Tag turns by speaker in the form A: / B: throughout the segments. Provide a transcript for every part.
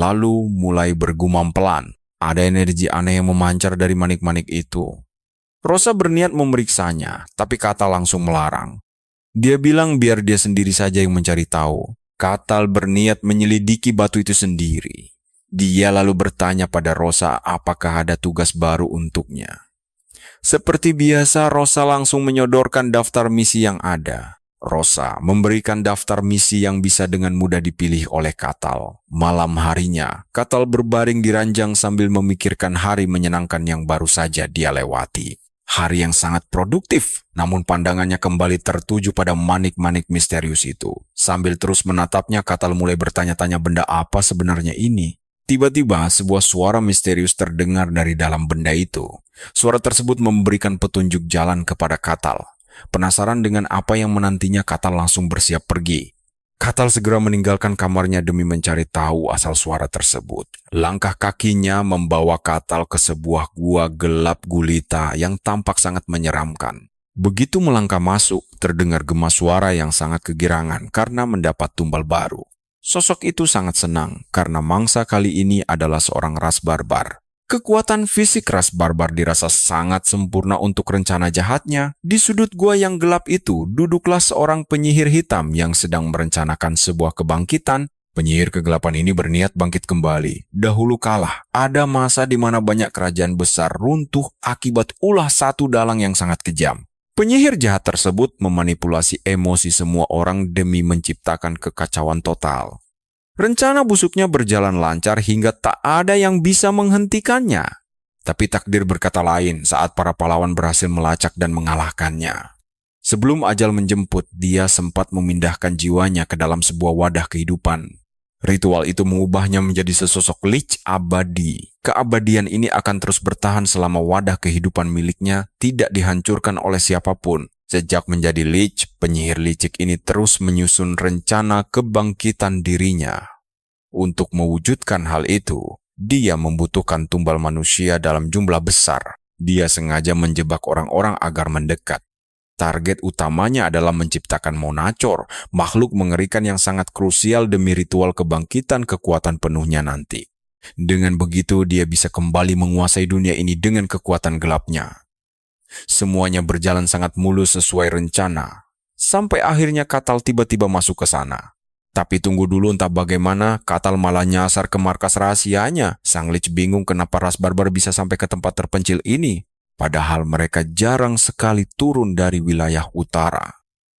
A: lalu mulai bergumam pelan. Ada energi aneh yang memancar dari manik-manik itu. Rosa berniat memeriksanya, tapi Katal langsung melarang. Dia bilang biar dia sendiri saja yang mencari tahu. Katal berniat menyelidiki batu itu sendiri. Dia lalu bertanya pada Rosa apakah ada tugas baru untuknya. Seperti biasa, Rosa langsung menyodorkan daftar misi yang ada. Rosa memberikan daftar misi yang bisa dengan mudah dipilih oleh Katal. Malam harinya, Katal berbaring di ranjang sambil memikirkan hari menyenangkan yang baru saja dia lewati. Hari yang sangat produktif, namun pandangannya kembali tertuju pada manik-manik misterius itu. Sambil terus menatapnya, Katal mulai bertanya-tanya benda apa sebenarnya ini. Tiba-tiba, sebuah suara misterius terdengar dari dalam benda itu. Suara tersebut memberikan petunjuk jalan kepada Katal. Penasaran dengan apa yang menantinya, Katal langsung bersiap pergi. Katal segera meninggalkan kamarnya demi mencari tahu asal suara tersebut. Langkah kakinya membawa Katal ke sebuah gua gelap gulita yang tampak sangat menyeramkan. Begitu melangkah masuk, terdengar gema suara yang sangat kegirangan karena mendapat tumbal baru. Sosok itu sangat senang karena mangsa kali ini adalah seorang ras barbar. Kekuatan fisik ras barbar dirasa sangat sempurna untuk rencana jahatnya. Di sudut gua yang gelap itu, duduklah seorang penyihir hitam yang sedang merencanakan sebuah kebangkitan. Penyihir kegelapan ini berniat bangkit kembali. Dahulu kala, ada masa di mana banyak kerajaan besar runtuh akibat ulah satu dalang yang sangat kejam. Penyihir jahat tersebut memanipulasi emosi semua orang demi menciptakan kekacauan total. Rencana busuknya berjalan lancar hingga tak ada yang bisa menghentikannya. Tapi takdir berkata lain saat para pahlawan berhasil melacak dan mengalahkannya. Sebelum ajal menjemput, dia sempat memindahkan jiwanya ke dalam sebuah wadah kehidupan. Ritual itu mengubahnya menjadi sesosok lich abadi. Keabadian ini akan terus bertahan selama wadah kehidupan miliknya tidak dihancurkan oleh siapapun. Sejak menjadi lich, penyihir licik ini terus menyusun rencana kebangkitan dirinya. Untuk mewujudkan hal itu, dia membutuhkan tumbal manusia dalam jumlah besar. Dia sengaja menjebak orang-orang agar mendekat. Target utamanya adalah menciptakan Monachor, makhluk mengerikan yang sangat krusial demi ritual kebangkitan kekuatan penuhnya nanti. Dengan begitu, dia bisa kembali menguasai dunia ini dengan kekuatan gelapnya. Semuanya berjalan sangat mulus sesuai rencana. Sampai akhirnya Katal tiba-tiba masuk ke sana. Tapi tunggu dulu, entah bagaimana Katal malah nyasar ke markas rahasianya. Sang lich bingung kenapa ras barbar bisa sampai ke tempat terpencil ini. Padahal mereka jarang sekali turun dari wilayah utara.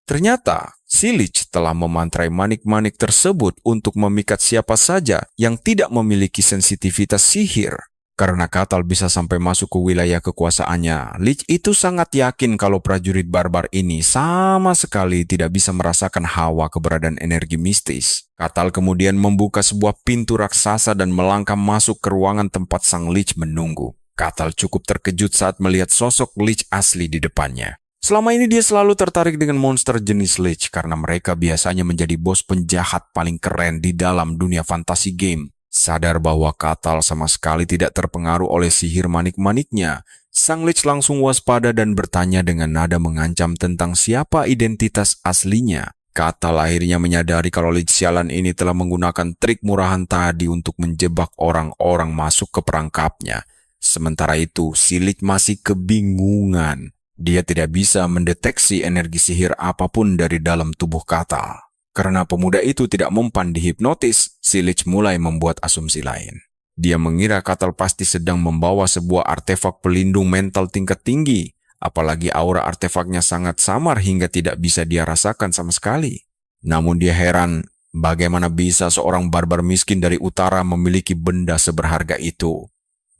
A: Ternyata, si lich telah memantrai manik-manik tersebut untuk memikat siapa saja yang tidak memiliki sensitivitas sihir. Karena Katal bisa sampai masuk ke wilayah kekuasaannya, lich itu sangat yakin kalau prajurit barbar ini sama sekali tidak bisa merasakan hawa keberadaan energi mistis. Katal kemudian membuka sebuah pintu raksasa dan melangkah masuk ke ruangan tempat sang lich menunggu. Katal cukup terkejut saat melihat sosok lich asli di depannya. Selama ini dia selalu tertarik dengan monster jenis lich karena mereka biasanya menjadi bos penjahat paling keren di dalam dunia fantasi game. Sadar bahwa Katal sama sekali tidak terpengaruh oleh sihir manik-maniknya, sang lich langsung waspada dan bertanya dengan nada mengancam tentang siapa identitas aslinya. Katal akhirnya menyadari kalau lich sialan ini telah menggunakan trik murahan tadi untuk menjebak orang-orang masuk ke perangkapnya. Sementara itu, si lich masih kebingungan. Dia tidak bisa mendeteksi energi sihir apapun dari dalam tubuh Katal. Karena pemuda itu tidak mempan dihipnotis, si lich mulai membuat asumsi lain. Dia mengira Katal pasti sedang membawa sebuah artefak pelindung mental tingkat tinggi, apalagi aura artefaknya sangat samar hingga tidak bisa dia rasakan sama sekali. Namun dia heran, bagaimana bisa seorang barbar miskin dari utara memiliki benda seberharga itu.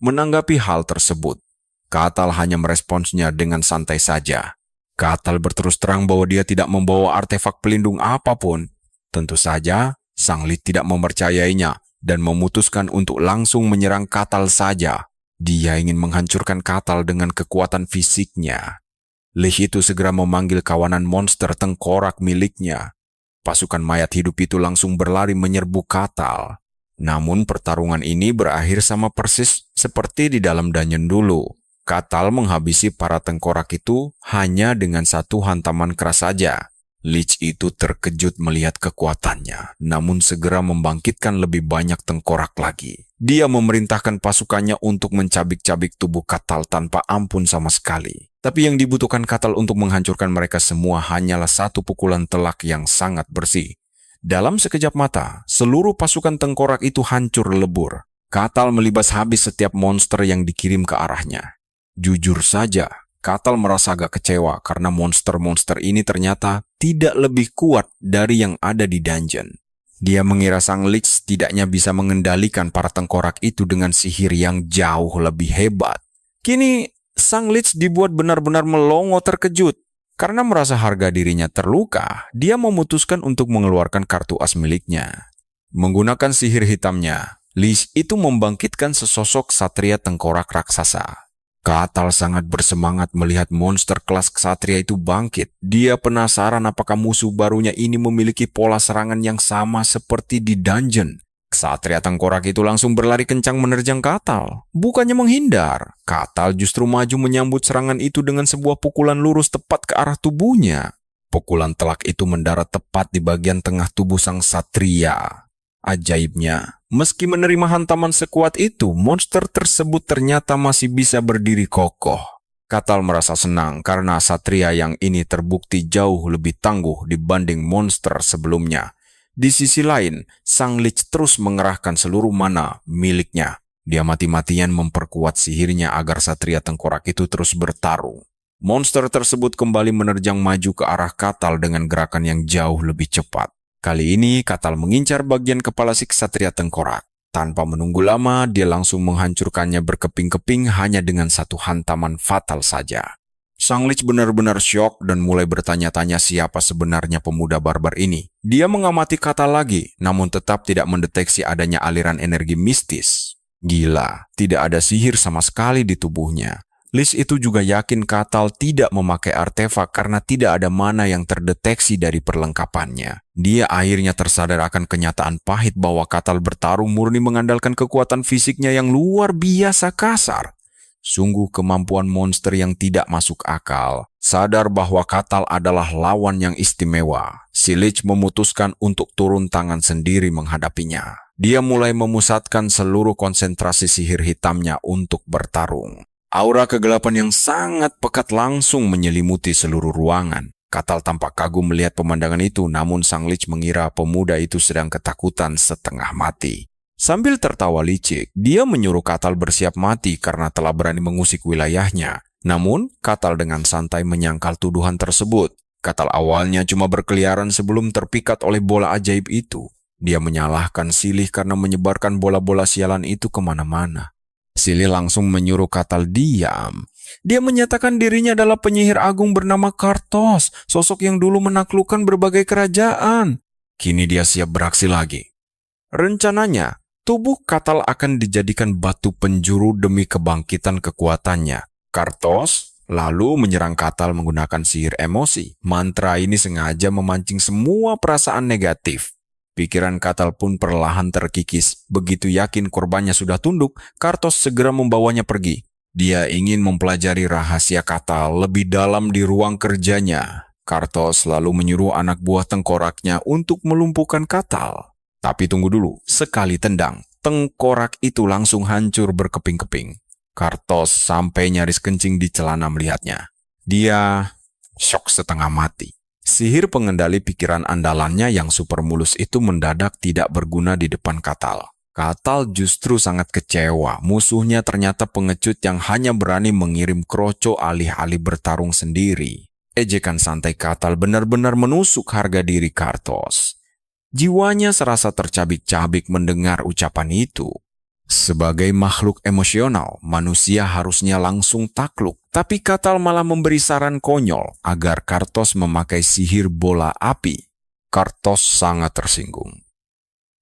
A: Menanggapi hal tersebut, Katal hanya meresponsnya dengan santai saja. Katal berterus terang bahwa dia tidak membawa artefak pelindung apapun. Tentu saja, sang lich tidak mempercayainya dan memutuskan untuk langsung menyerang Katal saja. Dia ingin menghancurkan Katal dengan kekuatan fisiknya. Lich itu segera memanggil kawanan monster tengkorak miliknya. Pasukan mayat hidup itu langsung berlari menyerbu Katal. Namun pertarungan ini berakhir sama persis seperti di dalam dungeon dulu. Katal menghabisi para tengkorak itu hanya dengan satu hantaman keras saja. Lich itu terkejut melihat kekuatannya, namun segera membangkitkan lebih banyak tengkorak lagi. Dia memerintahkan pasukannya untuk mencabik-cabik tubuh Katal tanpa ampun sama sekali. Tapi yang dibutuhkan Katal untuk menghancurkan mereka semua hanyalah satu pukulan telak yang sangat bersih. Dalam sekejap mata, seluruh pasukan tengkorak itu hancur lebur. Katal melibas habis setiap monster yang dikirim ke arahnya. Jujur saja, Katal merasa agak kecewa karena monster-monster ini ternyata tidak lebih kuat dari yang ada di dungeon. Dia mengira Sang Lich setidaknya bisa mengendalikan para tengkorak itu dengan sihir yang jauh lebih hebat. Kini, Sang Lich dibuat benar-benar melongo terkejut. Karena merasa harga dirinya terluka, dia memutuskan untuk mengeluarkan kartu as miliknya. Menggunakan sihir hitamnya, Lich itu membangkitkan sesosok satria tengkorak raksasa. Katal sangat bersemangat melihat monster kelas ksatria itu bangkit. Dia penasaran apakah musuh barunya ini memiliki pola serangan yang sama seperti di dungeon. Ksatria tengkorak itu langsung berlari kencang menerjang Katal. Bukannya menghindar, Katal justru maju menyambut serangan itu dengan sebuah pukulan lurus tepat ke arah tubuhnya. Pukulan telak itu mendarat tepat di bagian tengah tubuh sang satria. Ajaibnya, meski menerima hantaman sekuat itu, monster tersebut ternyata masih bisa berdiri kokoh. Katal merasa senang karena satria yang ini terbukti jauh lebih tangguh dibanding monster sebelumnya. Di sisi lain, Sang Lich terus mengerahkan seluruh mana miliknya. Dia mati-matian memperkuat sihirnya agar satria tengkorak itu terus bertarung. Monster tersebut kembali menerjang maju ke arah Katal dengan gerakan yang jauh lebih cepat. Kali ini, Katal mengincar bagian kepala si ksatria tengkorak. Tanpa menunggu lama, dia langsung menghancurkannya berkeping-keping hanya dengan satu hantaman fatal saja. Sang Lich benar-benar syok dan mulai bertanya-tanya siapa sebenarnya pemuda barbar ini. Dia mengamati Katal lagi, namun tetap tidak mendeteksi adanya aliran energi mistis. Gila, tidak ada sihir sama sekali di tubuhnya. Lich itu juga yakin Katal tidak memakai artefak karena tidak ada mana yang terdeteksi dari perlengkapannya. Dia akhirnya tersadar akan kenyataan pahit bahwa Katal bertarung murni mengandalkan kekuatan fisiknya yang luar biasa kasar. Sungguh kemampuan monster yang tidak masuk akal. Sadar bahwa Katal adalah lawan yang istimewa, si Lich memutuskan untuk turun tangan sendiri menghadapinya. Dia mulai memusatkan seluruh konsentrasi sihir hitamnya untuk bertarung. Aura kegelapan yang sangat pekat langsung menyelimuti seluruh ruangan. Katal tampak kagum melihat pemandangan itu, namun Sang Lich mengira pemuda itu sedang ketakutan setengah mati. Sambil tertawa licik, dia menyuruh Katal bersiap mati karena telah berani mengusik wilayahnya. Namun, Katal dengan santai menyangkal tuduhan tersebut. Katal awalnya cuma berkeliaran sebelum terpikat oleh bola ajaib itu. Dia menyalahkan Silih karena menyebarkan bola-bola sialan itu kemana-mana. Silih langsung menyuruh Katal diam. Dia menyatakan dirinya adalah penyihir agung bernama Kartos, sosok yang dulu menaklukkan berbagai kerajaan. Kini dia siap beraksi lagi. Rencananya, tubuh Katal akan dijadikan batu penjuru demi kebangkitan kekuatannya. Kartos lalu menyerang Katal menggunakan sihir emosi. Mantra ini sengaja memancing semua perasaan negatif. Pikiran Katal pun perlahan terkikis. Begitu yakin korbannya sudah tunduk, Kartos segera membawanya pergi. Dia ingin mempelajari rahasia Katal lebih dalam di ruang kerjanya. Kartos lalu menyuruh anak buah tengkoraknya untuk melumpuhkan Katal. Tapi tunggu dulu, sekali tendang, tengkorak itu langsung hancur berkeping-keping. Kartos sampai nyaris kencing di celana melihatnya. Dia syok setengah mati. Sihir pengendali pikiran andalannya yang super mulus itu mendadak tidak berguna di depan Katal. Katal justru sangat kecewa. Musuhnya ternyata pengecut yang hanya berani mengirim kroco alih-alih bertarung sendiri. Ejekan santai Katal benar-benar menusuk harga diri Kartos. Jiwanya serasa tercabik-cabik mendengar ucapan itu. Sebagai makhluk emosional, manusia harusnya langsung takluk. Tapi Katal malah memberi saran konyol agar Kartos memakai sihir bola api. Kartos sangat tersinggung.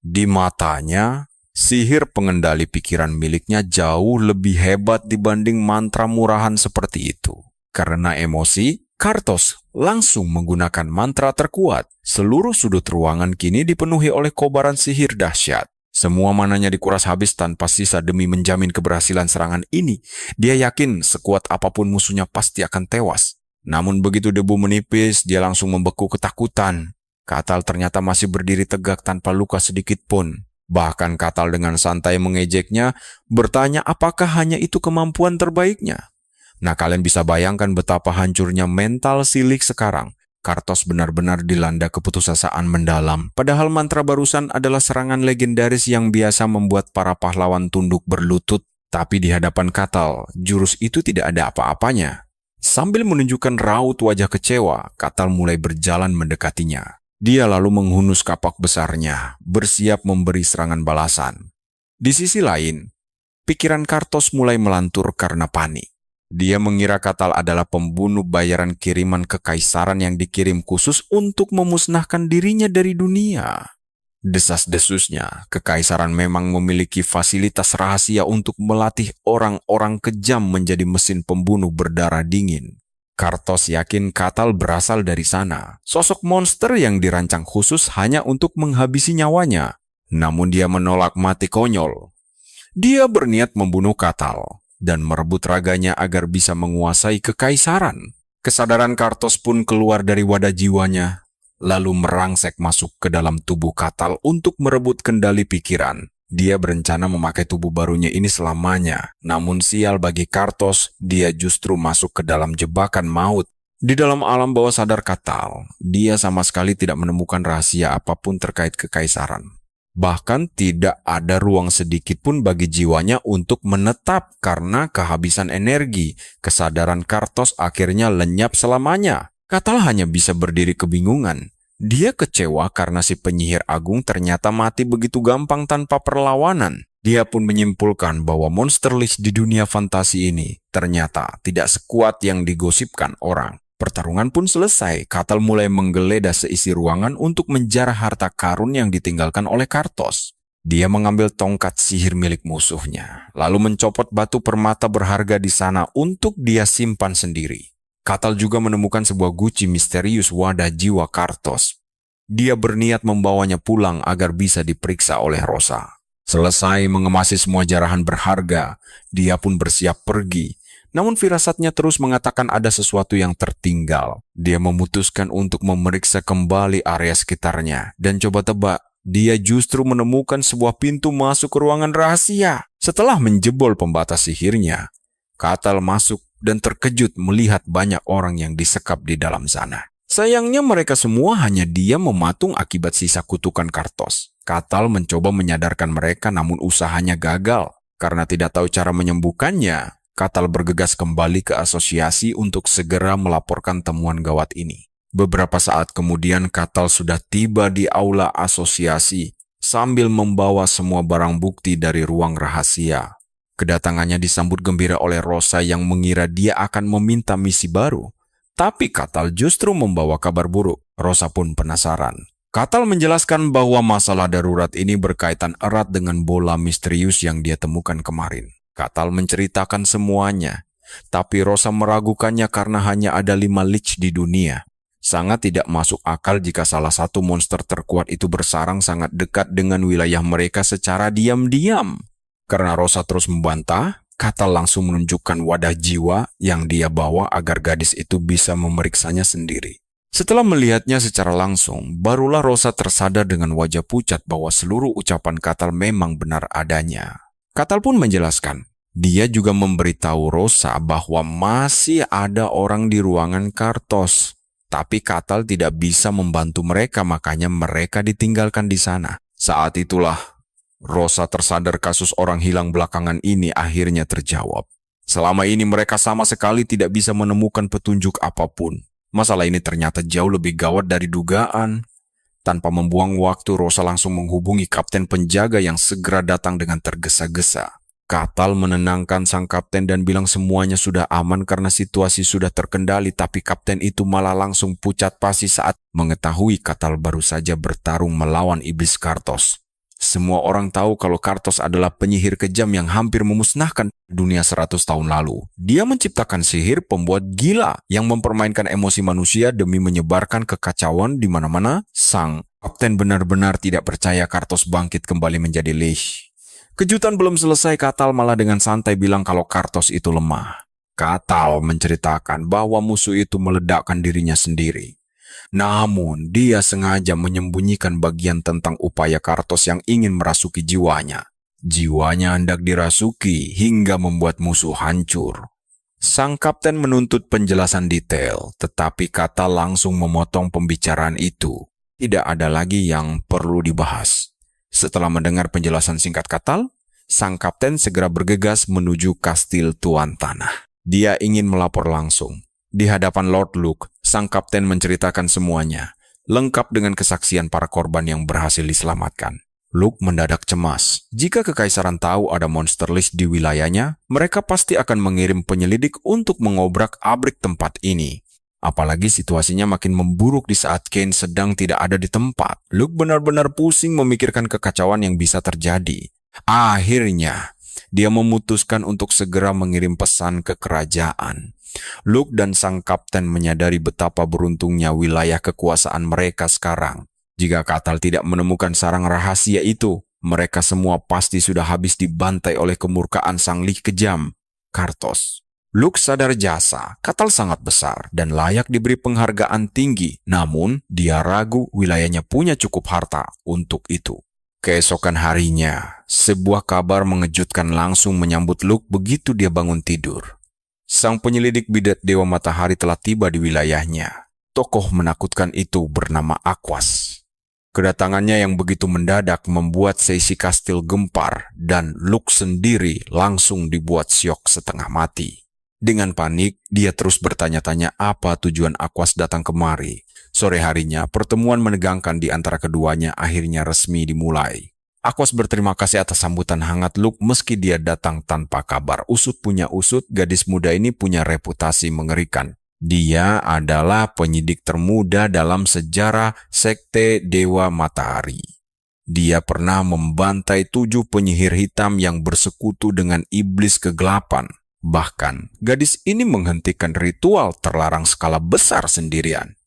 A: Di matanya, sihir pengendali pikiran miliknya jauh lebih hebat dibanding mantra murahan seperti itu. Karena emosi, Kartos langsung menggunakan mantra terkuat. Seluruh sudut ruangan kini dipenuhi oleh kobaran sihir dahsyat. Semua mananya dikuras habis tanpa sisa demi menjamin keberhasilan serangan ini. Dia yakin sekuat apapun musuhnya pasti akan tewas. Namun begitu debu menipis, dia langsung membeku ketakutan. Katal ternyata masih berdiri tegak tanpa luka sedikit pun. Bahkan Katal dengan santai mengejeknya, bertanya apakah hanya itu kemampuan terbaiknya. Nah, kalian bisa bayangkan betapa hancurnya mental Silik sekarang. Kartos benar-benar dilanda keputusasaan mendalam. Padahal mantra barusan adalah serangan legendaris yang biasa membuat para pahlawan tunduk berlutut. Tapi di hadapan Katal, jurus itu tidak ada apa-apanya. Sambil menunjukkan raut wajah kecewa, Katal mulai berjalan mendekatinya. Dia lalu menghunus kapak besarnya, bersiap memberi serangan balasan. Di sisi lain, pikiran Kartos mulai melantur karena panik. Dia mengira Katal adalah pembunuh bayaran kiriman kekaisaran yang dikirim khusus untuk memusnahkan dirinya dari dunia. Desas-desusnya, kekaisaran memang memiliki fasilitas rahasia untuk melatih orang-orang kejam menjadi mesin pembunuh berdarah dingin. Kartos yakin Katal berasal dari sana, sosok monster yang dirancang khusus hanya untuk menghabisi nyawanya. Namun dia menolak mati konyol. Dia berniat membunuh Katal dan merebut raganya agar bisa menguasai kekaisaran. Kesadaran Kartos pun keluar dari wadah jiwanya, lalu merangsek masuk ke dalam tubuh Katal untuk merebut kendali pikiran. Dia berencana memakai tubuh barunya ini selamanya. Namun sial bagi Kartos, dia justru masuk ke dalam jebakan maut. Di dalam alam bawah sadar Katal, dia sama sekali tidak menemukan rahasia apapun terkait kekaisaran. Bahkan tidak ada ruang sedikit pun bagi jiwanya untuk menetap karena kehabisan energi. Kesadaran Kartos akhirnya lenyap selamanya. Katal hanya bisa berdiri kebingungan. Dia kecewa karena si penyihir agung ternyata mati begitu gampang tanpa perlawanan. Dia pun menyimpulkan bahwa monster lich di dunia fantasi ini ternyata tidak sekuat yang digosipkan orang. Pertarungan pun selesai. Katal mulai menggeledah seisi ruangan untuk menjarah harta karun yang ditinggalkan oleh Kartos. Dia mengambil tongkat sihir milik musuhnya, lalu mencopot batu permata berharga di sana untuk dia simpan sendiri. Katal juga menemukan sebuah guci misterius wadah jiwa Kartos. Dia berniat membawanya pulang agar bisa diperiksa oleh Rosa. Selesai mengemasi semua jarahan berharga, dia pun bersiap pergi. Namun firasatnya terus mengatakan ada sesuatu yang tertinggal. Dia memutuskan untuk memeriksa kembali area sekitarnya. Dan coba tebak, dia justru menemukan sebuah pintu masuk ke ruangan rahasia. Setelah menjebol pembatas sihirnya, Katal masuk dan terkejut melihat banyak orang yang disekap di dalam sana. Sayangnya mereka semua hanya diam mematung akibat sisa kutukan Kartos. Katal mencoba menyadarkan mereka namun usahanya gagal. Karena tidak tahu cara menyembuhkannya, Katal bergegas kembali ke asosiasi untuk segera melaporkan temuan gawat ini. Beberapa saat kemudian Katal sudah tiba di aula asosiasi sambil membawa semua barang bukti dari ruang rahasia. Kedatangannya disambut gembira oleh Rosa yang mengira dia akan meminta misi baru. Tapi Katal justru membawa kabar buruk. Rosa pun penasaran. Katal menjelaskan bahwa masalah darurat ini berkaitan erat dengan bola misterius yang dia temukan kemarin. Katal menceritakan semuanya. Tapi Rosa meragukannya karena hanya ada 5 lich di dunia. Sangat tidak masuk akal jika salah satu monster terkuat itu bersarang sangat dekat dengan wilayah mereka secara diam-diam. Karena Rosa terus membantah, Katal langsung menunjukkan wadah jiwa yang dia bawa agar gadis itu bisa memeriksanya sendiri. Setelah melihatnya secara langsung, barulah Rosa tersadar dengan wajah pucat bahwa seluruh ucapan Katal memang benar adanya. Katal pun menjelaskan, dia juga memberitahu Rosa bahwa masih ada orang di ruangan Kartos. Tapi Katal tidak bisa membantu mereka, makanya mereka ditinggalkan di sana. Saat itulah Rosa tersadar kasus orang hilang belakangan ini akhirnya terjawab. Selama ini mereka sama sekali tidak bisa menemukan petunjuk apapun. Masalah ini ternyata jauh lebih gawat dari dugaan. Tanpa membuang waktu, Rosa langsung menghubungi kapten penjaga yang segera datang dengan tergesa-gesa. Katal menenangkan sang kapten dan bilang semuanya sudah aman karena situasi sudah terkendali, tapi kapten itu malah langsung pucat pasi saat mengetahui Katal baru saja bertarung melawan iblis Kartos. Semua orang tahu kalau Kartos adalah penyihir kejam yang hampir memusnahkan dunia 100 tahun lalu. Dia menciptakan sihir pembuat gila yang mempermainkan emosi manusia demi menyebarkan kekacauan di mana-mana. Sang kapten benar-benar tidak percaya Kartos bangkit kembali menjadi lich. Kejutan belum selesai, Katal malah dengan santai bilang kalau Kartos itu lemah. Katal menceritakan bahwa musuh itu meledakkan dirinya sendiri. Namun, dia sengaja menyembunyikan bagian tentang upaya Kartos yang ingin merasuki jiwanya. Jiwanya hendak dirasuki hingga membuat musuh hancur. Sang kapten menuntut penjelasan detail, tetapi Katal langsung memotong pembicaraan itu. Tidak ada lagi yang perlu dibahas. Setelah mendengar penjelasan singkat Katal, sang kapten segera bergegas menuju kastil Tuan Tanah. Dia ingin melapor langsung. Di hadapan Lord Luke, sang kapten menceritakan semuanya, lengkap dengan kesaksian para korban yang berhasil diselamatkan. Luke mendadak cemas. Jika Kekaisaran tahu ada monster lich di wilayahnya, mereka pasti akan mengirim penyelidik untuk mengobrak-abrik tempat ini. Apalagi situasinya makin memburuk di saat Kain sedang tidak ada di tempat. Luke benar-benar pusing memikirkan kekacauan yang bisa terjadi. Akhirnya, dia memutuskan untuk segera mengirim pesan ke kerajaan. Luke dan sang kapten menyadari betapa beruntungnya wilayah kekuasaan mereka sekarang. Jika Katal tidak menemukan sarang rahasia itu, mereka semua pasti sudah habis dibantai oleh kemurkaan sang lich kejam, Kartos. Luke sadar jasa Katal sangat besar dan layak diberi penghargaan tinggi, namun dia ragu wilayahnya punya cukup harta untuk itu. Keesokan harinya, sebuah kabar mengejutkan langsung menyambut Luke begitu dia bangun tidur. Sang penyelidik bidat Dewa Matahari telah tiba di wilayahnya. Tokoh menakutkan itu bernama Aquas. Kedatangannya yang begitu mendadak membuat seisi kastil gempar dan Luke sendiri langsung dibuat syok setengah mati. Dengan panik, dia terus bertanya-tanya apa tujuan Aquas datang kemari. Sore harinya, pertemuan menegangkan di antara keduanya akhirnya resmi dimulai. Aquas berterima kasih atas sambutan hangat Luke meski dia datang tanpa kabar. Usut punya usut, gadis muda ini punya reputasi mengerikan. Dia adalah penyidik termuda dalam sejarah Sekte Dewa Matahari. Dia pernah membantai 7 penyihir hitam yang bersekutu dengan iblis kegelapan. Bahkan, gadis ini menghentikan ritual terlarang skala besar sendirian.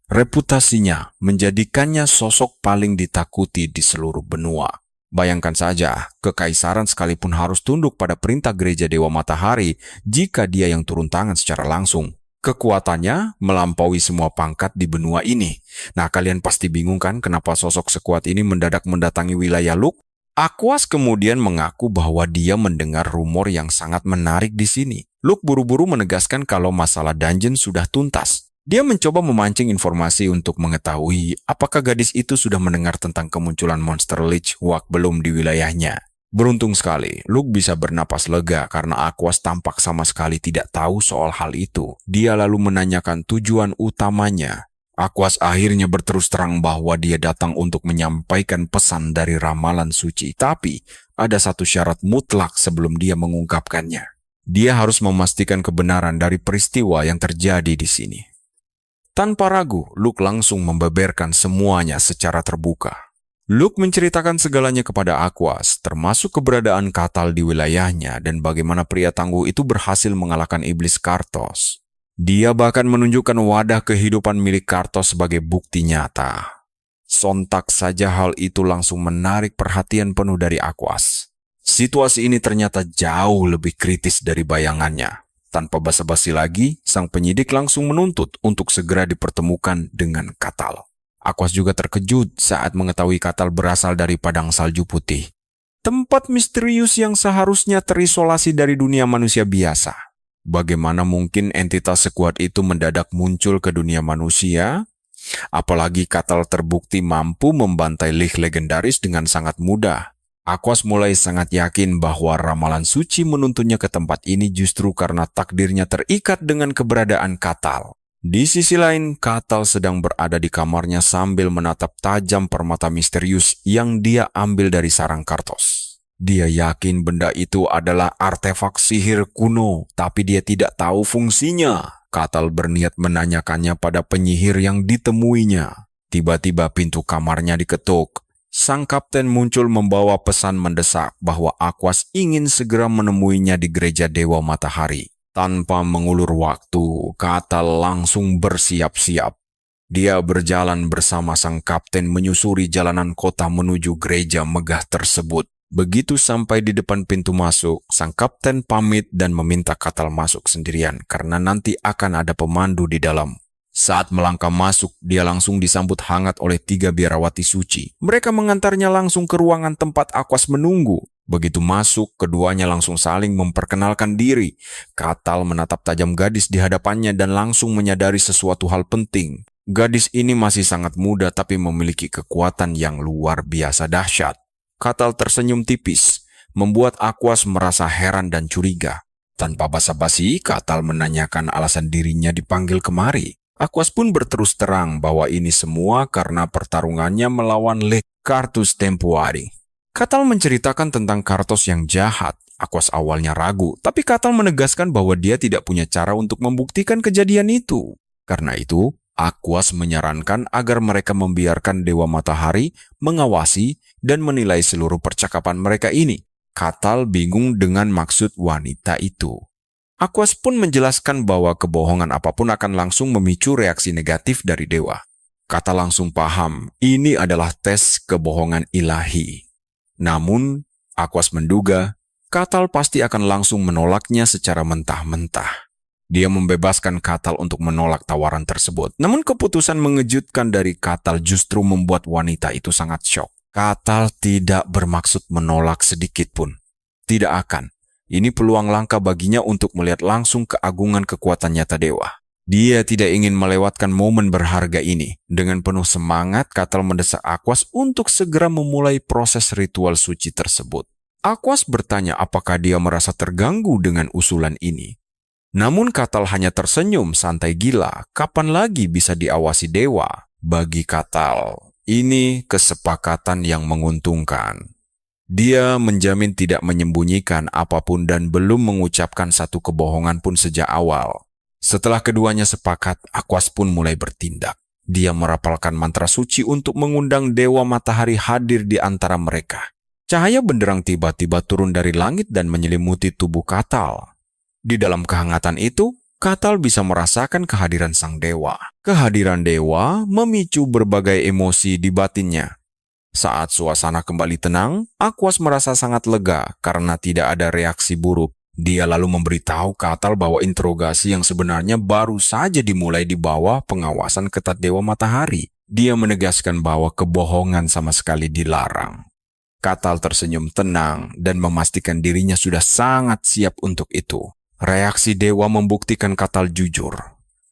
A: Reputasinya menjadikannya sosok paling ditakuti di seluruh benua. Bayangkan saja, kekaisaran sekalipun harus tunduk pada perintah gereja Dewa Matahari jika dia yang turun tangan secara langsung. Kekuatannya melampaui semua pangkat di benua ini. Nah, kalian pasti bingung kan kenapa sosok sekuat ini mendadak mendatangi wilayah Luke? Aquas kemudian mengaku bahwa dia mendengar rumor yang sangat menarik di sini. Luke buru-buru menegaskan kalau masalah dungeon sudah tuntas. Dia mencoba memancing informasi untuk mengetahui apakah gadis itu sudah mendengar tentang kemunculan monster lich wak belum di wilayahnya. Beruntung sekali, Luke bisa bernapas lega karena Aquas tampak sama sekali tidak tahu soal hal itu. Dia lalu menanyakan tujuan utamanya. Aquas akhirnya berterus terang bahwa dia datang untuk menyampaikan pesan dari ramalan suci. Tapi, ada satu syarat mutlak sebelum dia mengungkapkannya. Dia harus memastikan kebenaran dari peristiwa yang terjadi di sini. Tanpa ragu, Luke langsung membeberkan semuanya secara terbuka. Luke menceritakan segalanya kepada Aquas, termasuk keberadaan Katal di wilayahnya dan bagaimana pria tangguh itu berhasil mengalahkan iblis Kartos. Dia bahkan menunjukkan wadah kehidupan milik Kartos sebagai bukti nyata. Sontak saja hal itu langsung menarik perhatian penuh dari Aquas. Situasi ini ternyata jauh lebih kritis dari bayangannya. Tanpa basa-basi lagi, sang penyidik langsung menuntut untuk segera dipertemukan dengan Katal. Aquas juga terkejut saat mengetahui Katal berasal dari padang salju putih. Tempat misterius yang seharusnya terisolasi dari dunia manusia biasa. Bagaimana mungkin entitas sekuat itu mendadak muncul ke dunia manusia? Apalagi Katal terbukti mampu membantai lich legendaris dengan sangat mudah. Aquas mulai sangat yakin bahwa ramalan suci menuntunnya ke tempat ini justru karena takdirnya terikat dengan keberadaan Katal. Di sisi lain, Katal sedang berada di kamarnya sambil menatap tajam permata misterius yang dia ambil dari sarang Kartos. Dia yakin benda itu adalah artefak sihir kuno, tapi dia tidak tahu fungsinya. Katal berniat menanyakannya pada penyihir yang ditemuinya. Tiba-tiba pintu kamarnya diketuk. Sang kapten muncul membawa pesan mendesak bahwa Aquas ingin segera menemuinya di gereja Dewa Matahari. Tanpa mengulur waktu, Katal langsung bersiap-siap. Dia berjalan bersama sang kapten menyusuri jalanan kota menuju gereja megah tersebut. Begitu sampai di depan pintu masuk, sang kapten pamit dan meminta Katal masuk sendirian karena nanti akan ada pemandu di dalam. Saat melangkah masuk, dia langsung disambut hangat oleh 3 biarawati suci. Mereka mengantarnya langsung ke ruangan tempat Aquas menunggu. Begitu masuk, keduanya langsung saling memperkenalkan diri. Katal menatap tajam gadis di hadapannya dan langsung menyadari sesuatu hal penting. Gadis ini masih sangat muda tapi memiliki kekuatan yang luar biasa dahsyat. Katal tersenyum tipis, membuat Aquas merasa heran dan curiga. Tanpa basa-basi, Katal menanyakan alasan dirinya dipanggil kemari. Aquas pun berterus terang bahwa ini semua karena pertarungannya melawan Le Kartus Tempuari. Katal menceritakan tentang Kartos yang jahat. Aquas awalnya ragu, tapi Katal menegaskan bahwa dia tidak punya cara untuk membuktikan kejadian itu. Karena itu, Aquas menyarankan agar mereka membiarkan Dewa Matahari mengawasi dan menilai seluruh percakapan mereka ini. Katal bingung dengan maksud wanita itu. Aquas pun menjelaskan bahwa kebohongan apapun akan langsung memicu reaksi negatif dari dewa. Katal langsung paham, ini adalah tes kebohongan ilahi. Namun, Aquas menduga, Katal pasti akan langsung menolaknya secara mentah-mentah. Dia membebaskan Katal untuk menolak tawaran tersebut. Namun keputusan mengejutkan dari Katal justru membuat wanita itu sangat syok. Katal tidak bermaksud menolak sedikit pun. Tidak akan. Ini peluang langka baginya untuk melihat langsung keagungan kekuatan nyata dewa. Dia tidak ingin melewatkan momen berharga ini. Dengan penuh semangat, Katal mendesak Aquas untuk segera memulai proses ritual suci tersebut. Aquas bertanya apakah dia merasa terganggu dengan usulan ini. Namun Katal hanya tersenyum santai gila. Kapan lagi bisa diawasi dewa? Bagi Katal, ini kesepakatan yang menguntungkan. Dia menjamin tidak menyembunyikan apapun dan belum mengucapkan satu kebohongan pun sejak awal. Setelah keduanya sepakat, Aquas pun mulai bertindak. Dia merapalkan mantra suci untuk mengundang Dewa Matahari hadir di antara mereka. Cahaya benderang tiba-tiba turun dari langit dan menyelimuti tubuh Katal. Di dalam kehangatan itu, Katal bisa merasakan kehadiran sang dewa. Kehadiran dewa memicu berbagai emosi di batinnya. Saat suasana kembali tenang, Aquas merasa sangat lega karena tidak ada reaksi buruk. Dia lalu memberitahu Katal bahwa interogasi yang sebenarnya baru saja dimulai di bawah pengawasan ketat Dewa Matahari. Dia menegaskan bahwa kebohongan sama sekali dilarang. Katal tersenyum tenang dan memastikan dirinya sudah sangat siap untuk itu. Reaksi dewa membuktikan Katal jujur.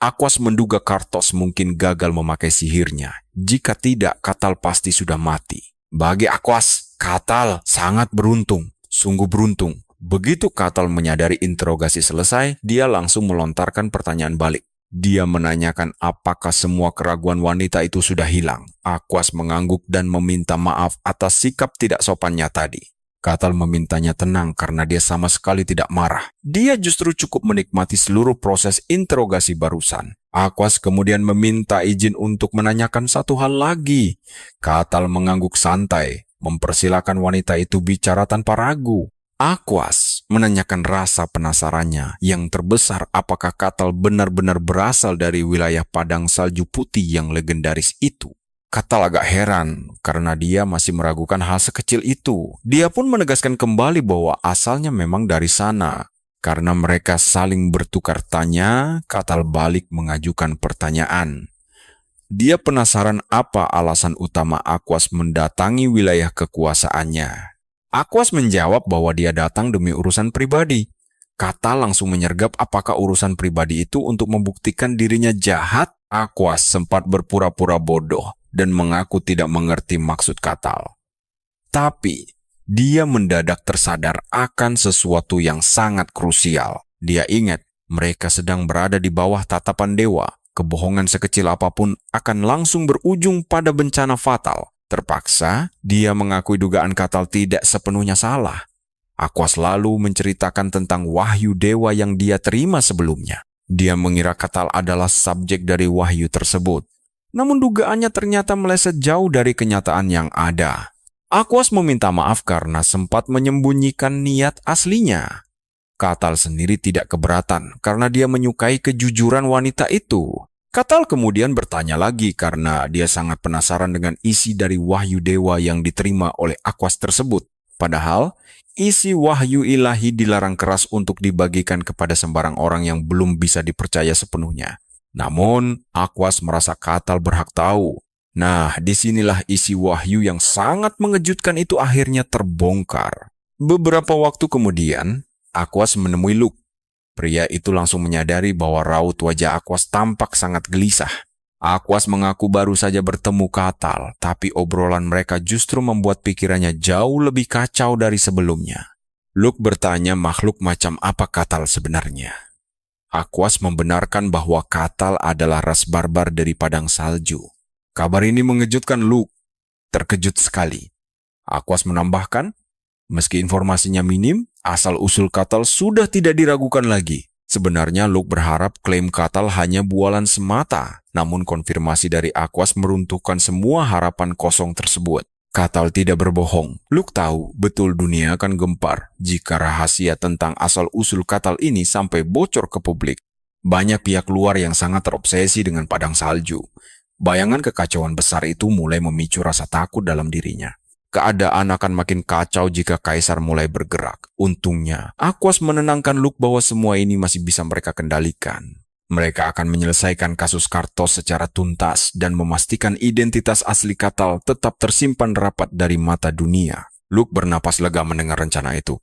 A: Aquas menduga Kartos mungkin gagal memakai sihirnya. Jika tidak, Katal pasti sudah mati. Bagi Aquas, Katal sangat beruntung, sungguh beruntung. Begitu Katal menyadari interogasi selesai, dia langsung melontarkan pertanyaan balik. Dia menanyakan apakah semua keraguan wanita itu sudah hilang. Aquas mengangguk dan meminta maaf atas sikap tidak sopannya tadi. Katal memintanya tenang karena dia sama sekali tidak marah. Dia justru cukup menikmati seluruh proses interogasi barusan. Aquas kemudian meminta izin untuk menanyakan satu hal lagi. Katal mengangguk santai, mempersilakan wanita itu bicara tanpa ragu. Aquas menanyakan rasa penasarannya yang terbesar apakah Katal benar-benar berasal dari wilayah padang salju putih yang legendaris itu. Katal agak heran karena dia masih meragukan hal sekecil itu. Dia pun menegaskan kembali bahwa asalnya memang dari sana. Karena mereka saling bertukar tanya, Katal balik mengajukan pertanyaan. Dia penasaran apa alasan utama Aquas mendatangi wilayah kekuasaannya. Aquas menjawab bahwa dia datang demi urusan pribadi. Katal langsung menyergap apakah urusan pribadi itu untuk membuktikan dirinya jahat. Aquas sempat berpura-pura bodoh dan mengaku tidak mengerti maksud Katal. Tapi, dia mendadak tersadar akan sesuatu yang sangat krusial. Dia ingat, mereka sedang berada di bawah tatapan dewa. Kebohongan sekecil apapun akan langsung berujung pada bencana fatal. Terpaksa, dia mengakui dugaan Katal tidak sepenuhnya salah. Aquas lalu menceritakan tentang wahyu dewa yang dia terima sebelumnya. Dia mengira Katal adalah subjek dari wahyu tersebut. Namun dugaannya ternyata meleset jauh dari kenyataan yang ada. Aquas meminta maaf karena sempat menyembunyikan niat aslinya. Katal sendiri tidak keberatan karena dia menyukai kejujuran wanita itu. Katal kemudian bertanya lagi karena dia sangat penasaran dengan isi dari wahyu dewa yang diterima oleh Aquas tersebut. Padahal, isi wahyu ilahi dilarang keras untuk dibagikan kepada sembarang orang yang belum bisa dipercaya sepenuhnya. Namun, Akwas merasa Katal berhak tahu. Nah, disinilah isi wahyu yang sangat mengejutkan itu akhirnya terbongkar. Beberapa waktu kemudian, Akwas menemui Luke. Pria itu langsung menyadari bahwa raut wajah Akwas tampak sangat gelisah. Akwas mengaku baru saja bertemu Katal, tapi obrolan mereka justru membuat pikirannya jauh lebih kacau dari sebelumnya. Luke bertanya makhluk macam apa Katal sebenarnya. Akwas membenarkan bahwa Katal adalah ras barbar dari padang salju. Kabar ini mengejutkan Luke. Terkejut sekali. Akwas menambahkan, meski informasinya minim, asal-usul Katal sudah tidak diragukan lagi. Sebenarnya Luke berharap klaim Katal hanya bualan semata, namun konfirmasi dari Akwas meruntuhkan semua harapan kosong tersebut. Katal tidak berbohong. Luke tahu betul dunia akan gempar jika rahasia tentang asal-usul Katal ini sampai bocor ke publik. Banyak pihak luar yang sangat terobsesi dengan padang salju. Bayangan kekacauan besar itu mulai memicu rasa takut dalam dirinya. Keadaan akan makin kacau jika Kaisar mulai bergerak. Untungnya, Akwas menenangkan Luke bahwa semua ini masih bisa mereka kendalikan. Mereka akan menyelesaikan kasus Kartos secara tuntas dan memastikan identitas asli Katal tetap tersimpan rapat dari mata dunia. Luke bernapas lega mendengar rencana itu.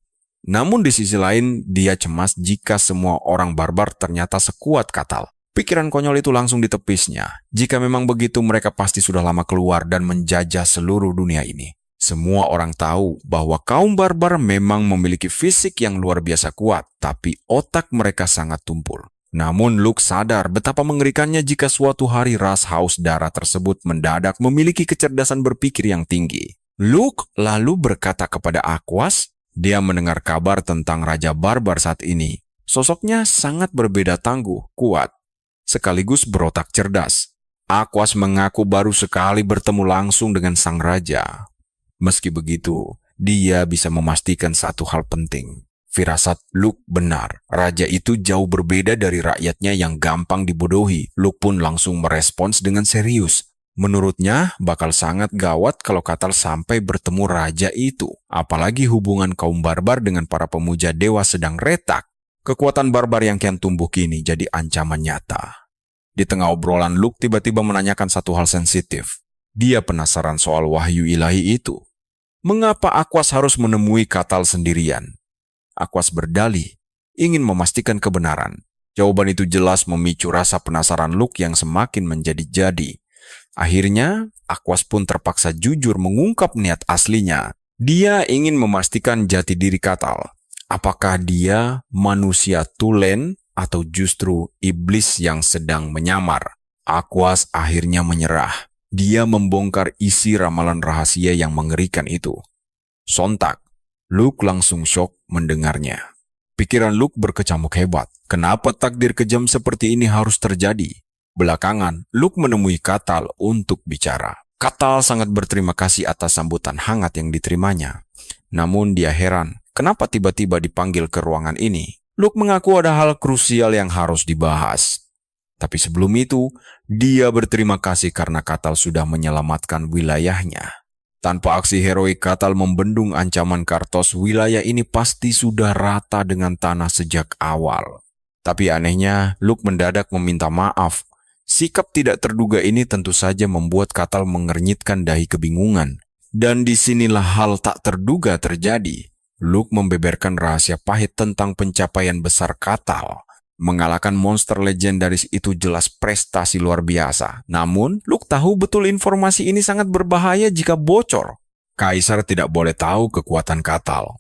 A: Namun di sisi lain, dia cemas jika semua orang barbar ternyata sekuat Katal. Pikiran konyol itu langsung ditepisnya. Jika memang begitu, mereka pasti sudah lama keluar dan menjajah seluruh dunia ini. Semua orang tahu bahwa kaum barbar memang memiliki fisik yang luar biasa kuat, tapi otak mereka sangat tumpul. Namun Luke sadar betapa mengerikannya jika suatu hari ras haus darah tersebut mendadak memiliki kecerdasan berpikir yang tinggi. Luke lalu berkata kepada Akwas, dia mendengar kabar tentang Raja Barbar saat ini. Sosoknya sangat berbeda tangguh, kuat, sekaligus berotak cerdas. Akwas mengaku baru sekali bertemu langsung dengan sang raja. Meski begitu, dia bisa memastikan satu hal penting. Firasat Luke benar. Raja itu jauh berbeda dari rakyatnya yang gampang dibodohi. Luke pun langsung merespons dengan serius. Menurutnya, bakal sangat gawat kalau Katal sampai bertemu raja itu. Apalagi hubungan kaum barbar dengan para pemuja dewa sedang retak. Kekuatan barbar yang kian tumbuh kini jadi ancaman nyata. Di tengah obrolan, Luke tiba-tiba menanyakan satu hal sensitif. Dia penasaran soal wahyu ilahi itu. Mengapa Akwas harus menemui Katal sendirian? Akwas berdalih, ingin memastikan kebenaran. Jawaban itu jelas memicu rasa penasaran Luke yang semakin menjadi-jadi. Akhirnya, Akwas pun terpaksa jujur mengungkap niat aslinya. Dia ingin memastikan jati diri Katal. Apakah dia manusia tulen atau justru iblis yang sedang menyamar? Akwas akhirnya menyerah. Dia membongkar isi ramalan rahasia yang mengerikan itu. Sontak, Luke langsung syok mendengarnya. Pikiran Luke berkecamuk hebat. Kenapa takdir kejam seperti ini harus terjadi? Belakangan, Luke menemui Katal untuk bicara. Katal sangat berterima kasih atas sambutan hangat yang diterimanya. Namun dia heran, kenapa tiba-tiba dipanggil ke ruangan ini? Luke mengaku ada hal krusial yang harus dibahas. Tapi sebelum itu, dia berterima kasih karena Katal sudah menyelamatkan wilayahnya. Tanpa aksi heroik Katal membendung ancaman Kartos, wilayah ini pasti sudah rata dengan tanah sejak awal. Tapi anehnya, Luke mendadak meminta maaf. Sikap tidak terduga ini tentu saja membuat Katal mengernyitkan dahi kebingungan. Dan disinilah hal tak terduga terjadi. Luke membeberkan rahasia pahit tentang pencapaian besar Katal. Mengalahkan monster legendaris itu jelas prestasi luar biasa. Namun, Luke tahu betul informasi ini sangat berbahaya jika bocor. Kaisar tidak boleh tahu kekuatan Katal.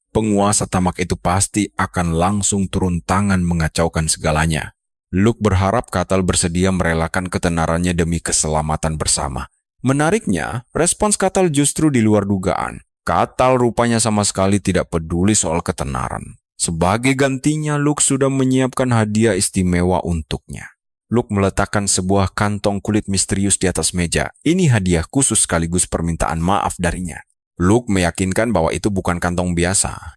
A: Penguasa tamak itu pasti akan langsung turun tangan mengacaukan segalanya. Luke berharap Katal bersedia merelakan ketenarannya demi keselamatan bersama. Menariknya, respons Katal justru di luar dugaan. Katal rupanya sama sekali tidak peduli soal ketenaran. Sebagai gantinya, Luke sudah menyiapkan hadiah istimewa untuknya. Luke meletakkan sebuah kantong kulit misterius di atas meja. Ini hadiah khusus sekaligus permintaan maaf darinya. Luke meyakinkan bahwa itu bukan kantong biasa.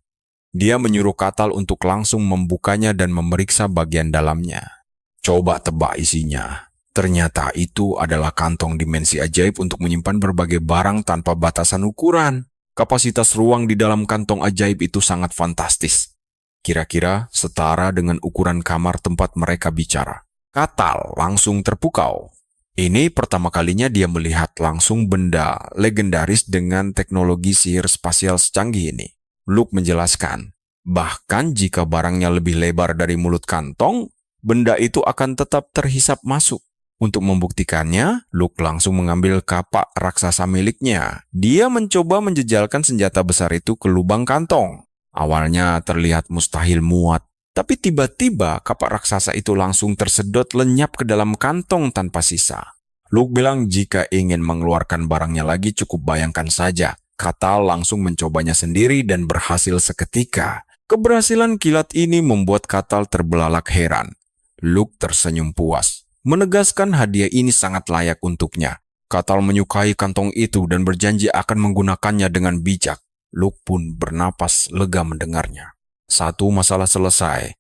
A: Dia menyuruh Katal untuk langsung membukanya dan memeriksa bagian dalamnya. Coba tebak isinya. Ternyata itu adalah kantong dimensi ajaib untuk menyimpan berbagai barang tanpa batasan ukuran. Kapasitas ruang di dalam kantong ajaib itu sangat fantastis. Kira-kira setara dengan ukuran kamar tempat mereka bicara. Katal langsung terpukau. Ini pertama kalinya dia melihat langsung benda legendaris dengan teknologi sihir spasial secanggih ini. Luke menjelaskan, bahkan jika barangnya lebih lebar dari mulut kantong, benda itu akan tetap terhisap masuk. Untuk membuktikannya, Luke langsung mengambil kapak raksasa miliknya. Dia mencoba menjejalkan senjata besar itu ke lubang kantong. Awalnya terlihat mustahil muat, tapi tiba-tiba kapak raksasa itu langsung tersedot lenyap ke dalam kantong tanpa sisa. Luke bilang jika ingin mengeluarkan barangnya lagi cukup bayangkan saja. Katal langsung mencobanya sendiri dan berhasil seketika. Keberhasilan kilat ini membuat Katal terbelalak heran. Luke tersenyum puas, menegaskan hadiah ini sangat layak untuknya. Katal menyukai kantong itu dan berjanji akan menggunakannya dengan bijak. Luke pun bernapas lega mendengarnya. Satu masalah selesai.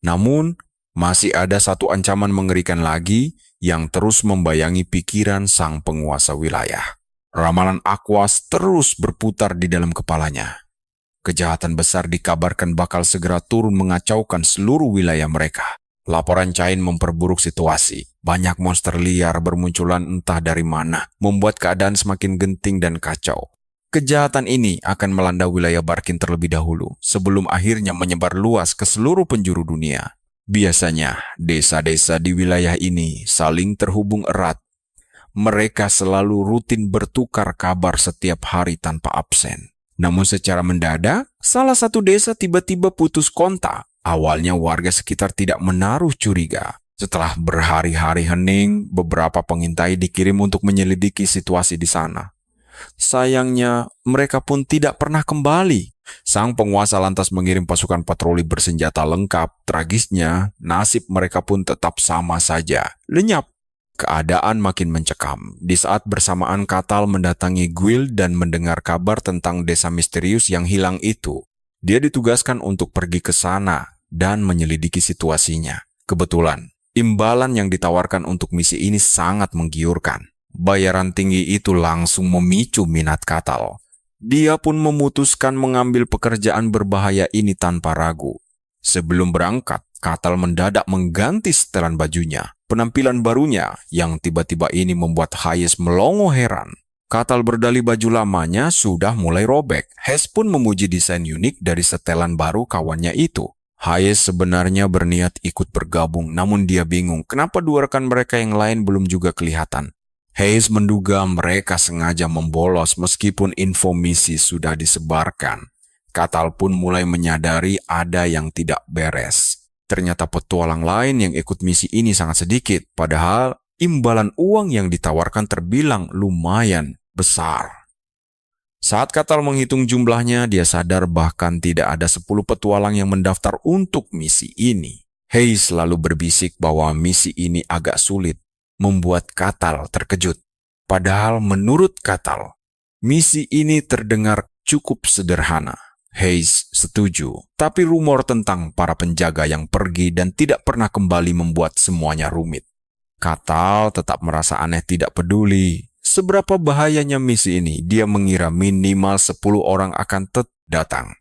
A: Namun, masih ada satu ancaman mengerikan lagi yang terus membayangi pikiran sang penguasa wilayah. Ramalan Aquas terus berputar di dalam kepalanya. Kejahatan besar dikabarkan bakal segera turun mengacaukan seluruh wilayah mereka. Laporan Cain memperburuk situasi. Banyak monster liar bermunculan entah dari mana, membuat keadaan semakin genting dan kacau. Kejahatan ini akan melanda wilayah Barkin terlebih dahulu, sebelum akhirnya menyebar luas ke seluruh penjuru dunia. Biasanya, desa-desa di wilayah ini saling terhubung erat. Mereka selalu rutin bertukar kabar setiap hari tanpa absen. Namun secara mendadak, salah satu desa tiba-tiba putus kontak. Awalnya warga sekitar tidak menaruh curiga. Setelah berhari-hari hening, beberapa pengintai dikirim untuk menyelidiki situasi di sana. Sayangnya, mereka pun tidak pernah kembali. Sang penguasa lantas mengirim pasukan patroli bersenjata lengkap. Tragisnya, nasib mereka pun tetap sama saja, lenyap. Keadaan makin mencekam. Di saat bersamaan Katal mendatangi Gwil dan mendengar kabar tentang desa misterius yang hilang itu. Dia ditugaskan untuk pergi ke sana dan menyelidiki situasinya. Kebetulan, imbalan yang ditawarkan untuk misi ini sangat menggiurkan. Bayaran tinggi itu langsung memicu minat Katal. Dia pun memutuskan mengambil pekerjaan berbahaya ini tanpa ragu. Sebelum berangkat, Katal mendadak mengganti setelan bajunya. Penampilan barunya yang tiba-tiba ini membuat Hayes melongo heran. Katal berdalih baju lamanya sudah mulai robek. Hayes pun memuji desain unik dari setelan baru kawannya itu. Hayes sebenarnya berniat ikut bergabung, namun dia bingung kenapa dua rekan mereka yang lain belum juga kelihatan. Hayes menduga mereka sengaja membolos meskipun info misi sudah disebarkan. Katal pun mulai menyadari ada yang tidak beres. Ternyata petualang lain yang ikut misi ini sangat sedikit, padahal imbalan uang yang ditawarkan terbilang lumayan besar. Saat Katal menghitung jumlahnya, dia sadar bahkan tidak ada 10 petualang yang mendaftar untuk misi ini. Hayes lalu berbisik bahwa misi ini agak sulit, membuat Katal terkejut. Padahal menurut Katal, misi ini terdengar cukup sederhana. Hayes setuju, tapi rumor tentang para penjaga yang pergi dan tidak pernah kembali membuat semuanya rumit. Katal tetap merasa aneh, tidak peduli seberapa bahayanya misi ini, dia mengira minimal 10 orang akan tetap datang.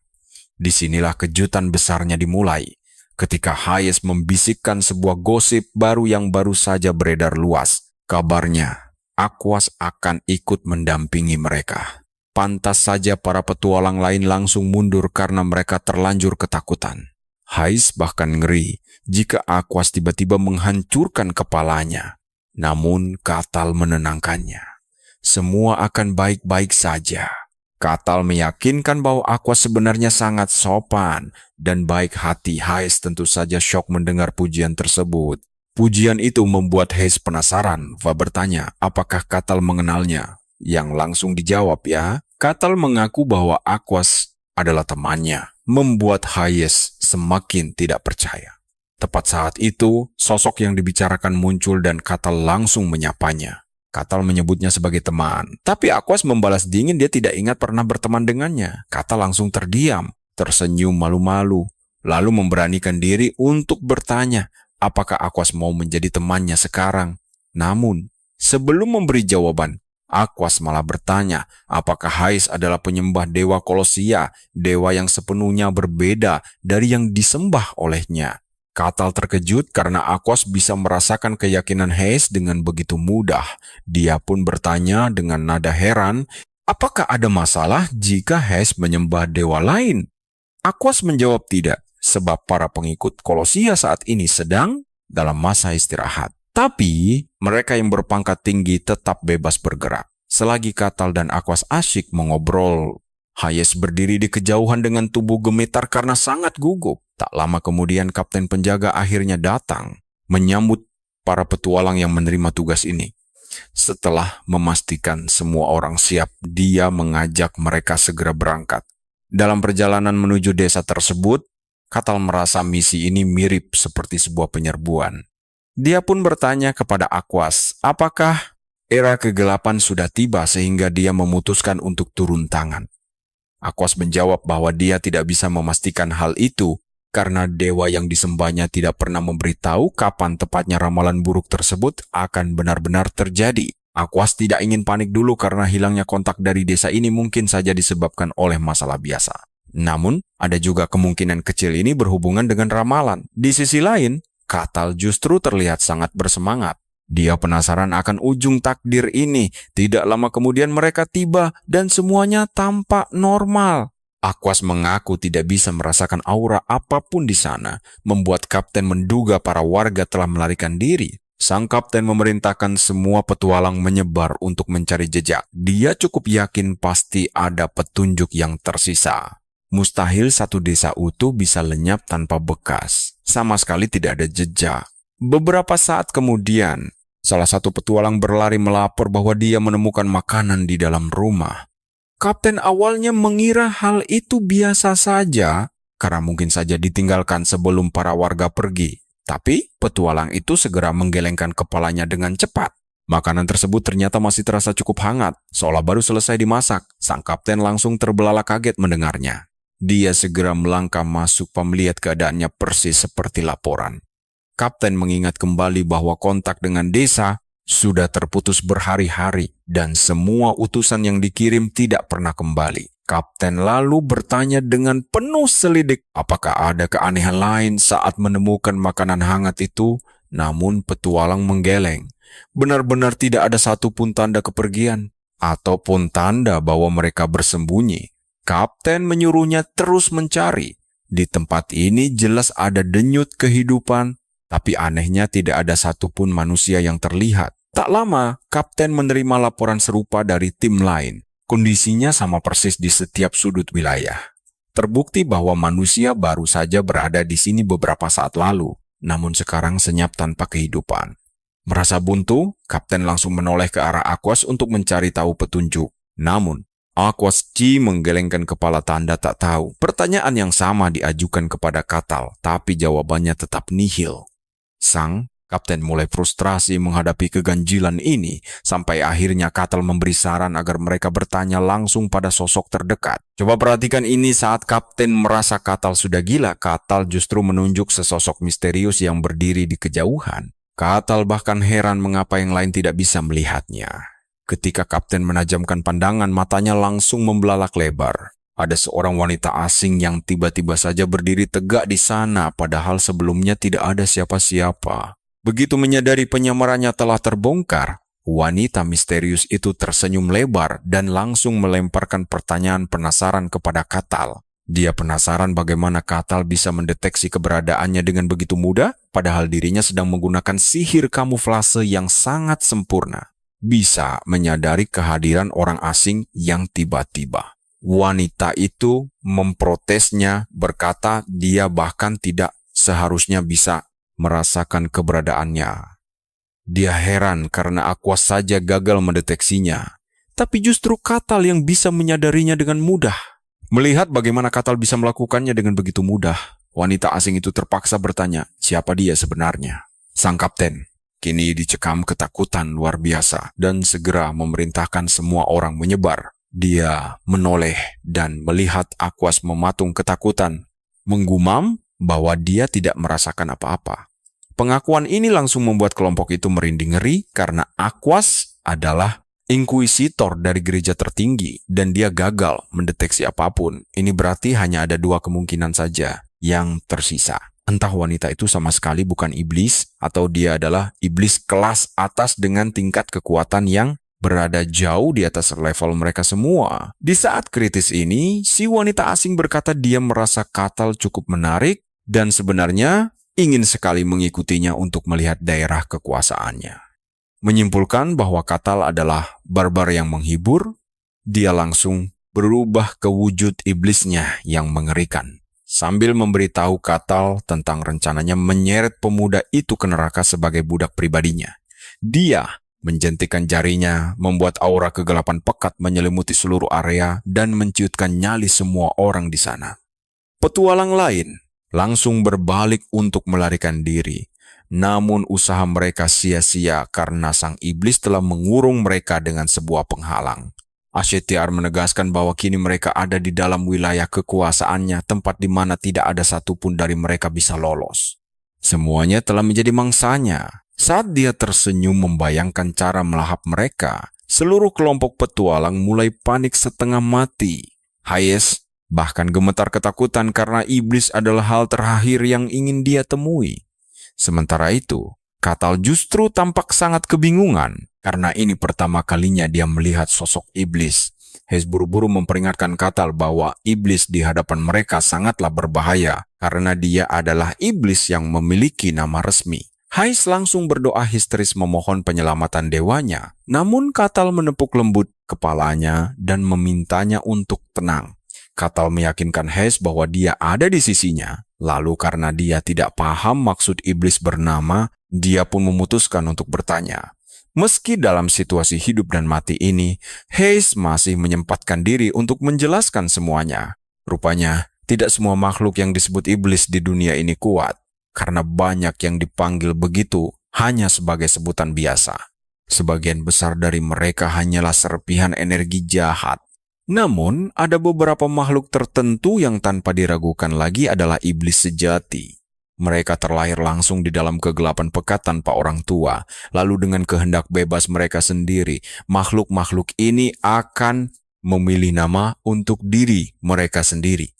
A: Disinilah kejutan besarnya dimulai, ketika Hayes membisikkan sebuah gosip baru yang baru saja beredar luas. Kabarnya, Aquas akan ikut mendampingi mereka. Pantas saja para petualang lain langsung mundur karena mereka terlanjur ketakutan. Hayes bahkan ngeri jika Aquas tiba-tiba menghancurkan kepalanya. Namun Katal menenangkannya. Semua akan baik-baik saja. Katal meyakinkan bahwa Aquas sebenarnya sangat sopan dan baik hati. Hayes tentu saja syok mendengar pujian tersebut. Pujian itu membuat Hayes penasaran. Va bertanya, apakah Katal mengenalnya? Yang langsung dijawab ya. Katal mengaku bahwa Aquas adalah temannya, membuat Hayes semakin tidak percaya. Tepat saat itu, sosok yang dibicarakan muncul dan Katal langsung menyapanya. Katal menyebutnya sebagai teman, tapi Aquas membalas dingin dia tidak ingat pernah berteman dengannya. Katal langsung terdiam, tersenyum malu-malu, lalu memberanikan diri untuk bertanya apakah Aquas mau menjadi temannya sekarang. Namun, sebelum memberi jawaban, Aquas malah bertanya, apakah Hais adalah penyembah dewa Kolosia, dewa yang sepenuhnya berbeda dari yang disembah olehnya. Katal terkejut karena Aquas bisa merasakan keyakinan Hais dengan begitu mudah. Dia pun bertanya dengan nada heran, apakah ada masalah jika Hais menyembah dewa lain? Aquas menjawab tidak, sebab para pengikut Kolosia saat ini sedang dalam masa istirahat. Tapi, mereka yang berpangkat tinggi tetap bebas bergerak. Selagi Katal dan Aquas asyik mengobrol, Hayes berdiri di kejauhan dengan tubuh gemetar karena sangat gugup. Tak lama kemudian kapten penjaga akhirnya datang, menyambut para petualang yang menerima tugas ini. Setelah memastikan semua orang siap, dia mengajak mereka segera berangkat. Dalam perjalanan menuju desa tersebut, Katal merasa misi ini mirip seperti sebuah penyerbuan. Dia pun bertanya kepada Aquas, apakah era kegelapan sudah tiba sehingga dia memutuskan untuk turun tangan. Aquas menjawab bahwa dia tidak bisa memastikan hal itu karena dewa yang disembahnya tidak pernah memberitahu kapan tepatnya ramalan buruk tersebut akan benar-benar terjadi. Aquas tidak ingin panik dulu karena hilangnya kontak dari desa ini mungkin saja disebabkan oleh masalah biasa. Namun, ada juga kemungkinan kecil ini berhubungan dengan ramalan. Di sisi lain, Katal justru terlihat sangat bersemangat. Dia penasaran akan ujung takdir ini. Tidak lama kemudian mereka tiba dan semuanya tampak normal. Aquas mengaku tidak bisa merasakan aura apapun di sana, membuat kapten menduga para warga telah melarikan diri. Sang kapten memerintahkan semua petualang menyebar untuk mencari jejak. Dia cukup yakin pasti ada petunjuk yang tersisa. Mustahil satu desa utuh bisa lenyap tanpa bekas. Sama sekali tidak ada jejak. Beberapa saat kemudian, salah satu petualang berlari melapor bahwa dia menemukan makanan di dalam rumah. Kapten awalnya mengira hal itu biasa saja, karena mungkin saja ditinggalkan sebelum para warga pergi. Tapi, petualang itu segera menggelengkan kepalanya dengan cepat. Makanan tersebut ternyata masih terasa cukup hangat, seolah baru selesai dimasak. Sang kapten langsung terbelalak kaget mendengarnya. Dia segera melangkah masuk melihat keadaannya persis seperti laporan. Kapten mengingat kembali bahwa kontak dengan desa sudah terputus berhari-hari dan semua utusan yang dikirim tidak pernah kembali. Kapten lalu bertanya dengan penuh selidik, apakah ada keanehan lain saat menemukan makanan hangat itu? Namun petualang menggeleng. Benar-benar tidak ada satupun tanda kepergian ataupun tanda bahwa mereka bersembunyi. Kapten menyuruhnya terus mencari. Di tempat ini jelas ada denyut kehidupan, tapi anehnya tidak ada satupun manusia yang terlihat. Tak lama, kapten menerima laporan serupa dari tim lain. Kondisinya sama persis di setiap sudut wilayah. Terbukti bahwa manusia baru saja berada di sini beberapa saat lalu, namun sekarang senyap tanpa kehidupan. Merasa buntu, kapten langsung menoleh ke arah Aquas untuk mencari tahu petunjuk. Namun, Aquas menggelengkan kepala tanda tak tahu. Pertanyaan yang sama diajukan kepada Katal, tapi jawabannya tetap nihil. Sang kapten mulai frustrasi menghadapi keganjilan ini, sampai akhirnya Katal memberi saran agar mereka bertanya langsung pada sosok terdekat. Coba perhatikan ini, saat kapten merasa Katal sudah gila, Katal justru menunjuk sesosok misterius yang berdiri di kejauhan. Katal bahkan heran mengapa yang lain tidak bisa melihatnya. Ketika kapten menajamkan pandangan, matanya langsung membelalak lebar. Ada seorang wanita asing yang tiba-tiba saja berdiri tegak di sana, padahal sebelumnya tidak ada siapa-siapa. Begitu menyadari penyamarannya telah terbongkar, wanita misterius itu tersenyum lebar dan langsung melemparkan pertanyaan penasaran kepada Katal. Dia penasaran bagaimana Katal bisa mendeteksi keberadaannya dengan begitu mudah, padahal dirinya sedang menggunakan sihir kamuflase yang sangat sempurna. Bisa menyadari kehadiran orang asing yang tiba-tiba. Wanita itu memprotesnya, berkata dia bahkan tidak seharusnya bisa merasakan keberadaannya. Dia heran karena Aquas saja gagal mendeteksinya, tapi justru Katal yang bisa menyadarinya dengan mudah. Melihat bagaimana Katal bisa melakukannya dengan begitu mudah, wanita asing itu terpaksa bertanya, siapa dia sebenarnya? Sang kapten kini dicekam ketakutan luar biasa dan segera memerintahkan semua orang menyebar. Dia menoleh dan melihat Aquas mematung ketakutan, menggumam bahwa dia tidak merasakan apa-apa. Pengakuan ini langsung membuat kelompok itu merinding ngeri karena Aquas adalah inkuisitor dari gereja tertinggi dan dia gagal mendeteksi apapun. Ini berarti hanya ada dua kemungkinan saja yang tersisa. Entah wanita itu sama sekali bukan iblis atau dia adalah iblis kelas atas dengan tingkat kekuatan yang berada jauh di atas level mereka semua. Di saat kritis ini, si wanita asing berkata dia merasa Katal cukup menarik dan sebenarnya ingin sekali mengikutinya untuk melihat daerah kekuasaannya. Menyimpulkan bahwa Katal adalah barbar yang menghibur, dia langsung berubah ke wujud iblisnya yang mengerikan. Sambil memberitahu Katal tentang rencananya menyeret pemuda itu ke neraka sebagai budak pribadinya. Dia menjentikan jarinya, membuat aura kegelapan pekat menyelimuti seluruh area dan menciutkan nyali semua orang di sana. Petualang lain langsung berbalik untuk melarikan diri. Namun usaha mereka sia-sia karena sang iblis telah mengurung mereka dengan sebuah penghalang. Ashetiar menegaskan bahwa kini mereka ada di dalam wilayah kekuasaannya, tempat di mana tidak ada satupun dari mereka bisa lolos. Semuanya telah menjadi mangsanya. Saat dia tersenyum membayangkan cara melahap mereka, seluruh kelompok petualang mulai panik setengah mati. Hayes bahkan gemetar ketakutan karena iblis adalah hal terakhir yang ingin dia temui. Sementara itu, Katal justru tampak sangat kebingungan karena ini pertama kalinya dia melihat sosok iblis. Hayes buru-buru memperingatkan Katal bahwa iblis di hadapan mereka sangatlah berbahaya karena dia adalah iblis yang memiliki nama resmi. Hayes langsung berdoa histeris memohon penyelamatan dewanya, namun Katal menepuk lembut kepalanya dan memintanya untuk tenang. Katal meyakinkan Hayes bahwa dia ada di sisinya, lalu karena dia tidak paham maksud iblis bernama, dia pun memutuskan untuk bertanya. Meski dalam situasi hidup dan mati ini, Hayes masih menyempatkan diri untuk menjelaskan semuanya. Rupanya, tidak semua makhluk yang disebut iblis di dunia ini kuat, karena banyak yang dipanggil begitu hanya sebagai sebutan biasa. Sebagian besar dari mereka hanyalah serpihan energi jahat. Namun, ada beberapa makhluk tertentu yang tanpa diragukan lagi adalah iblis sejati. Mereka terlahir langsung di dalam kegelapan pekat tanpa orang tua. Lalu dengan kehendak bebas mereka sendiri, makhluk-makhluk ini akan memilih nama untuk diri mereka sendiri.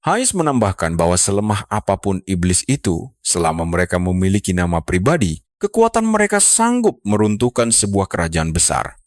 A: Hayes menambahkan bahwa selemah apapun iblis itu, selama mereka memiliki nama pribadi, kekuatan mereka sanggup meruntuhkan sebuah kerajaan besar.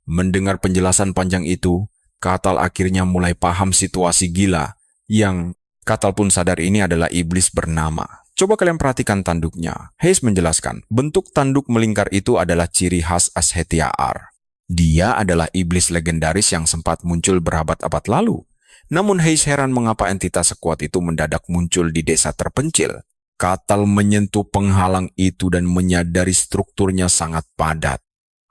A: Mendengar penjelasan panjang itu, Katal akhirnya mulai paham situasi gila yang Katal pun sadar ini adalah iblis bernama. Coba kalian perhatikan tanduknya. Hayes menjelaskan, bentuk tanduk melingkar itu adalah ciri khas Ashetiar. Dia adalah iblis legendaris yang sempat muncul berabad-abad lalu. Namun Hayes heran mengapa entitas sekuat itu mendadak muncul di desa terpencil. Katal menyentuh penghalang itu dan menyadari strukturnya sangat padat.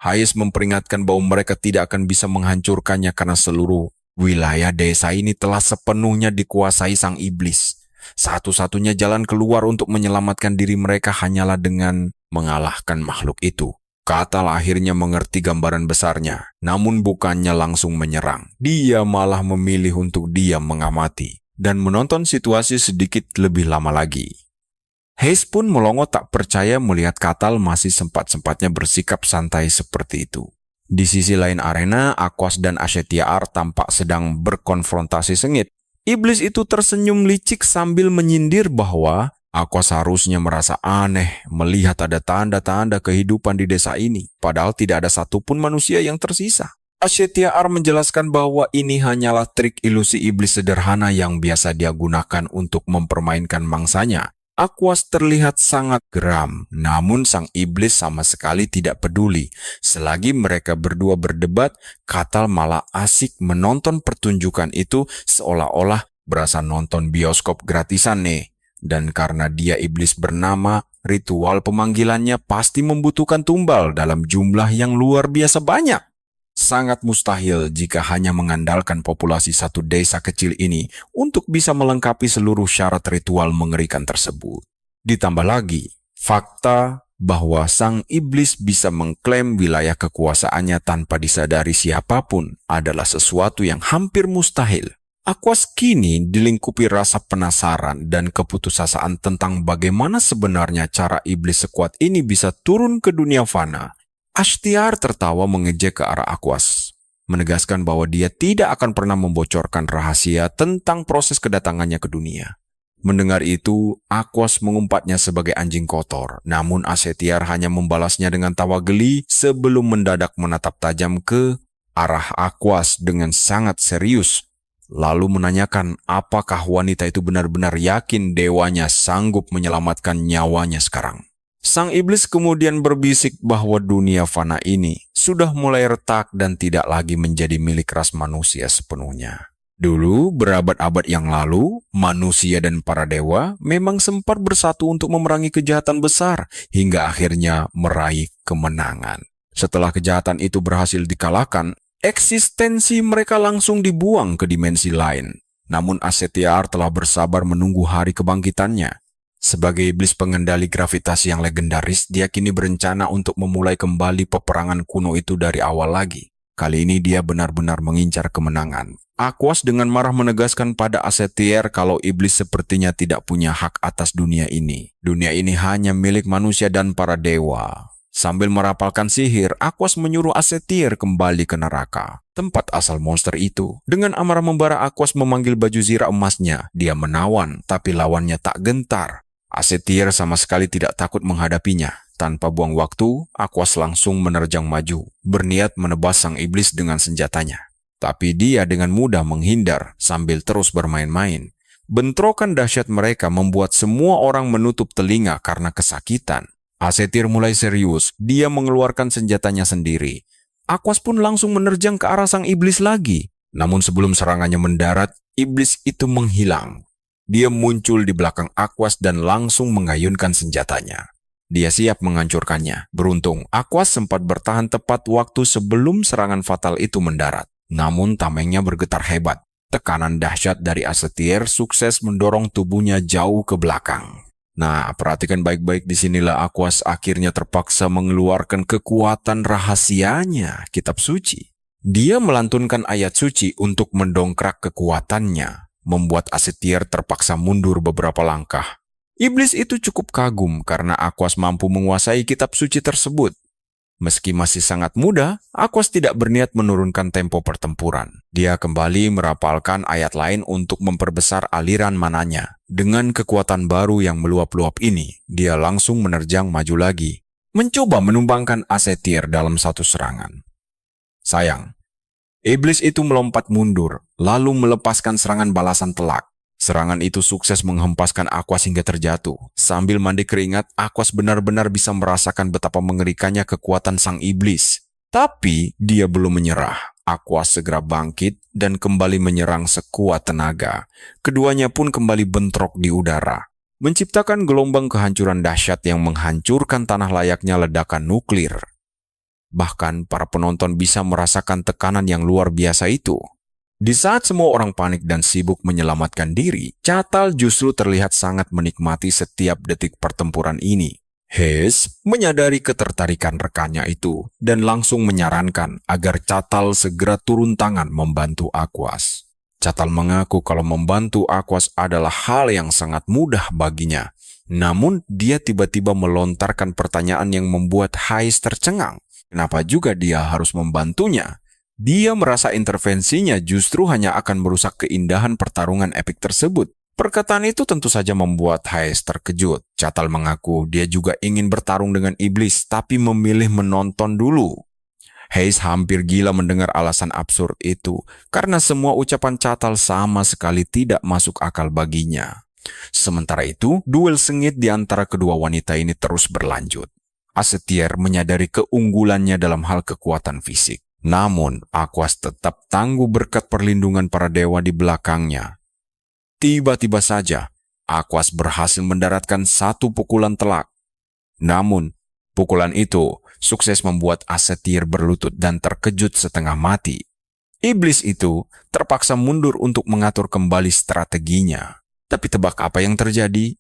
A: Hayes memperingatkan bahwa mereka tidak akan bisa menghancurkannya karena seluruh wilayah desa ini telah sepenuhnya dikuasai sang iblis. Satu-satunya jalan keluar untuk menyelamatkan diri mereka hanyalah dengan mengalahkan makhluk itu. Katal akhirnya mengerti gambaran besarnya, namun bukannya langsung menyerang. Dia malah memilih untuk diam mengamati dan menonton situasi sedikit lebih lama lagi. Hayes pun melongo tak percaya melihat Katal masih sempat-sempatnya bersikap santai seperti itu. Di sisi lain arena, Aquas dan Ashetiar tampak sedang berkonfrontasi sengit. Iblis itu tersenyum licik sambil menyindir bahwa Aquas harusnya merasa aneh melihat ada tanda-tanda kehidupan di desa ini, padahal tidak ada satupun manusia yang tersisa. Ashetiar menjelaskan bahwa ini hanyalah trik ilusi iblis sederhana yang biasa dia gunakan untuk mempermainkan mangsanya. Aquas terlihat sangat geram, namun sang iblis sama sekali tidak peduli. Selagi mereka berdua berdebat, Katal malah asik menonton pertunjukan itu seolah-olah berasa nonton bioskop gratisan nih. Dan karena dia iblis bernama, ritual pemanggilannya pasti membutuhkan tumbal dalam jumlah yang luar biasa banyak. Sangat mustahil jika hanya mengandalkan populasi satu desa kecil ini untuk bisa melengkapi seluruh syarat ritual mengerikan tersebut. Ditambah lagi, fakta bahwa sang iblis bisa mengklaim wilayah kekuasaannya tanpa disadari siapapun adalah sesuatu yang hampir mustahil. Aquas kini dilingkupi rasa penasaran dan keputusasaan tentang bagaimana sebenarnya cara iblis sekuat ini bisa turun ke dunia fana. Ashtiar tertawa mengejek ke arah Aquas, menegaskan bahwa dia tidak akan pernah membocorkan rahasia tentang proses kedatangannya ke dunia. Mendengar itu, Aquas mengumpatnya sebagai anjing kotor, namun Ashtiar hanya membalasnya dengan tawa geli sebelum mendadak menatap tajam ke arah Aquas dengan sangat serius, lalu menanyakan apakah wanita itu benar-benar yakin dewanya sanggup menyelamatkan nyawanya sekarang. Sang iblis kemudian berbisik bahwa dunia fana ini sudah mulai retak dan tidak lagi menjadi milik ras manusia sepenuhnya. Dulu, berabad-abad yang lalu, manusia dan para dewa memang sempat bersatu untuk memerangi kejahatan besar hingga akhirnya meraih kemenangan. Setelah kejahatan itu berhasil dikalahkan, eksistensi mereka langsung dibuang ke dimensi lain. Namun Ashtiar telah bersabar menunggu hari kebangkitannya. Sebagai iblis pengendali gravitasi yang legendaris, dia kini berencana untuk memulai kembali peperangan kuno itu dari awal lagi. Kali ini dia benar-benar mengincar kemenangan. Aquas dengan marah menegaskan pada Ashtiar kalau iblis sepertinya tidak punya hak atas dunia ini. Dunia ini hanya milik manusia dan para dewa. Sambil merapalkan sihir, Aquas menyuruh Ashtiar kembali ke neraka, tempat asal monster itu. Dengan amarah membara, Aquas memanggil baju zirah emasnya. Dia menawan, tapi lawannya tak gentar. Ashtiar sama sekali tidak takut menghadapinya. Tanpa buang waktu, Aquas langsung menerjang maju, berniat menebas sang iblis dengan senjatanya. Tapi dia dengan mudah menghindar sambil terus bermain-main. Bentrokan dahsyat mereka membuat semua orang menutup telinga karena kesakitan. Ashtiar mulai serius, dia mengeluarkan senjatanya sendiri. Aquas pun langsung menerjang ke arah sang iblis lagi. Namun sebelum serangannya mendarat, iblis itu menghilang. Dia muncul di belakang Aquas dan langsung mengayunkan senjatanya. Dia siap menghancurkannya. Beruntung, Aquas sempat bertahan tepat waktu sebelum serangan fatal itu mendarat. Namun tamengnya bergetar hebat. Tekanan dahsyat dari Ashtiar sukses mendorong tubuhnya jauh ke belakang. Nah, perhatikan baik-baik, disinilah Aquas akhirnya terpaksa mengeluarkan kekuatan rahasianya, kitab suci. Dia melantunkan ayat suci untuk mendongkrak kekuatannya, membuat Ashtiar terpaksa mundur beberapa langkah. Iblis itu cukup kagum karena Aquas mampu menguasai kitab suci tersebut. Meski masih sangat muda, Aquas tidak berniat menurunkan tempo pertempuran. Dia kembali merapalkan ayat lain untuk memperbesar aliran mananya. Dengan kekuatan baru yang meluap-luap ini, dia langsung menerjang maju lagi, mencoba menumbangkan Ashtiar dalam satu serangan. Sayang, iblis itu melompat mundur, lalu melepaskan serangan balasan telak. Serangan itu sukses menghempaskan Aquas hingga terjatuh. Sambil mandi keringat, Aquas benar-benar bisa merasakan betapa mengerikannya kekuatan sang iblis. Tapi dia belum menyerah. Aquas segera bangkit dan kembali menyerang sekuat tenaga. Keduanya pun kembali bentrok di udara, menciptakan gelombang kehancuran dahsyat yang menghancurkan tanah layaknya ledakan nuklir. Bahkan para penonton bisa merasakan tekanan yang luar biasa itu. Di saat semua orang panik dan sibuk menyelamatkan diri, Catal justru terlihat sangat menikmati setiap detik pertempuran ini. Hayes menyadari ketertarikan rekannya itu dan langsung menyarankan agar Catal segera turun tangan membantu Aquas. Catal mengaku kalau membantu Aquas adalah hal yang sangat mudah baginya. Namun dia tiba-tiba melontarkan pertanyaan yang membuat Hayes tercengang. Kenapa juga dia harus membantunya? Dia merasa intervensinya justru hanya akan merusak keindahan pertarungan epik tersebut. Perkataan itu tentu saja membuat Hayes terkejut. Catal mengaku dia juga ingin bertarung dengan iblis, tapi memilih menonton dulu. Hayes hampir gila mendengar alasan absurd itu, karena semua ucapan Catal sama sekali tidak masuk akal baginya. Sementara itu, duel sengit di antara kedua wanita ini terus berlanjut. Ashtiar menyadari keunggulannya dalam hal kekuatan fisik. Namun, Aquas tetap tangguh berkat perlindungan para dewa di belakangnya. Tiba-tiba saja, Aquas berhasil mendaratkan satu pukulan telak. Namun, pukulan itu sukses membuat Ashtiar berlutut dan terkejut setengah mati. Iblis itu terpaksa mundur untuk mengatur kembali strateginya. Tapi tebak apa yang terjadi?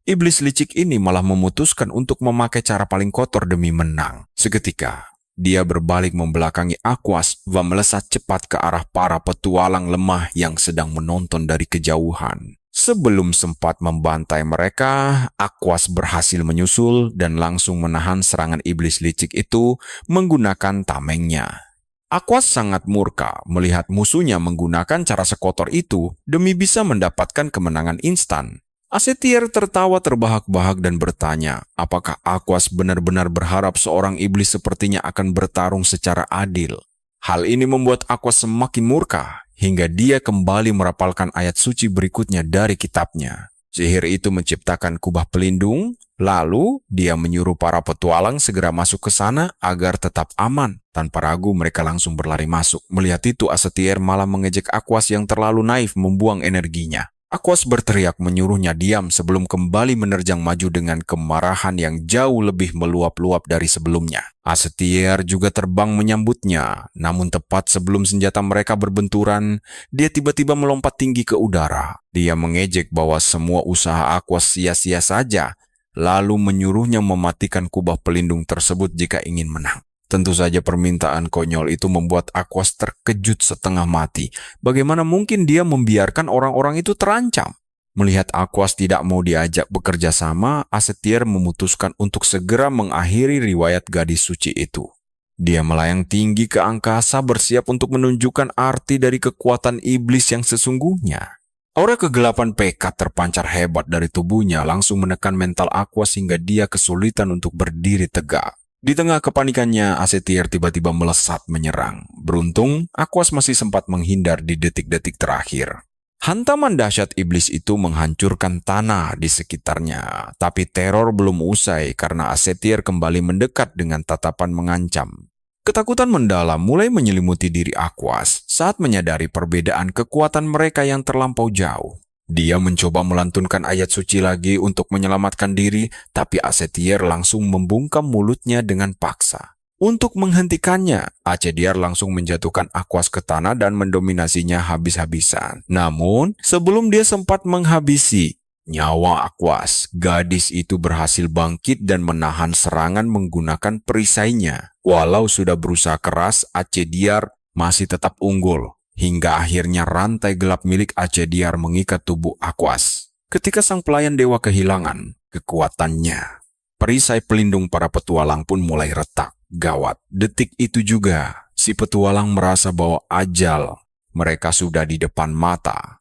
A: Iblis licik ini malah memutuskan untuk memakai cara paling kotor demi menang. Seketika, dia berbalik membelakangi Aquas dan melesat cepat ke arah para petualang lemah yang sedang menonton dari kejauhan. Sebelum sempat membantai mereka, Aquas berhasil menyusul dan langsung menahan serangan iblis licik itu menggunakan tamengnya. Aquas sangat murka melihat musuhnya menggunakan cara sekotor itu demi bisa mendapatkan kemenangan instan. Asetier tertawa terbahak-bahak dan bertanya, apakah Aquas benar-benar berharap seorang iblis sepertinya akan bertarung secara adil? Hal ini membuat Aquas semakin murka, hingga dia kembali merapalkan ayat suci berikutnya dari kitabnya. Sihir itu menciptakan kubah pelindung, lalu dia menyuruh para petualang segera masuk ke sana agar tetap aman. Tanpa ragu mereka langsung berlari masuk. Melihat itu Asetier malah mengejek Aquas yang terlalu naif membuang energinya. Aquas berteriak menyuruhnya diam sebelum kembali menerjang maju dengan kemarahan yang jauh lebih meluap-luap dari sebelumnya. Asetier juga terbang menyambutnya, namun tepat sebelum senjata mereka berbenturan, dia tiba-tiba melompat tinggi ke udara. Dia mengejek bahwa semua usaha Aquas sia-sia saja, lalu menyuruhnya mematikan kubah pelindung tersebut jika ingin menang. Tentu saja permintaan konyol itu membuat Aquas terkejut setengah mati. Bagaimana mungkin dia membiarkan orang-orang itu terancam? Melihat Aquas tidak mau diajak bekerja sama, Asetier memutuskan untuk segera mengakhiri riwayat gadis suci itu. Dia melayang tinggi ke angkasa bersiap untuk menunjukkan arti dari kekuatan iblis yang sesungguhnya. Aura kegelapan pekat terpancar hebat dari tubuhnya langsung menekan mental Aquas hingga dia kesulitan untuk berdiri tegak. Di tengah kepanikannya, Asetier tiba-tiba melesat menyerang. Beruntung, Aquas masih sempat menghindar di detik-detik terakhir. Hantaman dahsyat iblis itu menghancurkan tanah di sekitarnya, tapi teror belum usai karena Asetier kembali mendekat dengan tatapan mengancam. Ketakutan mendalam mulai menyelimuti diri Aquas saat menyadari perbedaan kekuatan mereka yang terlampau jauh. Dia mencoba melantunkan ayat suci lagi untuk menyelamatkan diri, tapi Asetier langsung membungkam mulutnya dengan paksa. Untuk menghentikannya, Asetier langsung menjatuhkan Aquas ke tanah dan mendominasinya habis-habisan. Namun, sebelum dia sempat menghabisi nyawa Aquas, gadis itu berhasil bangkit dan menahan serangan menggunakan perisainya. Walau sudah berusaha keras, Asetier masih tetap unggul. Hingga akhirnya rantai gelap milik Asetier mengikat tubuh Aquas. Ketika sang pelayan dewa kehilangan kekuatannya, perisai pelindung para petualang pun mulai retak. Gawat, detik itu juga si petualang merasa bahwa ajal mereka sudah di depan mata.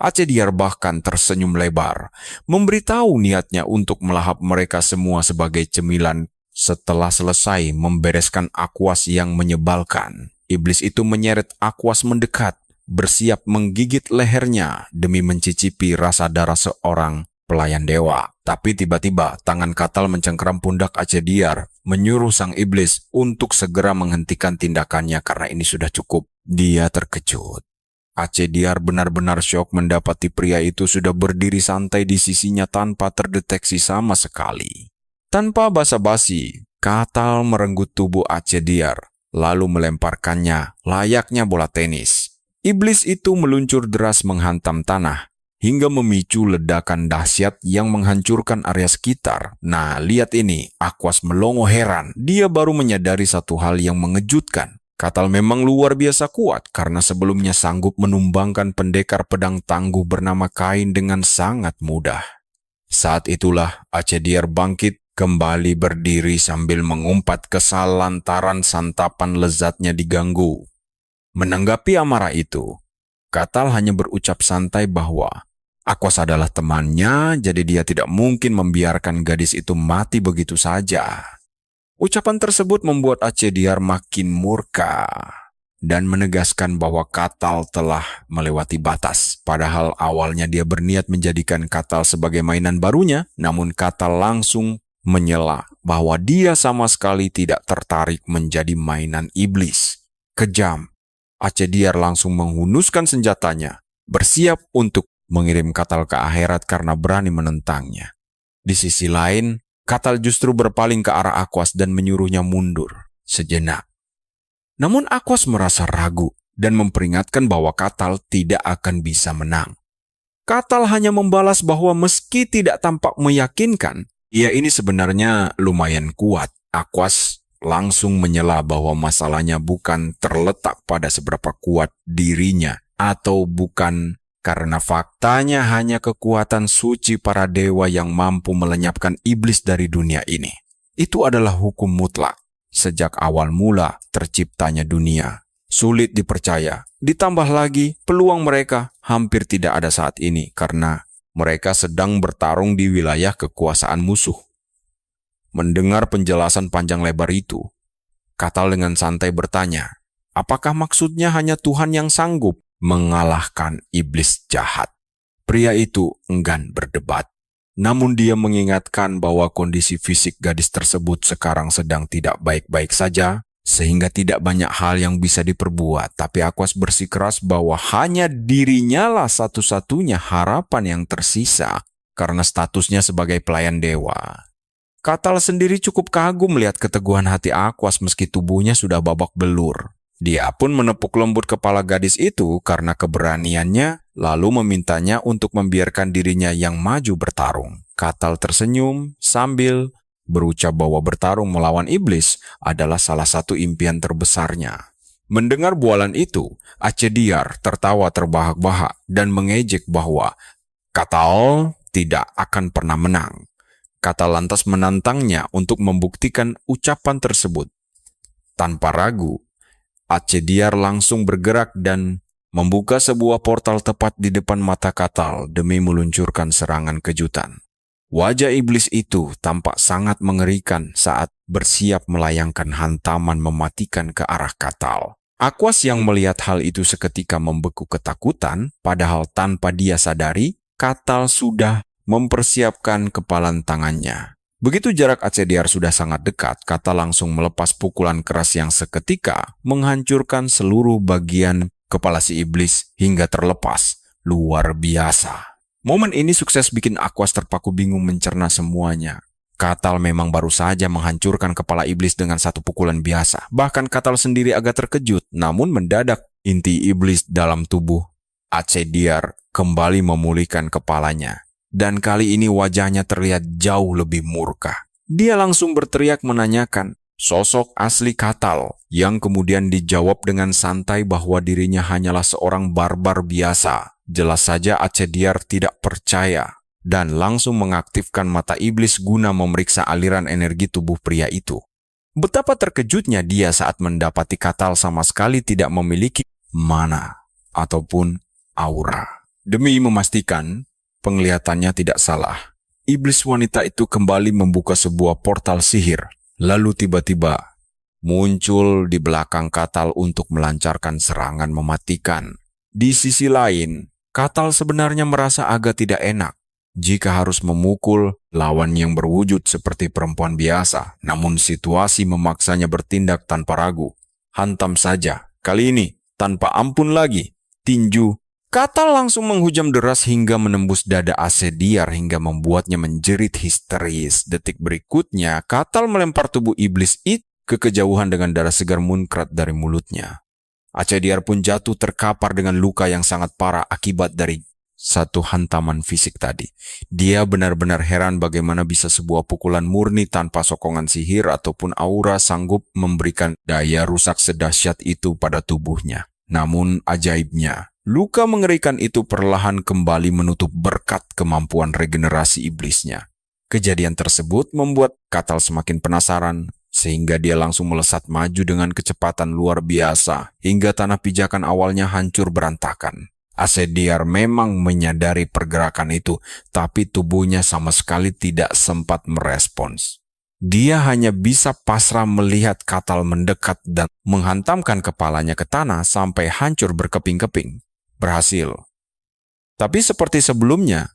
A: Asetier bahkan tersenyum lebar, memberitahu niatnya untuk melahap mereka semua sebagai cemilan setelah selesai membereskan Aquas yang menyebalkan. Iblis itu menyeret Aquas mendekat, bersiap menggigit lehernya demi mencicipi rasa darah seorang pelayan dewa. Tapi tiba-tiba tangan Katal mencengkeram pundak Asetier, menyuruh sang iblis untuk segera menghentikan tindakannya karena ini sudah cukup. Dia terkejut. Asetier benar-benar syok mendapati pria itu sudah berdiri santai di sisinya tanpa terdeteksi sama sekali. Tanpa basa-basi, Katal merenggut tubuh Asetier, lalu melemparkannya layaknya bola tenis. Iblis itu meluncur deras menghantam tanah, hingga memicu ledakan dahsyat yang menghancurkan area sekitar. Nah, lihat ini, Aquas melongo heran. Dia baru menyadari satu hal yang mengejutkan. Katal memang luar biasa kuat karena sebelumnya sanggup menumbangkan pendekar pedang tangguh bernama Kain dengan sangat mudah. Saat itulah Asetier bangkit, kembali berdiri sambil mengumpat kesal lantaran santapan lezatnya diganggu. Menanggapi amarah itu, Katal hanya berucap santai bahwa Aquas adalah temannya, jadi dia tidak mungkin membiarkan gadis itu mati begitu saja. Ucapan tersebut membuat Asetier makin murka dan menegaskan bahwa Katal telah melewati batas. Padahal awalnya dia berniat menjadikan Katal sebagai mainan barunya, namun Katal langsung menyela bahwa dia sama sekali tidak tertarik menjadi mainan iblis. Kejam, Asetier langsung menghunuskan senjatanya, bersiap untuk mengirim Katal ke akhirat karena berani menentangnya. Di sisi lain, Katal justru berpaling ke arah Aquas dan menyuruhnya mundur sejenak. Namun Aquas merasa ragu dan memperingatkan bahwa Katal tidak akan bisa menang. Katal hanya membalas bahwa meski tidak tampak meyakinkan, ia ini sebenarnya lumayan kuat. Aquas langsung menyela bahwa masalahnya bukan terletak pada seberapa kuat dirinya atau bukan Karena faktanya hanya kekuatan suci para dewa yang mampu melenyapkan iblis dari dunia ini. Itu adalah hukum mutlak. Sejak awal mula terciptanya dunia. Sulit dipercaya. Ditambah lagi, peluang mereka hampir tidak ada saat ini karena mereka sedang bertarung di wilayah kekuasaan musuh. Mendengar penjelasan panjang lebar itu, Katal dengan santai bertanya, apakah maksudnya hanya Tuhan yang sanggup mengalahkan iblis jahat? Pria itu enggan berdebat. Namun dia mengingatkan bahwa kondisi fisik gadis tersebut sekarang sedang tidak baik-baik saja, sehingga tidak banyak hal yang bisa diperbuat. Tapi Aquas bersikeras bahwa hanya dirinya lah satu-satunya harapan yang tersisa karena statusnya sebagai pelayan dewa. Katal sendiri cukup kagum melihat keteguhan hati Aquas meski tubuhnya sudah babak belur. Dia pun menepuk lembut kepala gadis itu karena keberaniannya, lalu memintanya untuk membiarkan dirinya yang maju bertarung. Katal tersenyum sambil berucap bahwa bertarung melawan iblis adalah salah satu impian terbesarnya. Mendengar bualan itu, Acediar tertawa terbahak-bahak dan mengejek bahwa Katal tidak akan pernah menang. Katal lantas menantangnya untuk membuktikan ucapan tersebut. Tanpa ragu, Acediar langsung bergerak dan membuka sebuah portal tepat di depan mata Katal demi meluncurkan serangan kejutan. Wajah iblis itu tampak sangat mengerikan saat bersiap melayangkan hantaman mematikan ke arah Katal. Aquas yang melihat hal itu seketika membeku ketakutan, padahal tanpa dia sadari, Katal sudah mempersiapkan kepalan tangannya. Begitu jarak Acediar sudah sangat dekat, Katal langsung melepas pukulan keras yang seketika menghancurkan seluruh bagian kepala si iblis hingga terlepas. Luar biasa. Momen ini sukses bikin Aquas terpaku bingung mencerna semuanya. Katal memang baru saja menghancurkan kepala iblis dengan satu pukulan biasa. Bahkan Katal sendiri agak terkejut, namun mendadak inti iblis dalam tubuh Acediar kembali memulihkan kepalanya. Dan kali ini wajahnya terlihat jauh lebih murka. Dia langsung berteriak menanyakan sosok asli Katal, yang kemudian dijawab dengan santai bahwa dirinya hanyalah seorang barbar biasa. Jelas saja Acediar tidak percaya dan langsung mengaktifkan mata iblis guna memeriksa aliran energi tubuh pria itu. Betapa terkejutnya dia saat mendapati Katal sama sekali tidak memiliki mana ataupun aura. Demi memastikan penglihatannya tidak salah, iblis wanita itu kembali membuka sebuah portal sihir, lalu tiba-tiba muncul di belakang Katal untuk melancarkan serangan mematikan. Di sisi lain, Katal sebenarnya merasa agak tidak enak jika harus memukul lawan yang berwujud seperti perempuan biasa, namun situasi memaksanya bertindak tanpa ragu. Hantam saja, kali ini tanpa ampun lagi, tinju. Katal langsung menghujam deras hingga menembus dada Acediar hingga membuatnya menjerit histeris. Detik berikutnya, Katal melempar tubuh iblis itu ke kejauhan dengan darah segar muncrat dari mulutnya. Acediar pun jatuh terkapar dengan luka yang sangat parah akibat dari satu hantaman fisik tadi. Dia benar-benar heran bagaimana bisa sebuah pukulan murni tanpa sokongan sihir ataupun aura sanggup memberikan daya rusak sedahsyat itu pada tubuhnya. Namun ajaibnya, luka mengerikan itu perlahan kembali menutup berkat kemampuan regenerasi iblisnya. Kejadian tersebut membuat Katal semakin penasaran, sehingga dia langsung melesat maju dengan kecepatan luar biasa, hingga tanah pijakan awalnya hancur berantakan. Acediar memang menyadari pergerakan itu, tapi tubuhnya sama sekali tidak sempat merespons. Dia hanya bisa pasrah melihat Katal mendekat dan menghantamkan kepalanya ke tanah sampai hancur berkeping-keping. Berhasil. Tapi seperti sebelumnya,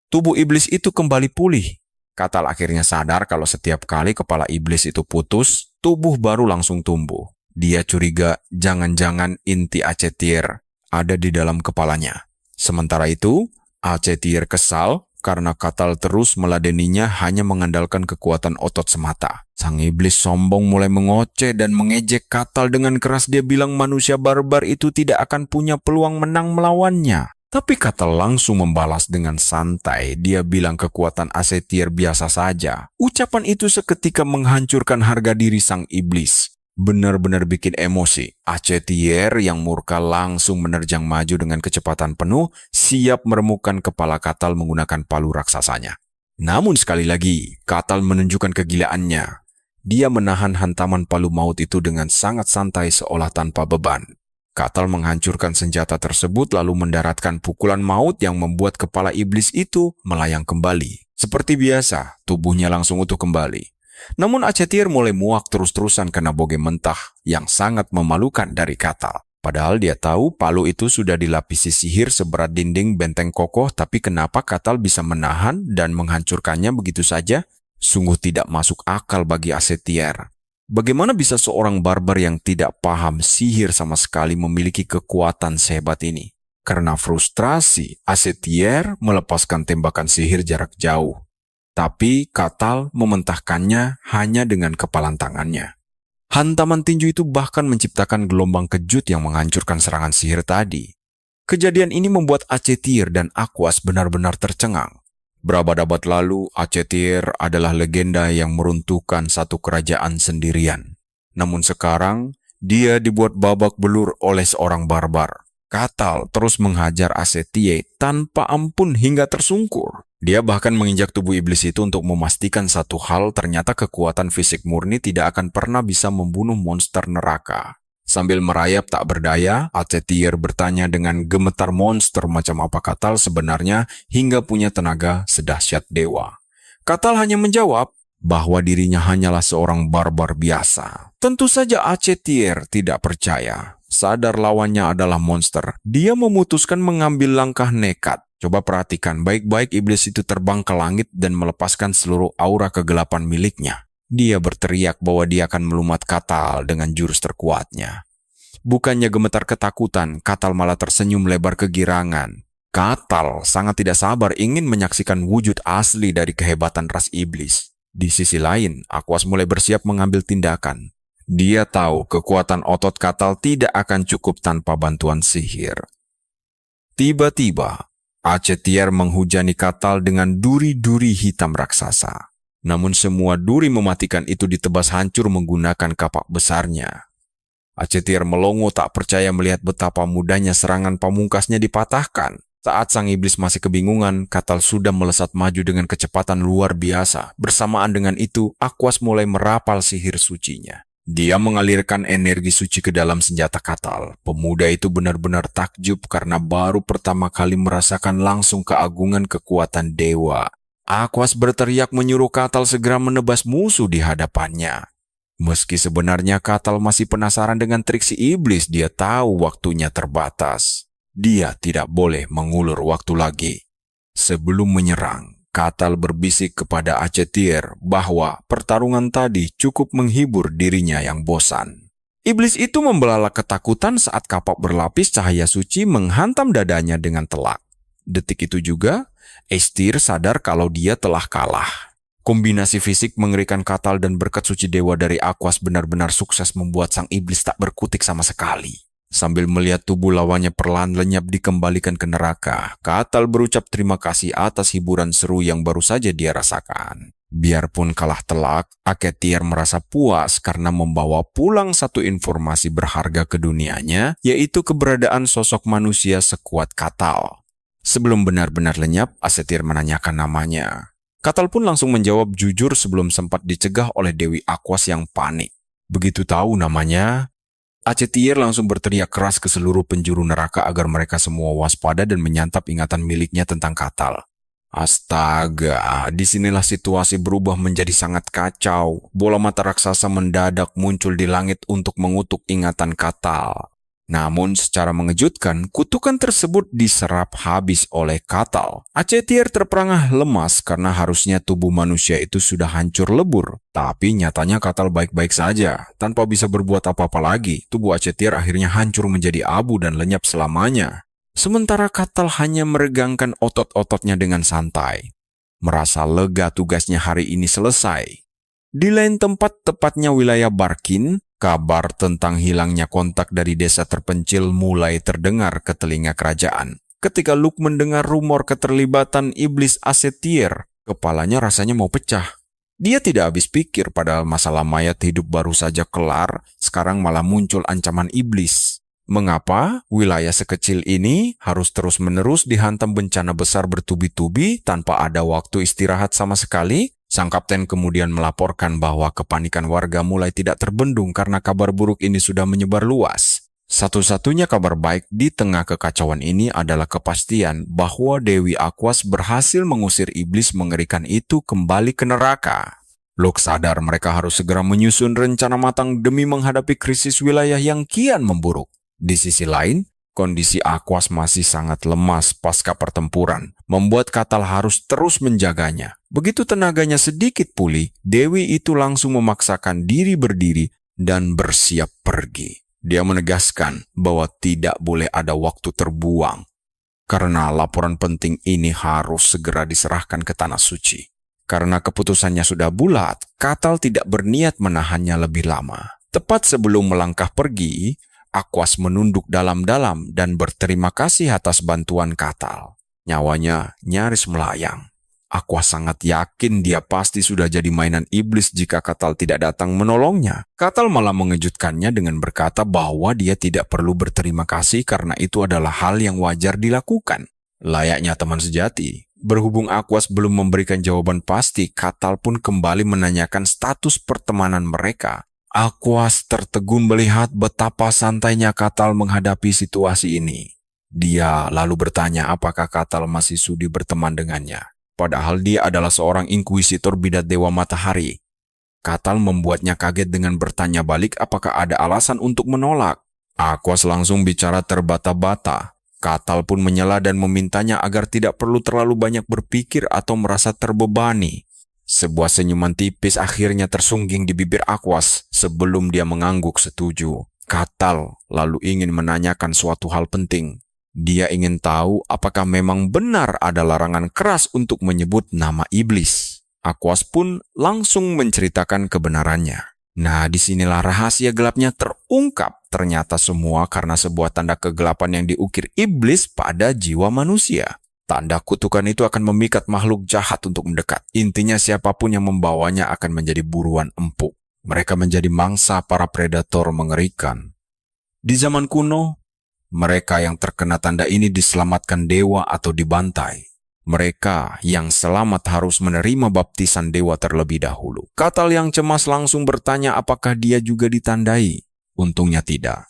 A: tubuh iblis itu kembali pulih. Katal akhirnya sadar kalau setiap kali kepala iblis itu putus, tubuh baru langsung tumbuh. Dia curiga jangan-jangan inti Acediar ada di dalam kepalanya. Sementara itu, Acediar kesal karena Katal terus meladeninya hanya mengandalkan kekuatan otot semata. Sang iblis sombong mulai mengoceh dan mengejek Katal dengan keras. Dia bilang manusia barbar itu tidak akan punya peluang menang melawannya. Tapi Katal langsung membalas dengan santai. Dia bilang kekuatan Acediar biasa saja. Ucapan itu seketika menghancurkan harga diri sang iblis. Benar-benar bikin emosi. Acetier yang murka langsung menerjang maju dengan kecepatan penuh, siap meremukkan kepala Katal menggunakan palu raksasanya. Namun sekali lagi, Katal menunjukkan kegilaannya. Dia menahan hantaman palu maut itu dengan sangat santai seolah tanpa beban. Katal menghancurkan senjata tersebut lalu mendaratkan pukulan maut yang membuat kepala iblis itu melayang kembali. Seperti biasa, tubuhnya langsung utuh kembali. Namun Acetier mulai muak terus-terusan karena boge mentah yang sangat memalukan dari Katal. Padahal dia tahu palu itu sudah dilapisi sihir seberat dinding benteng kokoh, tapi kenapa Katal bisa menahan dan menghancurkannya begitu saja? Sungguh tidak masuk akal bagi Acetier. Bagaimana bisa seorang barbar yang tidak paham sihir sama sekali memiliki kekuatan sehebat ini? Karena frustrasi, Acetier melepaskan tembakan sihir jarak jauh. Tapi Katal mementahkannya hanya dengan kepalan tangannya. Hantaman tinju itu bahkan menciptakan gelombang kejut yang menghancurkan serangan sihir tadi. Kejadian ini membuat Acetier dan Aquas benar-benar tercengang. Berabad-abad lalu, Acetier adalah legenda yang meruntuhkan satu kerajaan sendirian. Namun sekarang, dia dibuat babak belur oleh seorang barbar. Katal terus menghajar Acetier tanpa ampun hingga tersungkur. Dia bahkan menginjak tubuh iblis itu untuk memastikan satu hal, ternyata kekuatan fisik murni tidak akan pernah bisa membunuh monster neraka. Sambil merayap tak berdaya, Acetier bertanya dengan gemetar monster macam apa Katal sebenarnya hingga punya tenaga sedahsyat dewa. Katal hanya menjawab bahwa dirinya hanyalah seorang barbar biasa. Tentu saja Acetier tidak percaya. Sadar lawannya adalah monster, dia memutuskan mengambil langkah nekat. Coba perhatikan, baik-baik iblis itu terbang ke langit dan melepaskan seluruh aura kegelapan miliknya. Dia berteriak bahwa dia akan melumat Katal dengan jurus terkuatnya. Bukannya gemetar ketakutan, Katal malah tersenyum lebar kegirangan. Katal sangat tidak sabar ingin menyaksikan wujud asli dari kehebatan ras iblis. Di sisi lain, Aquas mulai bersiap mengambil tindakan. Dia tahu kekuatan otot Katal tidak akan cukup tanpa bantuan sihir. Tiba-tiba, Acetier menghujani Katal dengan duri-duri hitam raksasa. Namun semua duri mematikan itu ditebas hancur menggunakan kapak besarnya. Acetier melongo tak percaya melihat betapa mudahnya serangan pamungkasnya dipatahkan. Saat sang iblis masih kebingungan, Katal sudah melesat maju dengan kecepatan luar biasa. Bersamaan dengan itu, Aquas mulai merapal sihir sucinya. Dia mengalirkan energi suci ke dalam senjata Katal. Pemuda itu benar-benar takjub karena baru pertama kali merasakan langsung keagungan kekuatan dewa. Aquas berteriak menyuruh Katal segera menebas musuh di hadapannya. Meski sebenarnya Katal masih penasaran dengan trik si iblis, dia tahu waktunya terbatas. Dia tidak boleh mengulur waktu lagi. Sebelum menyerang, Katal berbisik kepada Acetier bahwa pertarungan tadi cukup menghibur dirinya yang bosan. Iblis itu membelalak ketakutan saat kapak berlapis cahaya suci menghantam dadanya dengan telak. Detik itu juga, Estir sadar kalau dia telah kalah. Kombinasi fisik mengerikan Katal dan berkat suci dewa dari Aquas benar-benar sukses membuat sang iblis tak berkutik sama sekali. Sambil melihat tubuh lawannya perlahan lenyap dikembalikan ke neraka, Katal berucap terima kasih atas hiburan seru yang baru saja dia rasakan. Biarpun kalah telak, Acetier merasa puas karena membawa pulang satu informasi berharga ke dunianya, yaitu keberadaan sosok manusia sekuat Katal. Sebelum benar-benar lenyap, Acetier menanyakan namanya. Katal pun langsung menjawab jujur sebelum sempat dicegah oleh Dewi Aquas yang panik. Begitu tahu namanya, Acetier langsung berteriak keras ke seluruh penjuru neraka agar mereka semua waspada dan menyantap ingatan miliknya tentang Katal. Astaga, disinilah situasi berubah menjadi sangat kacau. Bola mata raksasa mendadak muncul di langit untuk mengutuk ingatan Katal. Namun secara mengejutkan, kutukan tersebut diserap habis oleh Katal. Acetier terperangah lemas karena harusnya tubuh manusia itu sudah hancur lebur. Tapi nyatanya Katal baik-baik saja. Tanpa bisa berbuat apa-apa lagi, tubuh Acetier akhirnya hancur menjadi abu dan lenyap selamanya. Sementara Katal hanya meregangkan otot-ototnya dengan santai. Merasa lega tugasnya hari ini selesai. Di lain tempat, tepatnya wilayah Barkin, kabar tentang hilangnya kontak dari desa terpencil mulai terdengar ke telinga kerajaan. Ketika Luke mendengar rumor keterlibatan iblis Acetier, kepalanya rasanya mau pecah. Dia tidak habis pikir padahal masalah mayat hidup baru saja kelar, sekarang malah muncul ancaman iblis. Mengapa wilayah sekecil ini harus terus-menerus dihantam bencana besar bertubi-tubi tanpa ada waktu istirahat sama sekali? Sang kapten kemudian melaporkan bahwa kepanikan warga mulai tidak terbendung karena kabar buruk ini sudah menyebar luas. Satu-satunya kabar baik di tengah kekacauan ini adalah kepastian bahwa Dewi Aquas berhasil mengusir iblis mengerikan itu kembali ke neraka. Luke sadar mereka harus segera menyusun rencana matang demi menghadapi krisis wilayah yang kian memburuk. Di sisi lain, kondisi Aquas masih sangat lemas pasca pertempuran, membuat Katal harus terus menjaganya. Begitu tenaganya sedikit pulih, Dewi itu langsung memaksakan diri berdiri dan bersiap pergi. Dia menegaskan bahwa tidak boleh ada waktu terbuang, karena laporan penting ini harus segera diserahkan ke Tanah Suci. Karena keputusannya sudah bulat, Katal tidak berniat menahannya lebih lama. Tepat sebelum melangkah pergi, Aquas menunduk dalam-dalam dan berterima kasih atas bantuan Katal. Nyawanya nyaris melayang. Aquas sangat yakin dia pasti sudah jadi mainan iblis jika Katal tidak datang menolongnya. Katal malah mengejutkannya dengan berkata bahwa dia tidak perlu berterima kasih karena itu adalah hal yang wajar dilakukan. Layaknya teman sejati, berhubung Aquas belum memberikan jawaban pasti, Katal pun kembali menanyakan status pertemanan mereka. Aquas tertegun melihat betapa santainya Katal menghadapi situasi ini. Dia lalu bertanya apakah Katal masih sudi berteman dengannya. Padahal dia adalah seorang inkuisitor bidat Dewa Matahari. Katal membuatnya kaget dengan bertanya balik apakah ada alasan untuk menolak. Aquas langsung bicara terbata-bata. Katal pun menyela dan memintanya agar tidak perlu terlalu banyak berpikir atau merasa terbebani. Sebuah senyuman tipis akhirnya tersungging di bibir Aquas sebelum dia mengangguk setuju. Katal lalu ingin menanyakan suatu hal penting. Dia ingin tahu apakah memang benar ada larangan keras untuk menyebut nama iblis. Aquas pun langsung menceritakan kebenarannya. Nah, disinilah rahasia gelapnya terungkap. Ternyata semua karena sebuah tanda kegelapan yang diukir iblis pada jiwa manusia. Tanda kutukan itu akan memikat makhluk jahat untuk mendekat. Intinya siapapun yang membawanya akan menjadi buruan empuk. Mereka menjadi mangsa para predator mengerikan. Di zaman kuno, mereka yang terkena tanda ini diselamatkan dewa atau dibantai. Mereka yang selamat harus menerima baptisan dewa terlebih dahulu. Katal yang cemas langsung bertanya apakah dia juga ditandai. Untungnya tidak.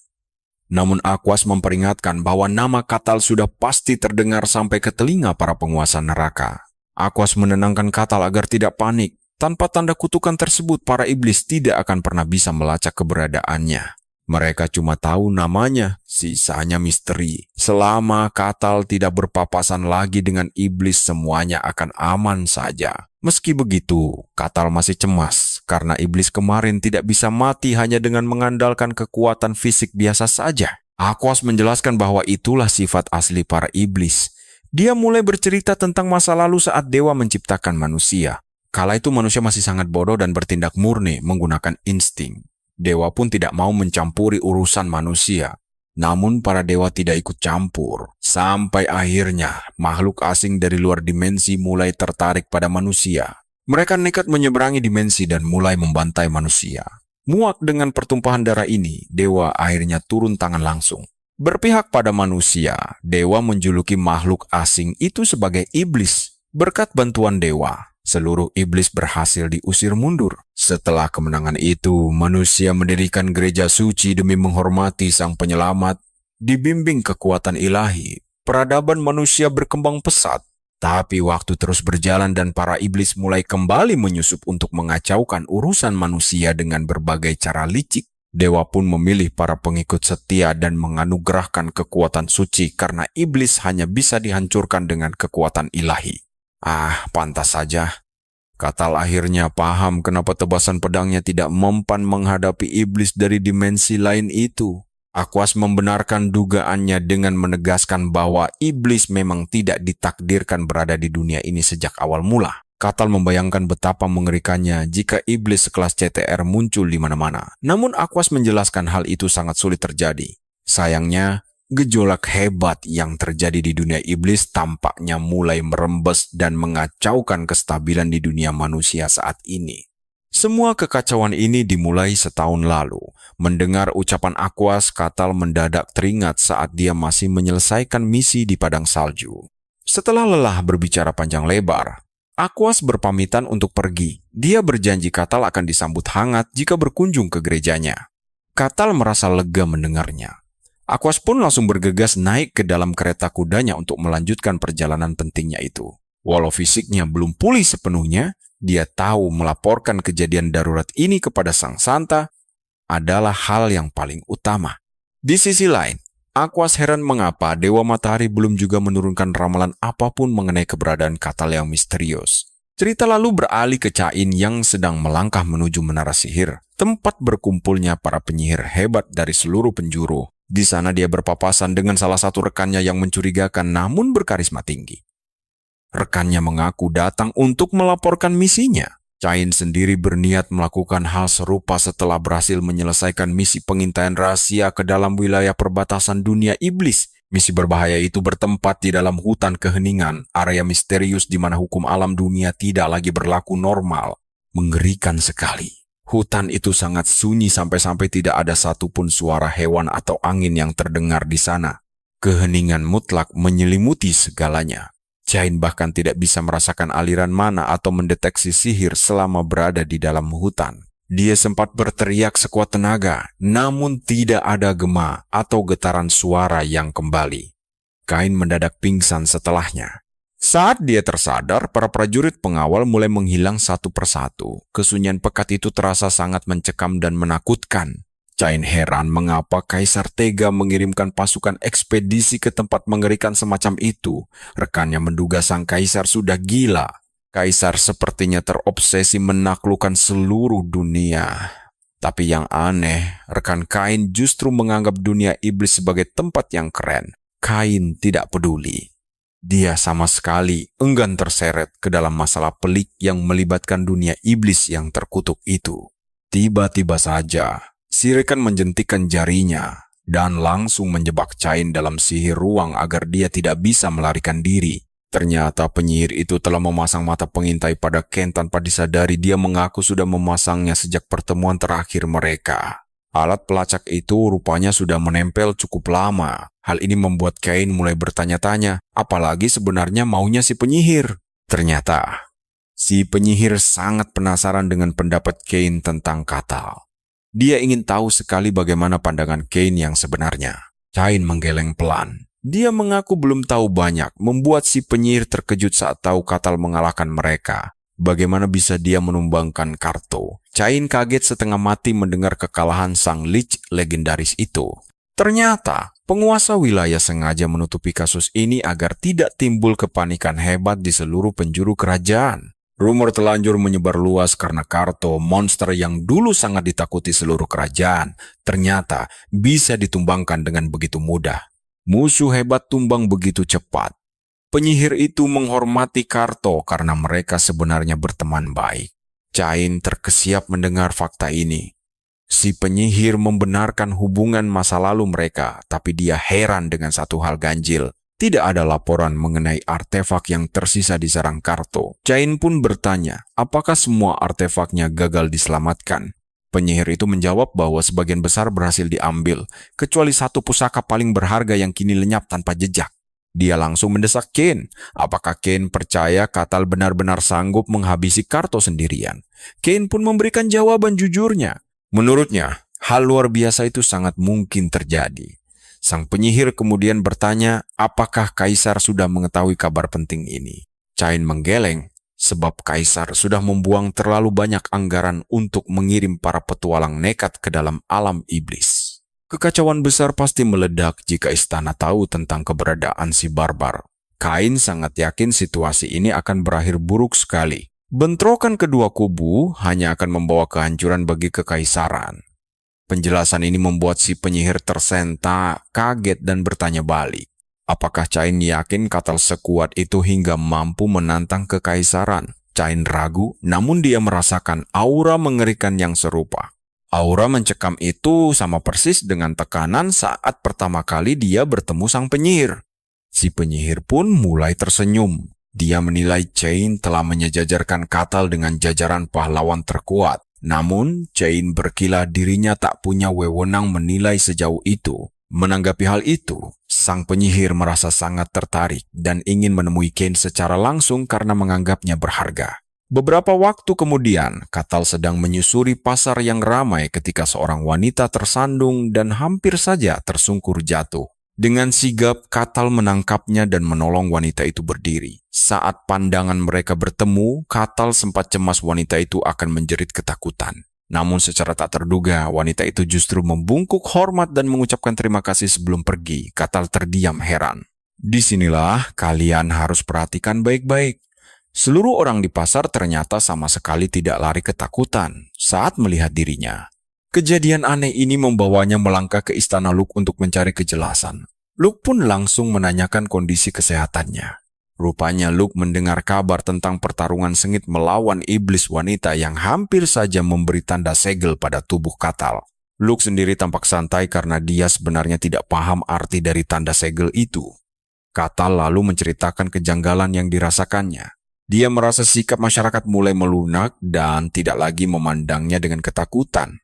A: Namun Aquas memperingatkan bahwa nama Katal sudah pasti terdengar sampai ke telinga para penguasa neraka. Aquas menenangkan Katal agar tidak panik. Tanpa tanda kutukan tersebut, para iblis tidak akan pernah bisa melacak keberadaannya. Mereka cuma tahu namanya, sisanya misteri. Selama Katal tidak berpapasan lagi dengan iblis, semuanya akan aman saja. Meski begitu, Katal masih cemas karena iblis kemarin tidak bisa mati hanya dengan mengandalkan kekuatan fisik biasa saja. Aquas menjelaskan bahwa itulah sifat asli para iblis. Dia mulai bercerita tentang masa lalu saat dewa menciptakan manusia. Kala itu manusia masih sangat bodoh dan bertindak murni menggunakan insting. Dewa pun tidak mau mencampuri urusan manusia. Namun para dewa tidak ikut campur. Sampai akhirnya makhluk asing dari luar dimensi mulai tertarik pada manusia. Mereka nekat menyeberangi dimensi dan mulai membantai manusia. Muak dengan pertumpahan darah ini, dewa akhirnya turun tangan langsung. Berpihak pada manusia, dewa menjuluki makhluk asing itu sebagai iblis. Berkat bantuan dewa, seluruh iblis berhasil diusir mundur. Setelah kemenangan itu, manusia mendirikan gereja suci demi menghormati sang penyelamat. Dibimbing kekuatan ilahi, peradaban manusia berkembang pesat. Tapi waktu terus berjalan dan para iblis mulai kembali menyusup untuk mengacaukan urusan manusia dengan berbagai cara licik. Dewa pun memilih para pengikut setia dan menganugerahkan kekuatan suci karena iblis hanya bisa dihancurkan dengan kekuatan ilahi. Pantas saja. Katal akhirnya paham kenapa tebasan pedangnya tidak mempan menghadapi iblis dari dimensi lain itu. Aquas membenarkan dugaannya dengan menegaskan bahwa iblis memang tidak ditakdirkan berada di dunia ini sejak awal mula. Katal membayangkan betapa mengerikannya jika iblis sekelas CTR muncul di mana-mana. Namun Aquas menjelaskan hal itu sangat sulit terjadi. Sayangnya, Gejolak hebat yang terjadi di dunia iblis tampaknya mulai merembes dan mengacaukan kestabilan di dunia manusia saat ini. Semua kekacauan ini dimulai setahun lalu. Mendengar ucapan Aquas, Katal mendadak teringat saat dia masih menyelesaikan misi di padang salju. Setelah lelah berbicara panjang lebar, Aquas berpamitan untuk pergi. Dia berjanji Katal akan disambut hangat jika berkunjung ke gerejanya. Katal merasa lega mendengarnya. Aquas pun langsung bergegas naik ke dalam kereta kudanya untuk melanjutkan perjalanan pentingnya itu. Walau fisiknya belum pulih sepenuhnya, dia tahu melaporkan kejadian darurat ini kepada Sang Santa adalah hal yang paling utama. Di sisi lain, Aquas heran mengapa Dewa Matahari belum juga menurunkan ramalan apapun mengenai keberadaan Katal yang misterius. Cerita lalu beralih ke Cain yang sedang melangkah menuju menara sihir, tempat berkumpulnya para penyihir hebat dari seluruh penjuru. Di sana dia berpapasan dengan salah satu rekannya yang mencurigakan namun berkarisma tinggi. Rekannya mengaku datang untuk melaporkan misinya. Cain sendiri berniat melakukan hal serupa setelah berhasil menyelesaikan misi pengintaian rahasia ke dalam wilayah perbatasan dunia iblis. Misi berbahaya itu bertempat di dalam hutan keheningan, area misterius di mana hukum alam dunia tidak lagi berlaku normal. Mengerikan sekali. Hutan itu sangat sunyi sampai-sampai tidak ada satupun suara hewan atau angin yang terdengar di sana. Keheningan mutlak menyelimuti segalanya. Cain bahkan tidak bisa merasakan aliran mana atau mendeteksi sihir selama berada di dalam hutan. Dia sempat berteriak sekuat tenaga, namun tidak ada gema atau getaran suara yang kembali. Cain mendadak pingsan setelahnya. Saat dia tersadar, para prajurit pengawal mulai menghilang satu persatu. Kesunyian pekat itu terasa sangat mencekam dan menakutkan. Cain heran mengapa Kaisar tega mengirimkan pasukan ekspedisi ke tempat mengerikan semacam itu. Rekannya menduga sang Kaisar sudah gila. Kaisar sepertinya terobsesi menaklukkan seluruh dunia. Tapi yang aneh, rekan Cain justru menganggap dunia iblis sebagai tempat yang keren. Cain tidak peduli. Dia sama sekali enggan terseret ke dalam masalah pelik yang melibatkan dunia iblis yang terkutuk itu. Tiba-tiba saja, si rekan menjentikan jarinya dan langsung menjebak Cain dalam sihir ruang agar dia tidak bisa melarikan diri. Ternyata penyihir itu telah memasang mata pengintai pada Ken tanpa disadari dia mengaku sudah memasangnya sejak pertemuan terakhir mereka. Alat pelacak itu rupanya sudah menempel cukup lama. Hal ini membuat Cain mulai bertanya-tanya, apalagi sebenarnya maunya si penyihir. Ternyata, si penyihir sangat penasaran dengan pendapat Cain tentang Katal. Dia ingin tahu sekali bagaimana pandangan Cain yang sebenarnya. Cain menggeleng pelan. Dia mengaku belum tahu banyak, membuat si penyihir terkejut saat tahu Katal mengalahkan mereka. Bagaimana bisa dia menumbangkan Karto? Cain kaget setengah mati mendengar kekalahan sang lich legendaris itu. Ternyata, penguasa wilayah sengaja menutupi kasus ini agar tidak timbul kepanikan hebat di seluruh penjuru kerajaan. Rumor telanjur menyebar luas karena Karto, monster yang dulu sangat ditakuti seluruh kerajaan, ternyata bisa ditumbangkan dengan begitu mudah. Musuh hebat tumbang begitu cepat. Penyihir itu menghormati Karto karena mereka sebenarnya berteman baik. Cain terkesiap mendengar fakta ini. Si penyihir membenarkan hubungan masa lalu mereka, tapi dia heran dengan satu hal ganjil. Tidak ada laporan mengenai artefak yang tersisa di sarang Karto. Cain pun bertanya, apakah semua artefaknya gagal diselamatkan? Penyihir itu menjawab bahwa sebagian besar berhasil diambil, kecuali satu pusaka paling berharga yang kini lenyap tanpa jejak. Dia langsung mendesak Cain. Apakah Cain percaya Katal benar-benar sanggup menghabisi Karto sendirian? Cain pun memberikan jawaban jujurnya. Menurutnya, hal luar biasa itu sangat mungkin terjadi. Sang penyihir kemudian bertanya, apakah Kaisar sudah mengetahui kabar penting ini? Cain menggeleng, sebab Kaisar sudah membuang terlalu banyak anggaran untuk mengirim para petualang nekat ke dalam alam iblis. Kekacauan besar pasti meledak jika istana tahu tentang keberadaan si barbar. Cain sangat yakin situasi ini akan berakhir buruk sekali. Bentrokan kedua kubu hanya akan membawa kehancuran bagi kekaisaran. Penjelasan ini membuat si penyihir tersentak, kaget dan bertanya balik. Apakah Cain yakin Katal sekuat itu hingga mampu menantang kekaisaran? Cain ragu, namun dia merasakan aura mengerikan yang serupa. Aura mencekam itu sama persis dengan tekanan saat pertama kali dia bertemu sang penyihir. Si penyihir pun mulai tersenyum. Dia menilai Chain telah menyejajarkan Katal dengan jajaran pahlawan terkuat. Namun, Chain berkilah dirinya tak punya wewenang menilai sejauh itu. Menanggapi hal itu, sang penyihir merasa sangat tertarik dan ingin menemui Kane secara langsung karena menganggapnya berharga. Beberapa waktu kemudian, Katal sedang menyusuri pasar yang ramai ketika seorang wanita tersandung dan hampir saja tersungkur jatuh. Dengan sigap, Katal menangkapnya dan menolong wanita itu berdiri. Saat pandangan mereka bertemu, Katal sempat cemas wanita itu akan menjerit ketakutan. Namun secara tak terduga, wanita itu justru membungkuk hormat dan mengucapkan terima kasih sebelum pergi. Katal terdiam heran. Disinilah kalian harus perhatikan baik-baik. Seluruh orang di pasar ternyata sama sekali tidak lari ketakutan saat melihat dirinya. Kejadian aneh ini membawanya melangkah ke istana Luke untuk mencari kejelasan. Luke pun langsung menanyakan kondisi kesehatannya. Rupanya Luke mendengar kabar tentang pertarungan sengit melawan iblis wanita yang hampir saja memberi tanda segel pada tubuh Katal. Luke sendiri tampak santai karena dia sebenarnya tidak paham arti dari tanda segel itu. Katal lalu menceritakan kejanggalan yang dirasakannya. Dia merasa sikap masyarakat mulai melunak dan tidak lagi memandangnya dengan ketakutan.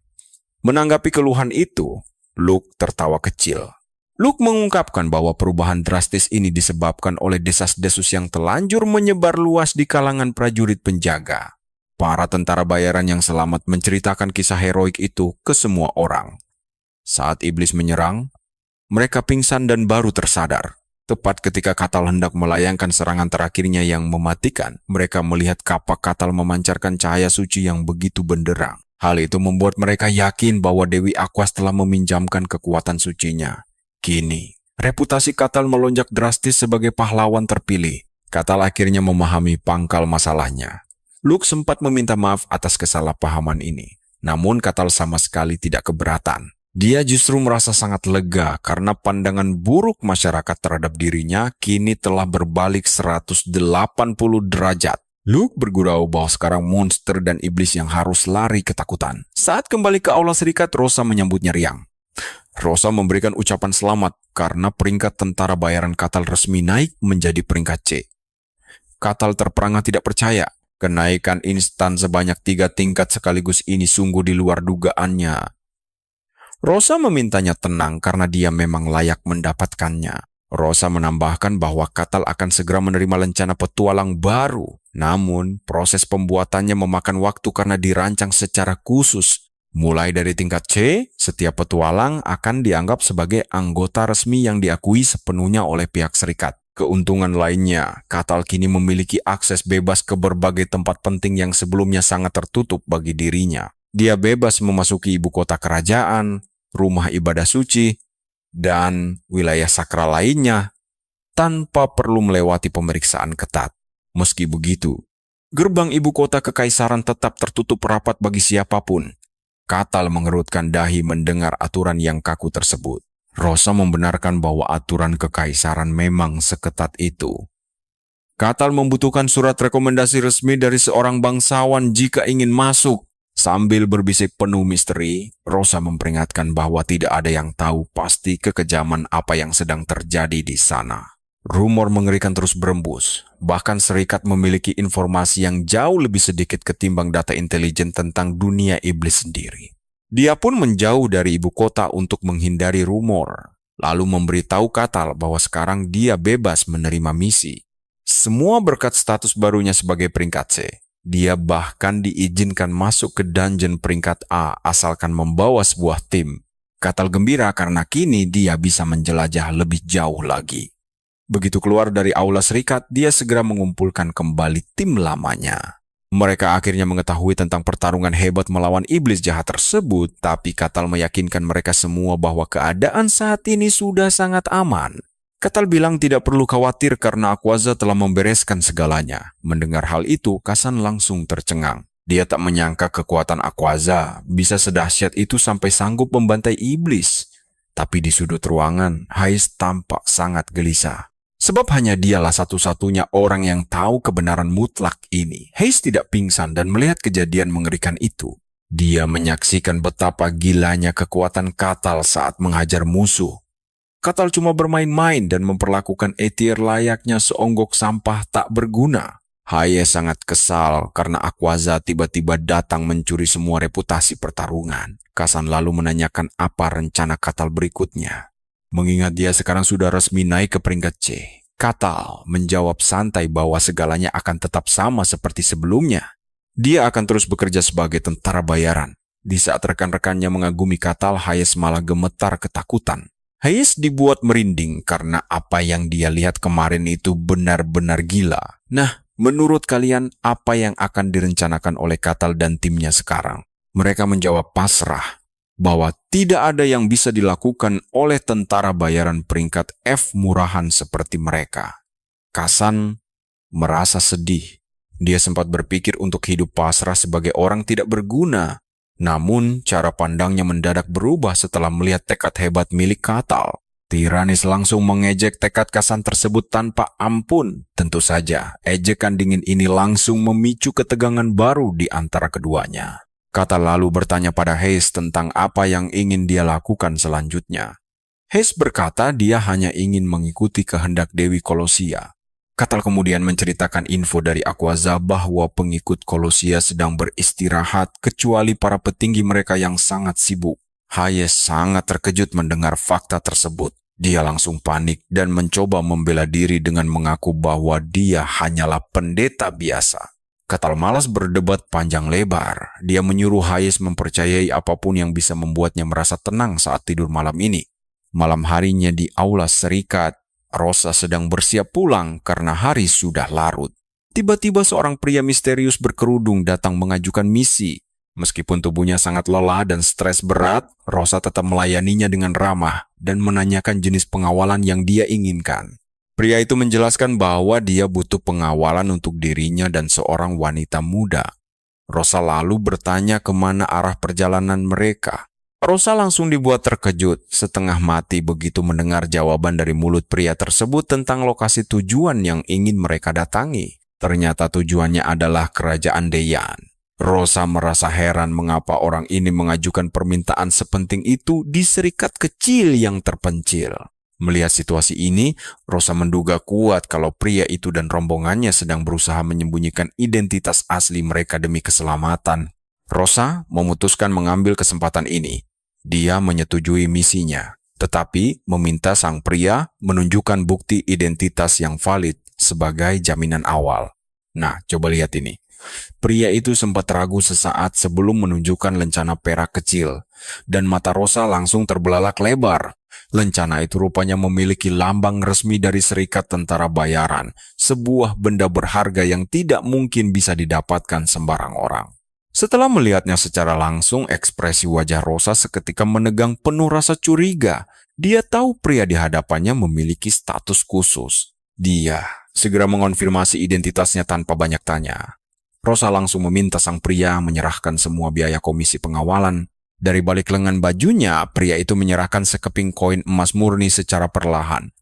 A: Menanggapi keluhan itu, Luke tertawa kecil. Luke mengungkapkan bahwa perubahan drastis ini disebabkan oleh desas-desus yang telanjur menyebar luas di kalangan prajurit penjaga. Para tentara bayaran yang selamat menceritakan kisah heroik itu ke semua orang. Saat iblis menyerang, mereka pingsan dan baru tersadar. Tepat ketika Katal hendak melayangkan serangan terakhirnya yang mematikan, mereka melihat kapak Katal memancarkan cahaya suci yang begitu benderang. Hal itu membuat mereka yakin bahwa Dewi Aquas telah meminjamkan kekuatan sucinya. Kini, reputasi Katal melonjak drastis sebagai pahlawan terpilih. Katal akhirnya memahami pangkal masalahnya. Luke sempat meminta maaf atas kesalahpahaman ini. Namun Katal sama sekali tidak keberatan. Dia justru merasa sangat lega karena pandangan buruk masyarakat terhadap dirinya kini telah berbalik 180 derajat. Luke bergurau bahwa sekarang monster dan iblis yang harus lari ketakutan. Saat kembali ke Aula Serikat, Rosa menyambutnya riang. Rosa memberikan ucapan selamat karena peringkat tentara bayaran Katal resmi naik menjadi peringkat C. Katal terperangah tidak percaya. Kenaikan instan sebanyak 3 tingkat sekaligus ini sungguh di luar dugaannya. Rosa memintanya tenang karena dia memang layak mendapatkannya. Rosa menambahkan bahwa Katal akan segera menerima lencana petualang baru. Namun, proses pembuatannya memakan waktu karena dirancang secara khusus. Mulai dari tingkat C, setiap petualang akan dianggap sebagai anggota resmi yang diakui sepenuhnya oleh pihak serikat. Keuntungan lainnya, Katal kini memiliki akses bebas ke berbagai tempat penting yang sebelumnya sangat tertutup bagi dirinya. Dia bebas memasuki ibu kota kerajaan, rumah ibadah suci, dan wilayah sakral lainnya tanpa perlu melewati pemeriksaan ketat. Meski begitu, gerbang ibu kota kekaisaran tetap tertutup rapat bagi siapapun. Katal mengerutkan dahi mendengar aturan yang kaku tersebut. Rosa membenarkan bahwa aturan kekaisaran memang seketat itu. Katal membutuhkan surat rekomendasi resmi dari seorang bangsawan jika ingin masuk. Sambil berbisik penuh misteri, Rosa memperingatkan bahwa tidak ada yang tahu pasti kekejaman apa yang sedang terjadi di sana. Rumor mengerikan terus berembus, bahkan serikat memiliki informasi yang jauh lebih sedikit ketimbang data intelijen tentang dunia iblis sendiri. Dia pun menjauh dari ibu kota untuk menghindari rumor, lalu memberitahu Katal bahwa sekarang dia bebas menerima misi. Semua berkat status barunya sebagai peringkat C. Dia bahkan diizinkan masuk ke dungeon peringkat A asalkan membawa sebuah tim. Katal gembira karena kini dia bisa menjelajah lebih jauh lagi. Begitu keluar dari Aula Serikat, dia segera mengumpulkan kembali tim lamanya. Mereka akhirnya mengetahui tentang pertarungan hebat melawan iblis jahat tersebut, tapi Katal meyakinkan mereka semua bahwa keadaan saat ini sudah sangat aman. Katal bilang tidak perlu khawatir karena Aquaza telah membereskan segalanya. Mendengar hal itu, Kasan langsung tercengang. Dia tak menyangka kekuatan Aquaza bisa sedahsyat itu sampai sanggup membantai iblis. Tapi di sudut ruangan, Hais tampak sangat gelisah. Sebab hanya dialah satu-satunya orang yang tahu kebenaran mutlak ini. Hais tidak pingsan dan melihat kejadian mengerikan itu. Dia menyaksikan betapa gilanya kekuatan Katal saat menghajar musuh. Katal cuma bermain-main dan memperlakukan Aether layaknya seonggok sampah tak berguna. Hayes sangat kesal karena Aquaza tiba-tiba datang mencuri semua reputasi pertarungan. Kasan lalu menanyakan apa rencana Katal berikutnya. Mengingat dia sekarang sudah resmi naik ke peringkat C, Katal menjawab santai bahwa segalanya akan tetap sama seperti sebelumnya. Dia akan terus bekerja sebagai tentara bayaran. Di saat rekan-rekannya mengagumi Katal, Hayes malah gemetar ketakutan. Hayes dibuat merinding karena apa yang dia lihat kemarin itu benar-benar gila. Nah, menurut kalian apa yang akan direncanakan oleh Katal dan timnya sekarang? Mereka menjawab pasrah bahwa tidak ada yang bisa dilakukan oleh tentara bayaran peringkat F murahan seperti mereka. Kasan merasa sedih. Dia sempat berpikir untuk hidup pasrah sebagai orang tidak berguna. Namun, cara pandangnya mendadak berubah setelah melihat tekad hebat milik Katal. Tiranis langsung mengejek tekad Kasan tersebut tanpa ampun. Tentu saja, ejekan dingin ini langsung memicu ketegangan baru di antara keduanya. Katal lalu bertanya pada Hayes tentang apa yang ingin dia lakukan selanjutnya. Hayes berkata dia hanya ingin mengikuti kehendak Dewi Kolosia. Katal kemudian menceritakan info dari Aquaza bahwa pengikut Kolosia sedang beristirahat kecuali para petinggi mereka yang sangat sibuk. Hayes sangat terkejut mendengar fakta tersebut. Dia langsung panik dan mencoba membela diri dengan mengaku bahwa dia hanyalah pendeta biasa. Katal malas berdebat panjang lebar. Dia menyuruh Hayes mempercayai apapun yang bisa membuatnya merasa tenang saat tidur malam ini. Malam harinya di Aula Serikat, Rosa sedang bersiap pulang karena hari sudah larut. Tiba-tiba seorang pria misterius berkerudung datang mengajukan misi. Meskipun tubuhnya sangat lelah dan stres berat, Rosa tetap melayaninya dengan ramah dan menanyakan jenis pengawalan yang dia inginkan. Pria itu menjelaskan bahwa dia butuh pengawalan untuk dirinya dan seorang wanita muda. Rosa lalu bertanya kemana arah perjalanan mereka. Rosa langsung dibuat terkejut, setengah mati begitu mendengar jawaban dari mulut pria tersebut tentang lokasi tujuan yang ingin mereka datangi. Ternyata tujuannya adalah kerajaan Deyan. Rosa merasa heran mengapa orang ini mengajukan permintaan sepenting itu di serikat kecil yang terpencil. Melihat situasi ini, Rosa menduga kuat kalau pria itu dan rombongannya sedang berusaha menyembunyikan identitas asli mereka demi keselamatan. Rosa memutuskan mengambil kesempatan ini. Dia menyetujui misinya, tetapi meminta sang pria menunjukkan bukti identitas yang valid sebagai jaminan awal. Nah, coba lihat ini. Pria itu sempat ragu sesaat sebelum menunjukkan lencana perak kecil, dan mata Rosa langsung terbelalak lebar. Lencana itu rupanya memiliki lambang resmi dari Serikat Tentara Bayaran, sebuah benda berharga yang tidak mungkin bisa didapatkan sembarang orang. Setelah melihatnya secara langsung, ekspresi wajah Rosa seketika menegang penuh rasa curiga. Dia tahu pria di hadapannya memiliki status khusus. Dia segera mengonfirmasi identitasnya tanpa banyak tanya. Rosa langsung meminta sang pria menyerahkan semua biaya komisi pengawalan. Dari balik lengan bajunya, pria itu menyerahkan sekeping koin emas murni secara perlahan.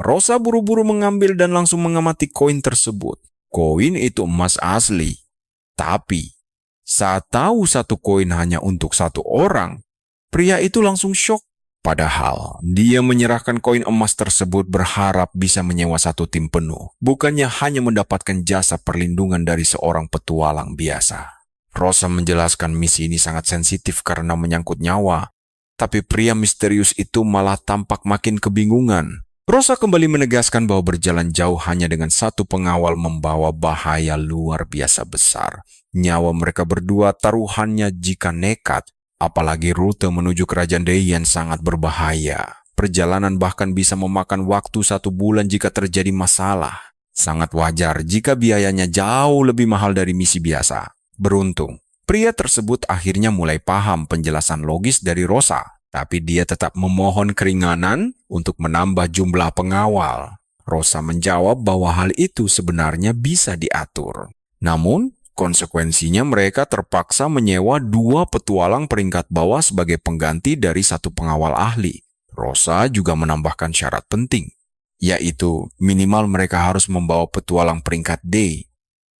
A: Rosa buru-buru mengambil dan langsung mengamati koin tersebut. Koin itu emas asli. Tapi saat tahu satu koin hanya untuk satu orang, pria itu langsung syok. Padahal, dia menyerahkan koin emas tersebut berharap bisa menyewa satu tim penuh, bukannya hanya mendapatkan jasa perlindungan dari seorang petualang biasa. Rosa menjelaskan misi ini sangat sensitif karena menyangkut nyawa, tapi pria misterius itu malah tampak makin kebingungan. Rosa kembali menegaskan bahwa berjalan jauh hanya dengan satu pengawal membawa bahaya luar biasa besar. Nyawa mereka berdua taruhannya jika nekat, apalagi rute menuju kerajaan Deyan sangat berbahaya. Perjalanan bahkan bisa memakan waktu 1 bulan jika terjadi masalah. Sangat wajar jika biayanya jauh lebih mahal dari misi biasa. Beruntung, pria tersebut akhirnya mulai paham penjelasan logis dari Rosa. Tapi dia tetap memohon keringanan untuk menambah jumlah pengawal. Rosa menjawab bahwa hal itu sebenarnya bisa diatur. Namun, konsekuensinya mereka terpaksa menyewa 2 petualang peringkat bawah sebagai pengganti dari 1 pengawal ahli. Rosa juga menambahkan syarat penting, yaitu minimal mereka harus membawa petualang peringkat D.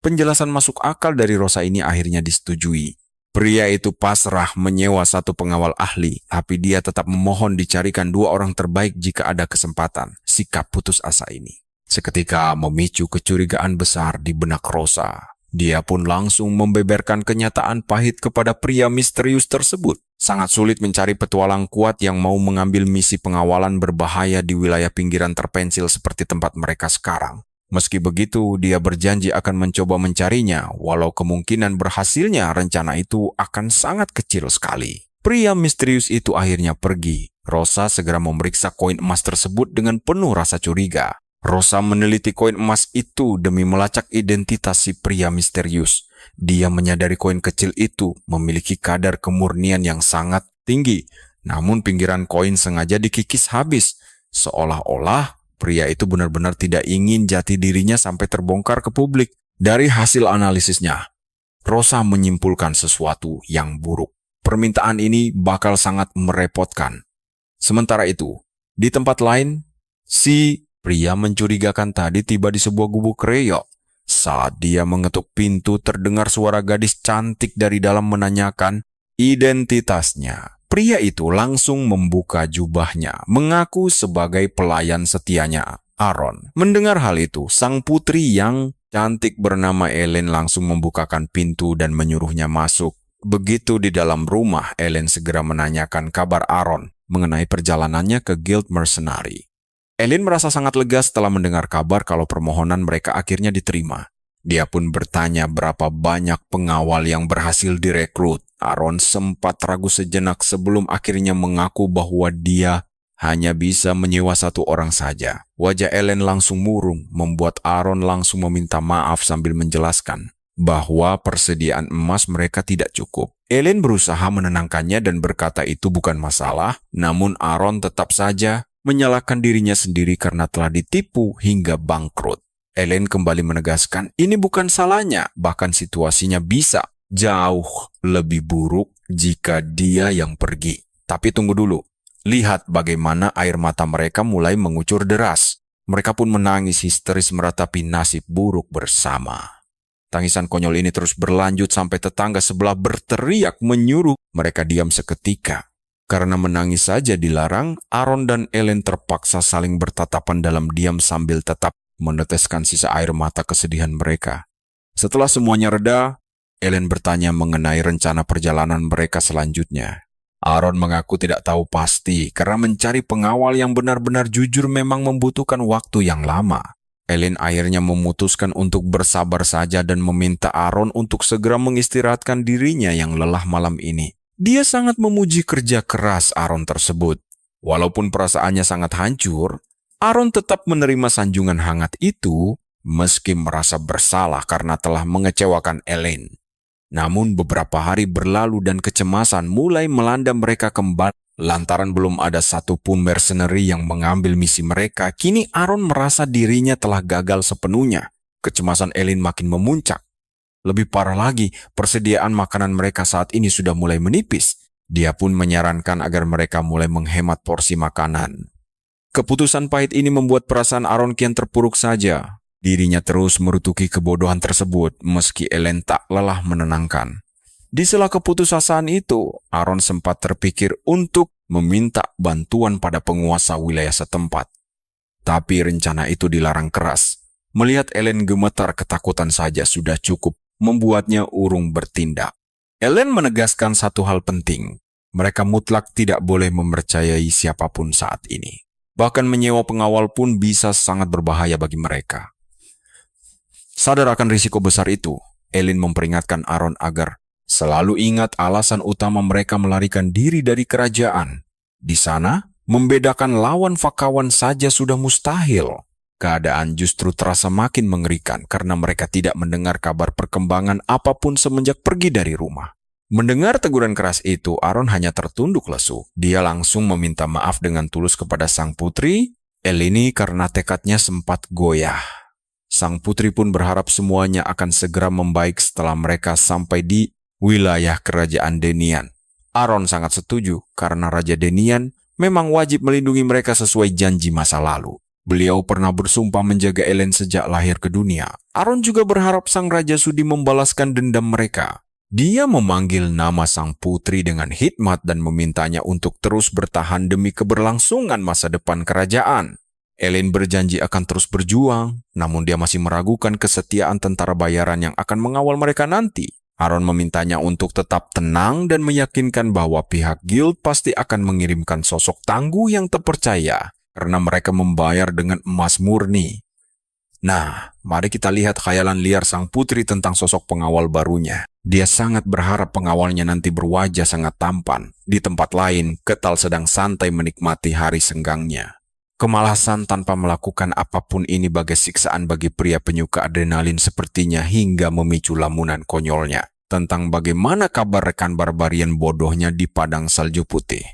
A: Penjelasan masuk akal dari Rosa ini akhirnya disetujui. Pria itu pasrah menyewa satu pengawal ahli, tapi dia tetap memohon dicarikan 2 orang terbaik jika ada kesempatan. Sikap putus asa ini seketika memicu kecurigaan besar di benak Rosa. Dia pun langsung membeberkan kenyataan pahit kepada pria misterius tersebut. Sangat sulit mencari petualang kuat yang mau mengambil misi pengawalan berbahaya di wilayah pinggiran terpencil seperti tempat mereka sekarang. Meski begitu, dia berjanji akan mencoba mencarinya, walau kemungkinan berhasilnya rencana itu akan sangat kecil sekali. Pria misterius itu akhirnya pergi. Rosa segera memeriksa koin emas tersebut dengan penuh rasa curiga. Rosa meneliti koin emas itu demi melacak identitas si pria misterius. Dia menyadari koin kecil itu memiliki kadar kemurnian yang sangat tinggi, namun pinggiran koin sengaja dikikis habis, seolah-olah pria itu benar-benar tidak ingin jati dirinya sampai terbongkar ke publik. Dari hasil analisisnya, Rosa menyimpulkan sesuatu yang buruk. Permintaan ini bakal sangat merepotkan. Sementara itu, di tempat lain, si pria mencurigakan tadi tiba di sebuah gubuk reok. Saat dia mengetuk pintu, terdengar suara gadis cantik dari dalam menanyakan identitasnya. Pria itu langsung membuka jubahnya, mengaku sebagai pelayan setianya, Aaron. Mendengar hal itu, sang putri yang cantik bernama Ellen langsung membukakan pintu dan menyuruhnya masuk. Begitu di dalam rumah, Ellen segera menanyakan kabar Aaron mengenai perjalanannya ke Guild Mercenary. Ellen merasa sangat lega setelah mendengar kabar kalau permohonan mereka akhirnya diterima. Dia pun bertanya berapa banyak pengawal yang berhasil direkrut. Aaron sempat ragu sejenak sebelum akhirnya mengaku bahwa dia hanya bisa menyewa 1 orang saja. Wajah Ellen langsung murung, membuat Aaron langsung meminta maaf sambil menjelaskan bahwa persediaan emas mereka tidak cukup. Ellen berusaha menenangkannya dan berkata itu bukan masalah, namun Aaron tetap saja menyalahkan dirinya sendiri karena telah ditipu hingga bangkrut. Ellen kembali menegaskan ini bukan salahnya, bahkan situasinya bisa jauh lebih buruk jika dia yang pergi. Tapi tunggu dulu, lihat bagaimana air mata mereka mulai mengucur deras. Mereka pun menangis histeris meratapi nasib buruk bersama. Tangisan konyol ini terus berlanjut sampai tetangga sebelah berteriak menyuruh mereka diam seketika. Karena menangis saja dilarang, Aaron dan Ellen terpaksa saling bertatapan dalam diam sambil tetap meneteskan sisa air mata kesedihan mereka. Setelah semuanya reda, Ellen bertanya mengenai rencana perjalanan mereka selanjutnya. Aaron mengaku tidak tahu pasti karena mencari pengawal yang benar-benar jujur memang membutuhkan waktu yang lama. Ellen akhirnya memutuskan untuk bersabar saja dan meminta Aaron untuk segera mengistirahatkan dirinya yang lelah malam ini. Dia sangat memuji kerja keras Aaron tersebut. Walaupun perasaannya sangat hancur, Aaron tetap menerima sanjungan hangat itu meski merasa bersalah karena telah mengecewakan Ellen. Namun beberapa hari berlalu dan kecemasan mulai melanda mereka kembali. Lantaran belum ada satupun mercenary yang mengambil misi mereka, kini Aaron merasa dirinya telah gagal sepenuhnya. Kecemasan Ellen makin memuncak. Lebih parah lagi, persediaan makanan mereka saat ini sudah mulai menipis. Dia pun menyarankan agar mereka mulai menghemat porsi makanan. Keputusan pahit ini membuat perasaan Aaron kian terpuruk saja. Dirinya terus merutuki kebodohan tersebut meski Ellen tak lelah menenangkan. Di sela keputusasaan itu, Aaron sempat terpikir untuk meminta bantuan pada penguasa wilayah setempat. Tapi rencana itu dilarang keras. Melihat Ellen gemetar, ketakutan saja sudah cukup membuatnya urung bertindak. Ellen menegaskan satu hal penting. Mereka mutlak tidak boleh mempercayai siapapun saat ini. Bahkan menyewa pengawal pun bisa sangat berbahaya bagi mereka. Sadar akan risiko besar itu, Ellen memperingatkan Aaron agar selalu ingat alasan utama mereka melarikan diri dari kerajaan. Di sana, membedakan lawan fakawan saja sudah mustahil. Keadaan justru terasa makin mengerikan karena mereka tidak mendengar kabar perkembangan apapun semenjak pergi dari rumah. Mendengar teguran keras itu, Aaron hanya tertunduk lesu. Dia langsung meminta maaf dengan tulus kepada sang putri, Eleni, karena tekadnya sempat goyah. Sang putri pun berharap semuanya akan segera membaik setelah mereka sampai di wilayah kerajaan Denian. Aaron sangat setuju karena Raja Denian memang wajib melindungi mereka sesuai janji masa lalu. Beliau pernah bersumpah menjaga Ellen sejak lahir ke dunia. Aaron juga berharap sang Raja Sudi membalaskan dendam mereka. Dia memanggil nama sang putri dengan hikmat dan memintanya untuk terus bertahan demi keberlangsungan masa depan kerajaan. Elaine berjanji akan terus berjuang, namun dia masih meragukan kesetiaan tentara bayaran yang akan mengawal mereka nanti. Aaron memintanya untuk tetap tenang dan meyakinkan bahwa pihak guild pasti akan mengirimkan sosok tangguh yang terpercaya karena mereka membayar dengan emas murni. Nah, mari kita lihat khayalan liar sang putri tentang sosok pengawal barunya. Dia sangat berharap pengawalnya nanti berwajah sangat tampan. Di tempat lain, Ketal sedang santai menikmati hari senggangnya. Kemalasan tanpa melakukan apapun ini bagai siksaan bagi pria penyuka adrenalin sepertinya hingga memicu lamunan konyolnya tentang bagaimana kabar rekan barbarian bodohnya di padang salju putih.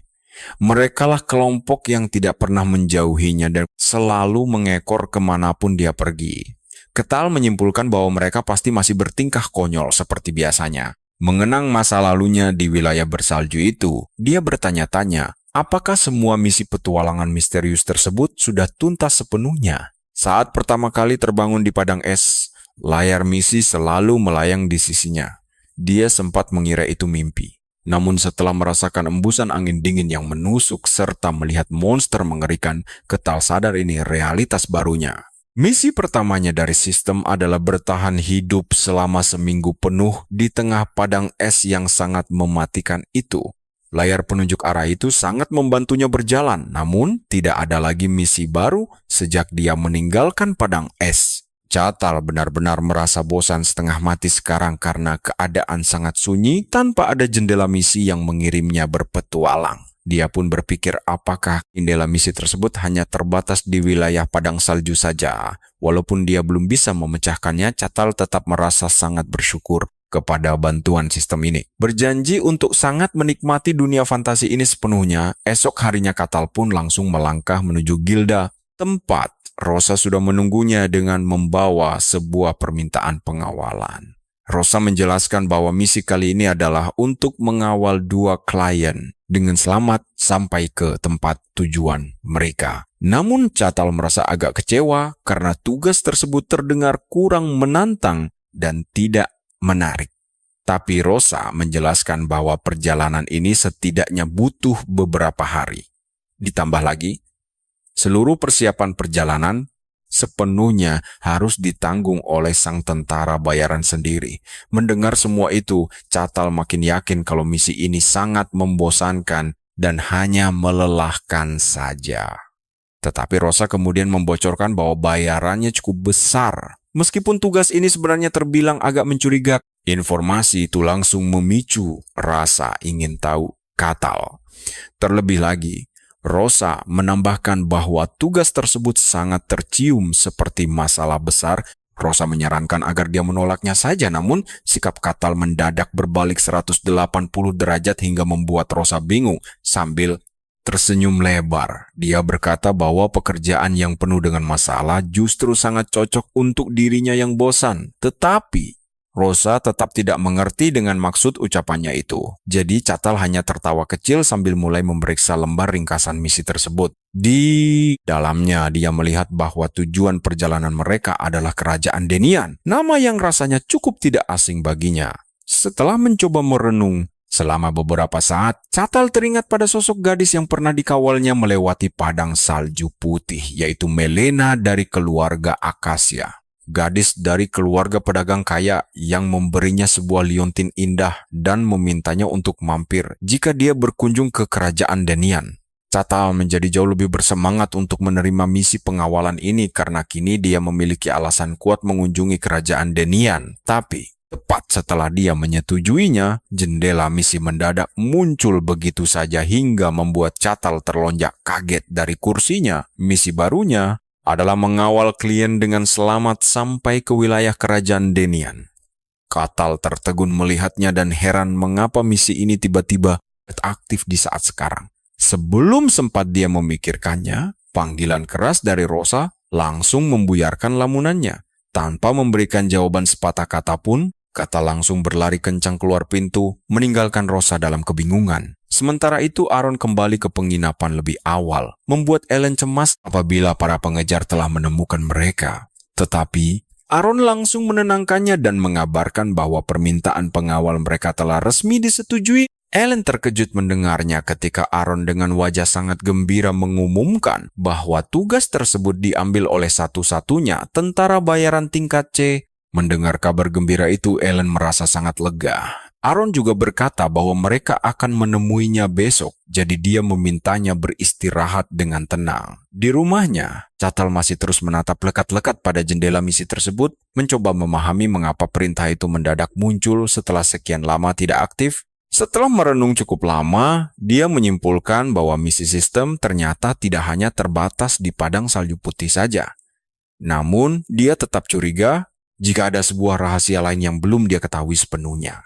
A: Merekalah kelompok yang tidak pernah menjauhinya dan selalu mengekor kemanapun dia pergi. Ketal menyimpulkan bahwa mereka pasti masih bertingkah konyol seperti biasanya. Mengenang masa lalunya di wilayah bersalju itu, dia bertanya-tanya, apakah semua misi petualangan misterius tersebut sudah tuntas sepenuhnya? Saat pertama kali terbangun di padang es, layar misi selalu melayang di sisinya. Dia sempat mengira itu mimpi. Namun setelah merasakan embusan angin dingin yang menusuk serta melihat monster mengerikan, Ketal sadar ini realitas barunya. Misi pertamanya dari sistem adalah bertahan hidup selama seminggu penuh di tengah padang es yang sangat mematikan itu. Layar penunjuk arah itu sangat membantunya berjalan, namun tidak ada lagi misi baru sejak dia meninggalkan padang es. Catal benar-benar merasa bosan setengah mati sekarang karena keadaan sangat sunyi tanpa ada jendela misi yang mengirimnya berpetualang. Dia pun berpikir apakah jendela misi tersebut hanya terbatas di wilayah padang salju saja. Walaupun dia belum bisa memecahkannya, Catal tetap merasa sangat bersyukur kepada bantuan sistem ini. Berjanji untuk sangat menikmati dunia fantasi ini sepenuhnya, esok harinya Catal pun langsung melangkah menuju Gilda, tempat Rosa sudah menunggunya dengan membawa sebuah permintaan pengawalan. Rosa menjelaskan bahwa misi kali ini adalah untuk mengawal 2 klien dengan selamat sampai ke tempat tujuan mereka. Namun Catal merasa agak kecewa karena tugas tersebut terdengar kurang menantang dan tidak menarik. Tapi Rosa menjelaskan bahwa perjalanan ini setidaknya butuh beberapa hari. Ditambah lagi, seluruh persiapan perjalanan sepenuhnya harus ditanggung oleh sang tentara bayaran sendiri. Mendengar semua itu, Catal makin yakin kalau misi ini sangat membosankan dan hanya melelahkan saja. Tetapi Rosa kemudian membocorkan bahwa bayarannya cukup besar. Meskipun tugas ini sebenarnya terbilang agak mencurigakan, informasi itu langsung memicu rasa ingin tahu Catal. Terlebih lagi, Rosa menambahkan bahwa tugas tersebut sangat tercium seperti masalah besar. Rosa menyarankan agar dia menolaknya saja, namun sikap Catal mendadak berbalik 180 derajat hingga membuat Rosa bingung sambil tersenyum lebar. Dia berkata bahwa pekerjaan yang penuh dengan masalah justru sangat cocok untuk dirinya yang bosan. Tetapi Rosa tetap tidak mengerti dengan maksud ucapannya itu. Jadi Catal hanya tertawa kecil sambil mulai memeriksa lembar ringkasan misi tersebut. Di dalamnya dia melihat bahwa tujuan perjalanan mereka adalah kerajaan Denian, nama yang rasanya cukup tidak asing baginya. Setelah mencoba merenung selama beberapa saat, Catal teringat pada sosok gadis yang pernah dikawalnya melewati padang salju putih, yaitu Melena dari keluarga Akasia. Gadis dari keluarga pedagang kaya yang memberinya sebuah liontin indah dan memintanya untuk mampir jika dia berkunjung ke kerajaan Denian. Catal menjadi jauh lebih bersemangat untuk menerima misi pengawalan ini karena kini dia memiliki alasan kuat mengunjungi kerajaan Denian. Tapi tepat setelah dia menyetujuinya, jendela misi mendadak muncul begitu saja hingga membuat Catal terlonjak kaget dari kursinya. Misi barunya adalah mengawal klien dengan selamat sampai ke wilayah kerajaan Denian. Catal tertegun melihatnya dan heran mengapa misi ini tiba-tiba aktif di saat sekarang. Sebelum sempat dia memikirkannya, panggilan keras dari Rosa langsung membuyarkan lamunannya. Tanpa memberikan jawaban sepatah kata pun, Catal langsung berlari kencang keluar pintu, meninggalkan Rosa dalam kebingungan. Sementara itu Aaron kembali ke penginapan lebih awal, membuat Ellen cemas apabila para pengejar telah menemukan mereka. Tetapi Aaron langsung menenangkannya dan mengabarkan bahwa permintaan pengawal mereka telah resmi disetujui. Ellen terkejut mendengarnya ketika Aaron dengan wajah sangat gembira mengumumkan bahwa tugas tersebut diambil oleh satu-satunya tentara bayaran tingkat C. Mendengar kabar gembira itu, Ellen merasa sangat lega. Aaron juga berkata bahwa mereka akan menemuinya besok, jadi dia memintanya beristirahat dengan tenang. Di rumahnya, Catal masih terus menatap lekat-lekat pada jendela misi tersebut, mencoba memahami mengapa perintah itu mendadak muncul setelah sekian lama tidak aktif. Setelah merenung cukup lama, dia menyimpulkan bahwa misi sistem ternyata tidak hanya terbatas di padang salju putih saja. Namun, dia tetap curiga jika ada sebuah rahasia lain yang belum dia ketahui sepenuhnya.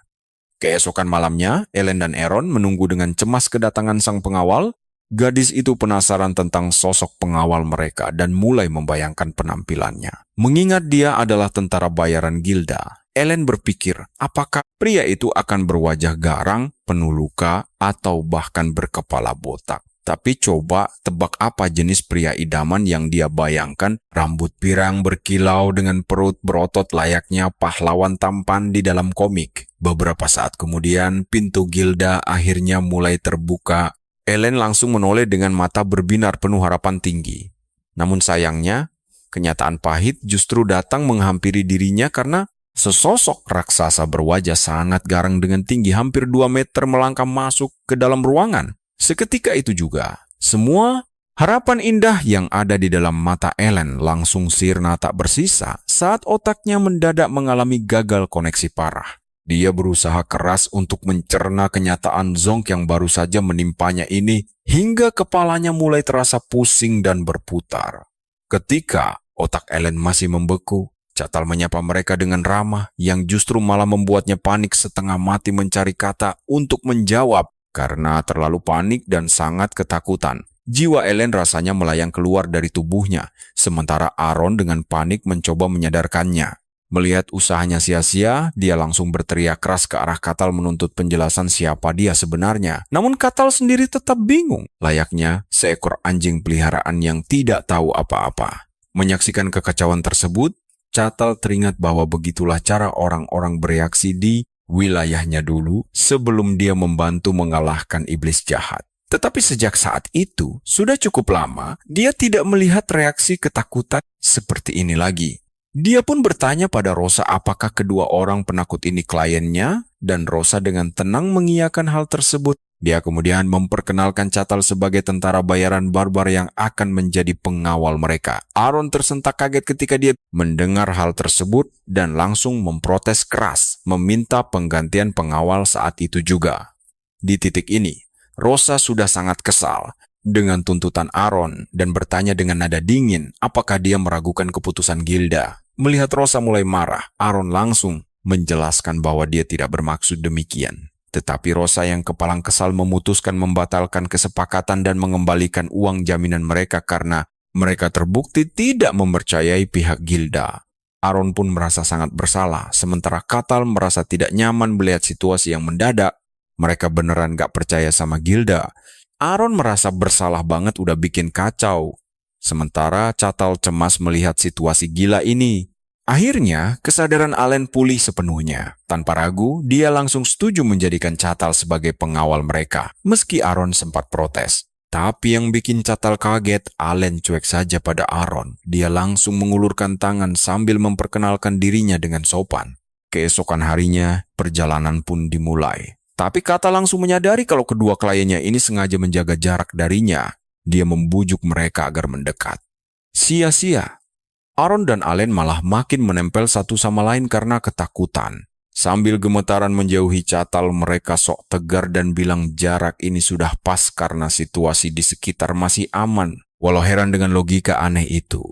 A: Keesokan malamnya, Ellen dan Aaron menunggu dengan cemas kedatangan sang pengawal. Gadis itu penasaran tentang sosok pengawal mereka dan mulai membayangkan penampilannya. Mengingat dia adalah tentara bayaran Gilda, Ellen berpikir apakah pria itu akan berwajah garang, penuh luka, atau bahkan berkepala botak. Tapi coba tebak apa jenis pria idaman yang dia bayangkan, rambut pirang berkilau dengan perut berotot layaknya pahlawan tampan di dalam komik. Beberapa saat kemudian, pintu Gilda akhirnya mulai terbuka. Ellen langsung menoleh dengan mata berbinar penuh harapan tinggi. Namun sayangnya, kenyataan pahit justru datang menghampiri dirinya karena sesosok raksasa berwajah sangat garang dengan tinggi hampir 2 meter melangkah masuk ke dalam ruangan. Seketika itu juga, semua harapan indah yang ada di dalam mata Ellen langsung sirna tak bersisa saat otaknya mendadak mengalami gagal koneksi parah. Dia berusaha keras untuk mencerna kenyataan zonk yang baru saja menimpanya ini hingga kepalanya mulai terasa pusing dan berputar. Ketika otak Ellen masih membeku, Catal menyapa mereka dengan ramah yang justru malah membuatnya panik setengah mati mencari kata untuk menjawab karena terlalu panik dan sangat ketakutan. Jiwa Ellen rasanya melayang keluar dari tubuhnya, sementara Aaron dengan panik mencoba menyadarkannya. Melihat usahanya sia-sia, dia langsung berteriak keras ke arah Catal menuntut penjelasan siapa dia sebenarnya. Namun Catal sendiri tetap bingung, layaknya seekor anjing peliharaan yang tidak tahu apa-apa. Menyaksikan kekacauan tersebut, Catal teringat bahwa begitulah cara orang-orang bereaksi di wilayahnya dulu sebelum dia membantu mengalahkan iblis jahat. Tetapi sejak saat itu, sudah cukup lama, dia tidak melihat reaksi ketakutan seperti ini lagi. Dia pun bertanya pada Rosa apakah kedua orang penakut ini kliennya, dan Rosa dengan tenang mengiyakan hal tersebut. Dia kemudian memperkenalkan Catal sebagai tentara bayaran barbar yang akan menjadi pengawal mereka. Aaron tersentak kaget ketika dia mendengar hal tersebut dan langsung memprotes keras, meminta penggantian pengawal saat itu juga. Di titik ini, Rosa sudah sangat kesal dengan tuntutan Aaron dan bertanya dengan nada dingin apakah dia meragukan keputusan Gilda. Melihat Rosa mulai marah, Aaron langsung menjelaskan bahwa dia tidak bermaksud demikian. Tetapi Rosa yang kepalang kesal memutuskan membatalkan kesepakatan dan mengembalikan uang jaminan mereka karena mereka terbukti tidak mempercayai pihak Gilda. Aaron pun merasa sangat bersalah, sementara Catal merasa tidak nyaman melihat situasi yang mendadak. Mereka beneran gak percaya sama Gilda. Aaron merasa bersalah banget udah bikin kacau. Sementara Catal cemas melihat situasi gila ini. Akhirnya, kesadaran Ellen pulih sepenuhnya. Tanpa ragu, dia langsung setuju menjadikan Catal sebagai pengawal mereka, meski Aaron sempat protes. Tapi yang bikin Catal kaget, Ellen cuek saja pada Aaron. Dia langsung mengulurkan tangan sambil memperkenalkan dirinya dengan sopan. Keesokan harinya, perjalanan pun dimulai. Tapi Catal langsung menyadari kalau kedua kliennya ini sengaja menjaga jarak darinya. Dia membujuk mereka agar mendekat. Sia-sia. Aaron dan Ellen malah makin menempel satu sama lain karena ketakutan. Sambil gemetaran menjauhi Catal, mereka sok tegar dan bilang jarak ini sudah pas karena situasi di sekitar masih aman. Walau heran dengan logika aneh itu,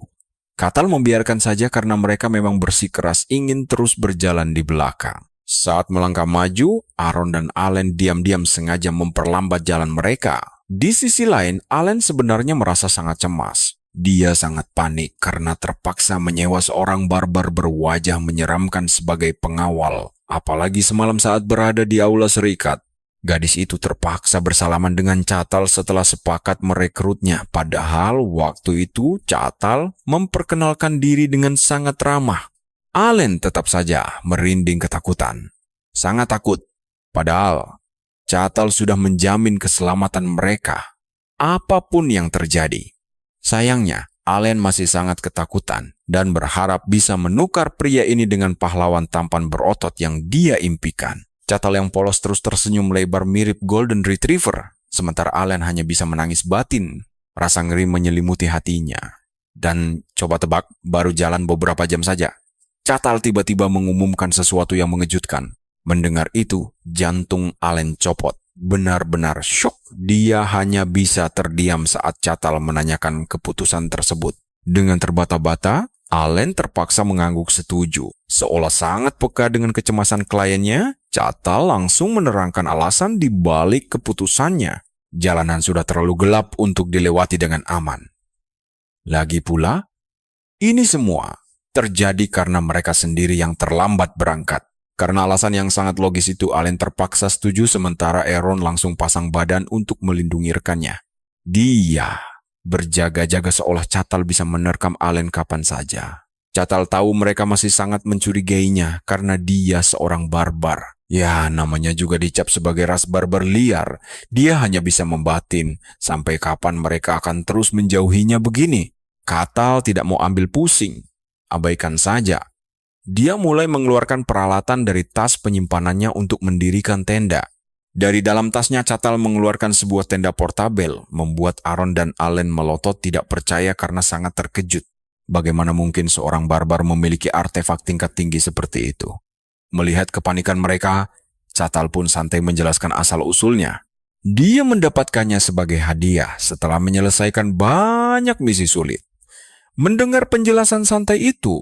A: Catal membiarkan saja karena mereka memang bersikeras ingin terus berjalan di belakang. Saat melangkah maju, Aaron dan Ellen diam-diam sengaja memperlambat jalan mereka. Di sisi lain, Ellen sebenarnya merasa sangat cemas. Dia sangat panik karena terpaksa menyewa seorang barbar berwajah menyeramkan sebagai pengawal. Apalagi semalam saat berada di Aula Serikat. Gadis itu terpaksa bersalaman dengan Catal setelah sepakat merekrutnya. Padahal waktu itu Catal memperkenalkan diri dengan sangat ramah. Allen tetap saja merinding ketakutan. Sangat takut. Padahal Catal sudah menjamin keselamatan mereka. Apapun yang terjadi. Sayangnya, Allen masih sangat ketakutan dan berharap bisa menukar pria ini dengan pahlawan tampan berotot yang dia impikan. Catal yang polos terus tersenyum lebar mirip Golden Retriever, sementara Allen hanya bisa menangis batin. Rasa ngeri menyelimuti hatinya. Dan coba tebak, baru jalan beberapa jam saja. Catal tiba-tiba mengumumkan sesuatu yang mengejutkan. Mendengar itu, jantung Allen copot. Benar-benar syok. Dia hanya bisa terdiam saat Catal menanyakan keputusan tersebut. Dengan terbata-bata, Allen terpaksa mengangguk setuju. Seolah sangat peka dengan kecemasan kliennya, Catal langsung menerangkan alasan di balik keputusannya. Jalanan sudah terlalu gelap untuk dilewati dengan aman. Lagi pula, ini semua terjadi karena mereka sendiri yang terlambat berangkat. Karena alasan yang sangat logis itu, Allen terpaksa setuju sementara Aaron langsung pasang badan untuk melindungi rekannya. Dia berjaga-jaga seolah Catal bisa menerkam Allen kapan saja. Catal tahu mereka masih sangat mencurigainya karena dia seorang barbar. Ya, namanya juga dicap sebagai ras barbar liar. Dia hanya bisa membatin sampai kapan mereka akan terus menjauhinya begini. Catal tidak mau ambil pusing. Abaikan saja. Dia mulai mengeluarkan peralatan dari tas penyimpanannya untuk mendirikan tenda. Dari dalam tasnya, Catal mengeluarkan sebuah tenda portabel, membuat Aaron dan Allen melotot tidak percaya karena sangat terkejut. Bagaimana mungkin seorang barbar memiliki artefak tingkat tinggi seperti itu? Melihat kepanikan mereka, Catal pun santai menjelaskan asal-usulnya. Dia mendapatkannya sebagai hadiah setelah menyelesaikan banyak misi sulit. Mendengar penjelasan santai itu,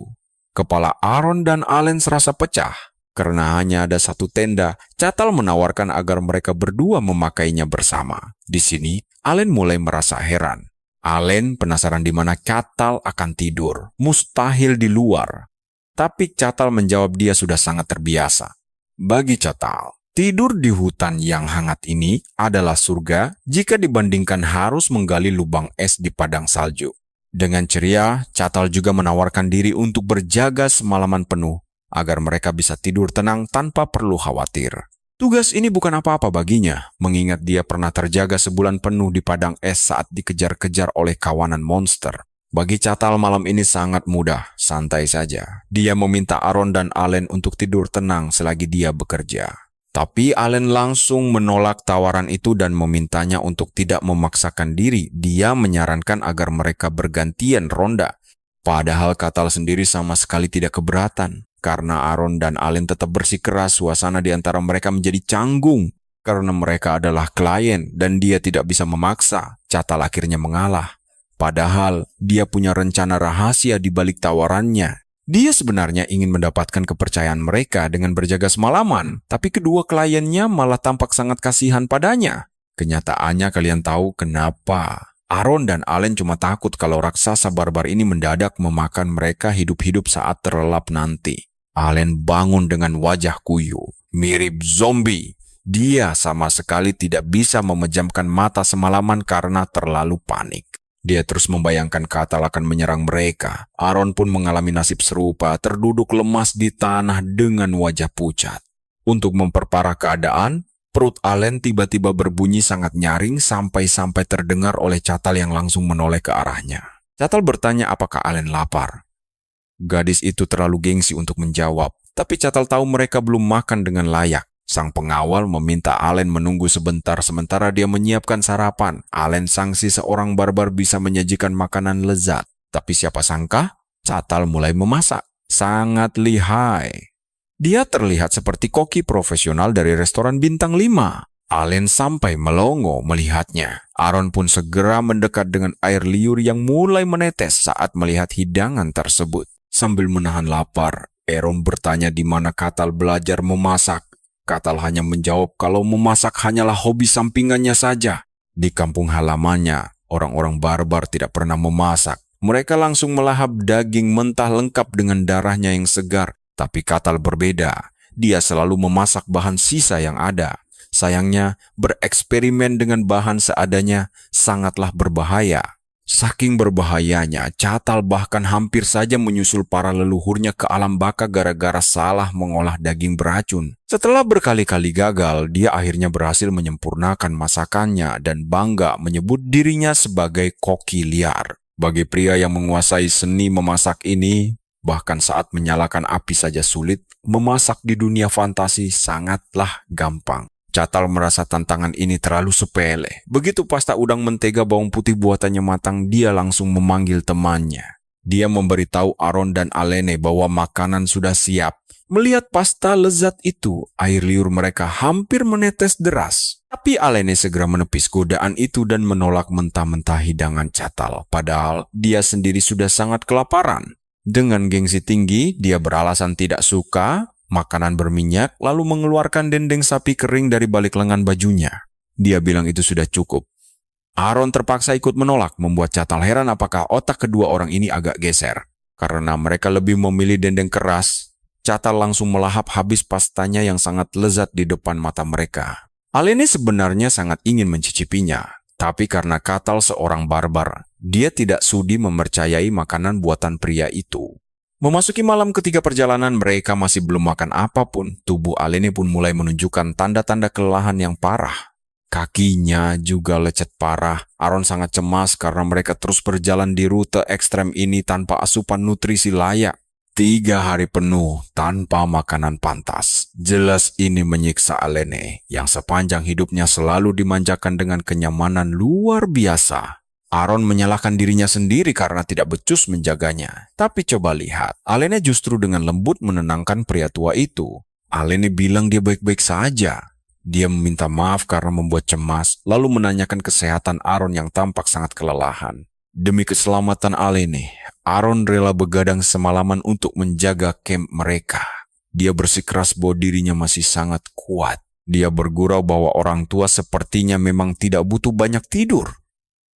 A: kepala Aaron dan Allen serasa pecah. Karena hanya ada satu tenda, Catal menawarkan agar mereka berdua memakainya bersama. Di sini, Allen mulai merasa heran. Allen penasaran di mana Catal akan tidur. Mustahil di luar. Tapi Catal menjawab dia sudah sangat terbiasa. Bagi Catal, tidur di hutan yang hangat ini adalah surga jika dibandingkan harus menggali lubang es di padang salju. Dengan ceria, Catal juga menawarkan diri untuk berjaga semalaman penuh agar mereka bisa tidur tenang tanpa perlu khawatir. Tugas ini bukan apa-apa baginya, mengingat dia pernah terjaga sebulan penuh di padang es saat dikejar-kejar oleh kawanan monster. Bagi Catal malam ini sangat mudah, santai saja. Dia meminta Aaron dan Allen untuk tidur tenang selagi dia bekerja. Tapi Allen langsung menolak tawaran itu dan memintanya untuk tidak memaksakan diri. Dia menyarankan agar mereka bergantian ronda. Padahal Catal sendiri sama sekali tidak keberatan. Karena Aaron dan Allen tetap bersikeras, suasana di antara mereka menjadi canggung. Karena mereka adalah klien dan dia tidak bisa memaksa, Catal akhirnya mengalah. Padahal dia punya rencana rahasia di balik tawarannya. Dia sebenarnya ingin mendapatkan kepercayaan mereka dengan berjaga semalaman, tapi kedua kliennya malah tampak sangat kasihan padanya. Kenyataannya kalian tahu kenapa. Aaron dan Allen cuma takut kalau raksasa barbar ini mendadak memakan mereka hidup-hidup saat terlelap nanti. Allen bangun dengan wajah kuyu, mirip zombie. Dia sama sekali tidak bisa memejamkan mata semalaman karena terlalu panik. Dia terus membayangkan Catal akan menyerang mereka. Aaron pun mengalami nasib serupa, terduduk lemas di tanah dengan wajah pucat. Untuk memperparah keadaan, perut Allen tiba-tiba berbunyi sangat nyaring sampai-sampai terdengar oleh Catal yang langsung menoleh ke arahnya. Catal bertanya apakah Allen lapar. Gadis itu terlalu gengsi untuk menjawab, tapi Catal tahu mereka belum makan dengan layak. Sang pengawal meminta Allen menunggu sebentar sementara dia menyiapkan sarapan. Allen sangsi seorang barbar bisa menyajikan makanan lezat. Tapi siapa sangka, Catal mulai memasak. Sangat lihai. Dia terlihat seperti koki profesional dari restoran bintang 5. Allen sampai melongo melihatnya. Aaron pun segera mendekat dengan air liur yang mulai menetes saat melihat hidangan tersebut. Sambil menahan lapar, Aaron bertanya di mana Catal belajar memasak. Catal hanya menjawab kalau memasak hanyalah hobi sampingannya saja. Di kampung halamannya, orang-orang barbar tidak pernah memasak. Mereka langsung melahap daging mentah lengkap dengan darahnya yang segar. Tapi Catal berbeda. Dia selalu memasak bahan sisa yang ada. Sayangnya, bereksperimen dengan bahan seadanya sangatlah berbahaya. Saking berbahayanya, Catal bahkan hampir saja menyusul para leluhurnya ke alam baka gara-gara salah mengolah daging beracun. Setelah berkali-kali gagal, dia akhirnya berhasil menyempurnakan masakannya dan bangga menyebut dirinya sebagai koki liar. Bagi pria yang menguasai seni memasak ini, bahkan saat menyalakan api saja sulit, memasak di dunia fantasi sangatlah gampang. Catal merasa tantangan ini terlalu sepele. Begitu pasta udang mentega bawang putih buatannya matang, dia langsung memanggil temannya. Dia memberitahu Aaron dan Alene bahwa makanan sudah siap. Melihat pasta lezat itu, air liur mereka hampir menetes deras. Tapi Alene segera menepis godaan itu dan menolak mentah-mentah hidangan Catal. Padahal dia sendiri sudah sangat kelaparan. Dengan gengsi tinggi, dia beralasan tidak suka makanan berminyak, lalu mengeluarkan dendeng sapi kering dari balik lengan bajunya. Dia bilang itu sudah cukup. Aaron terpaksa ikut menolak, membuat Catal heran apakah otak kedua orang ini agak geser. Karena mereka lebih memilih dendeng keras, Catal langsung melahap habis pastanya yang sangat lezat di depan mata mereka. Alene sebenarnya sangat ingin mencicipinya, tapi karena Catal seorang barbar, dia tidak sudi mempercayai makanan buatan pria itu. Memasuki malam ketiga perjalanan, mereka masih belum makan apapun. Tubuh Alene pun mulai menunjukkan tanda-tanda kelelahan yang parah. Kakinya juga lecet parah. Aaron sangat cemas karena mereka terus berjalan di rute ekstrem ini tanpa asupan nutrisi layak. 3 hari penuh tanpa makanan pantas. Jelas ini menyiksa Alene, yang sepanjang hidupnya selalu dimanjakan dengan kenyamanan luar biasa. Aaron menyalahkan dirinya sendiri karena tidak becus menjaganya. Tapi coba lihat, Alene justru dengan lembut menenangkan pria tua itu. Alene bilang dia baik-baik saja. Dia meminta maaf karena membuat cemas, lalu menanyakan kesehatan Aaron yang tampak sangat kelelahan. Demi keselamatan Alene, Aaron rela begadang semalaman untuk menjaga camp mereka. Dia bersikeras bahwa dirinya masih sangat kuat. Dia bergurau bahwa orang tua sepertinya memang tidak butuh banyak tidur.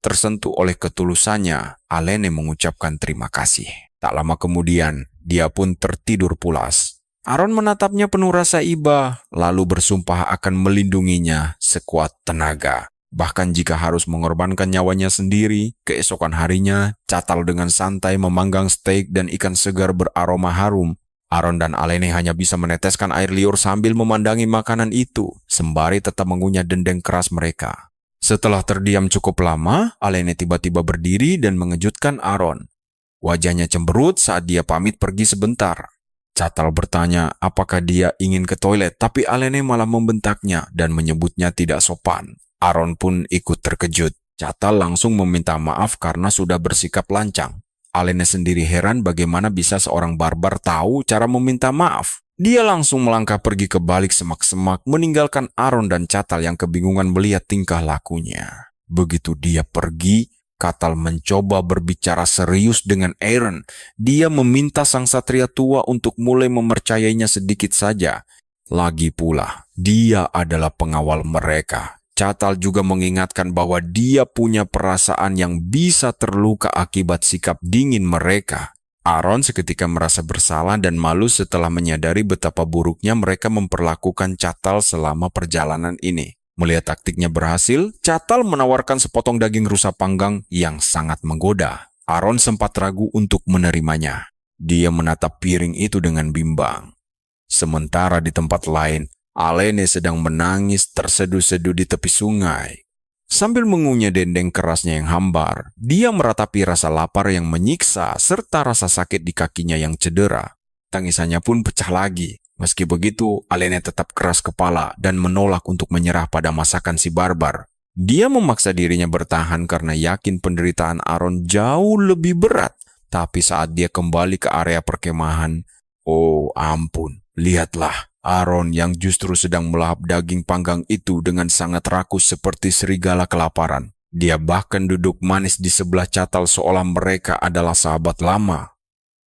A: Tersentuh oleh ketulusannya, Alene mengucapkan terima kasih. Tak lama kemudian, dia pun tertidur pulas. Aaron menatapnya penuh rasa iba, lalu bersumpah akan melindunginya sekuat tenaga. Bahkan jika harus mengorbankan nyawanya sendiri, keesokan harinya, Catal dengan santai memanggang steak dan ikan segar beraroma harum. Aaron dan Alene hanya bisa meneteskan air liur sambil memandangi makanan itu, sembari tetap mengunyah dendeng keras mereka. Setelah terdiam cukup lama, Alene tiba-tiba berdiri dan mengejutkan Aaron. Wajahnya cemberut saat dia pamit pergi sebentar. Catal bertanya apakah dia ingin ke toilet, tapi Alene malah membentaknya dan menyebutnya tidak sopan. Aaron pun ikut terkejut. Catal langsung meminta maaf karena sudah bersikap lancang. Alene sendiri heran bagaimana bisa seorang barbar tahu cara meminta maaf. Dia langsung melangkah pergi ke balik semak-semak, meninggalkan Aaron dan Catal yang kebingungan melihat tingkah lakunya. Begitu dia pergi, Catal mencoba berbicara serius dengan Aaron. Dia meminta sang satria tua untuk mulai mempercayainya sedikit saja. Lagi pula, dia adalah pengawal mereka. Catal juga mengingatkan bahwa dia punya perasaan yang bisa terluka akibat sikap dingin mereka. Aaron seketika merasa bersalah dan malu setelah menyadari betapa buruknya mereka memperlakukan Catal selama perjalanan ini. Melihat taktiknya berhasil, Catal menawarkan sepotong daging rusa panggang yang sangat menggoda. Aaron sempat ragu untuk menerimanya. Dia menatap piring itu dengan bimbang. Sementara di tempat lain, Alene sedang menangis terseduh-seduh di tepi sungai. Sambil mengunyah dendeng kerasnya yang hambar, dia meratapi rasa lapar yang menyiksa serta rasa sakit di kakinya yang cedera. Tangisannya pun pecah lagi. Meski begitu, Alene tetap keras kepala dan menolak untuk menyerah pada masakan si barbar. Dia memaksa dirinya bertahan karena yakin penderitaan Aaron jauh lebih berat. Tapi saat dia kembali ke area perkemahan, oh ampun, lihatlah. Aaron yang justru sedang melahap daging panggang itu dengan sangat rakus seperti serigala kelaparan. Dia bahkan duduk manis di sebelah Catal seolah mereka adalah sahabat lama.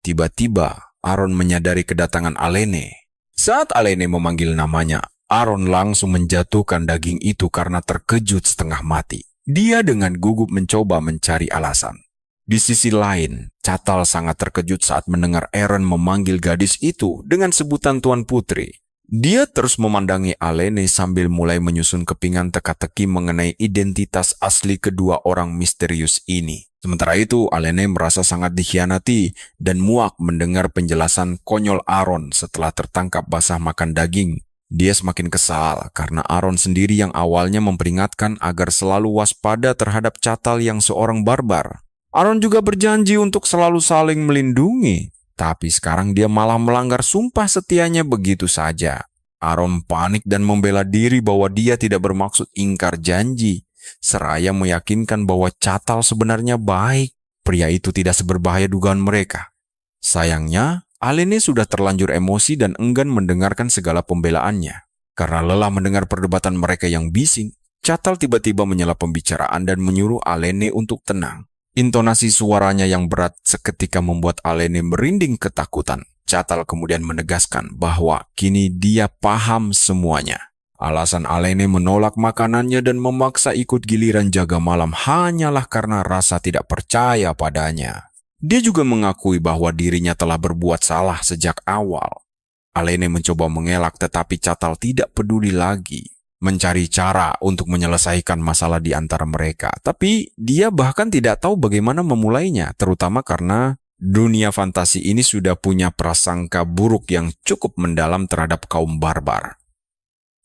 A: Tiba-tiba, Aaron menyadari kedatangan Alene. Saat Alene memanggil namanya, Aaron langsung menjatuhkan daging itu karena terkejut setengah mati. Dia dengan gugup mencoba mencari alasan. Di sisi lain, Catal sangat terkejut saat mendengar Aaron memanggil gadis itu dengan sebutan Tuan Putri. Dia terus memandangi Alene sambil mulai menyusun kepingan teka-teki mengenai identitas asli kedua orang misterius ini. Sementara itu, Alene merasa sangat dikhianati dan muak mendengar penjelasan konyol Aaron setelah tertangkap basah makan daging. Dia semakin kesal karena Aaron sendiri yang awalnya memperingatkan agar selalu waspada terhadap Catal yang seorang barbar. Aaron juga berjanji untuk selalu saling melindungi. Tapi sekarang dia malah melanggar sumpah setianya begitu saja. Aaron panik dan membela diri bahwa dia tidak bermaksud ingkar janji, seraya meyakinkan bahwa Catal sebenarnya baik. Pria itu tidak seberbahaya dugaan mereka. Sayangnya, Alene sudah terlanjur emosi dan enggan mendengarkan segala pembelaannya. Karena lelah mendengar perdebatan mereka yang bising, Catal tiba-tiba menyela pembicaraan dan menyuruh Alene untuk tenang. Intonasi suaranya yang berat seketika membuat Alene merinding ketakutan. Catal kemudian menegaskan bahwa kini dia paham semuanya. Alasan Alene menolak makanannya dan memaksa ikut giliran jaga malam hanyalah karena rasa tidak percaya padanya. Dia juga mengakui bahwa dirinya telah berbuat salah sejak awal. Alene mencoba mengelak tetapi Catal tidak peduli lagi. Mencari cara untuk menyelesaikan masalah di antara mereka. Tapi dia bahkan tidak tahu bagaimana memulainya, terutama karena dunia fantasi ini sudah punya prasangka buruk yang cukup mendalam terhadap kaum barbar.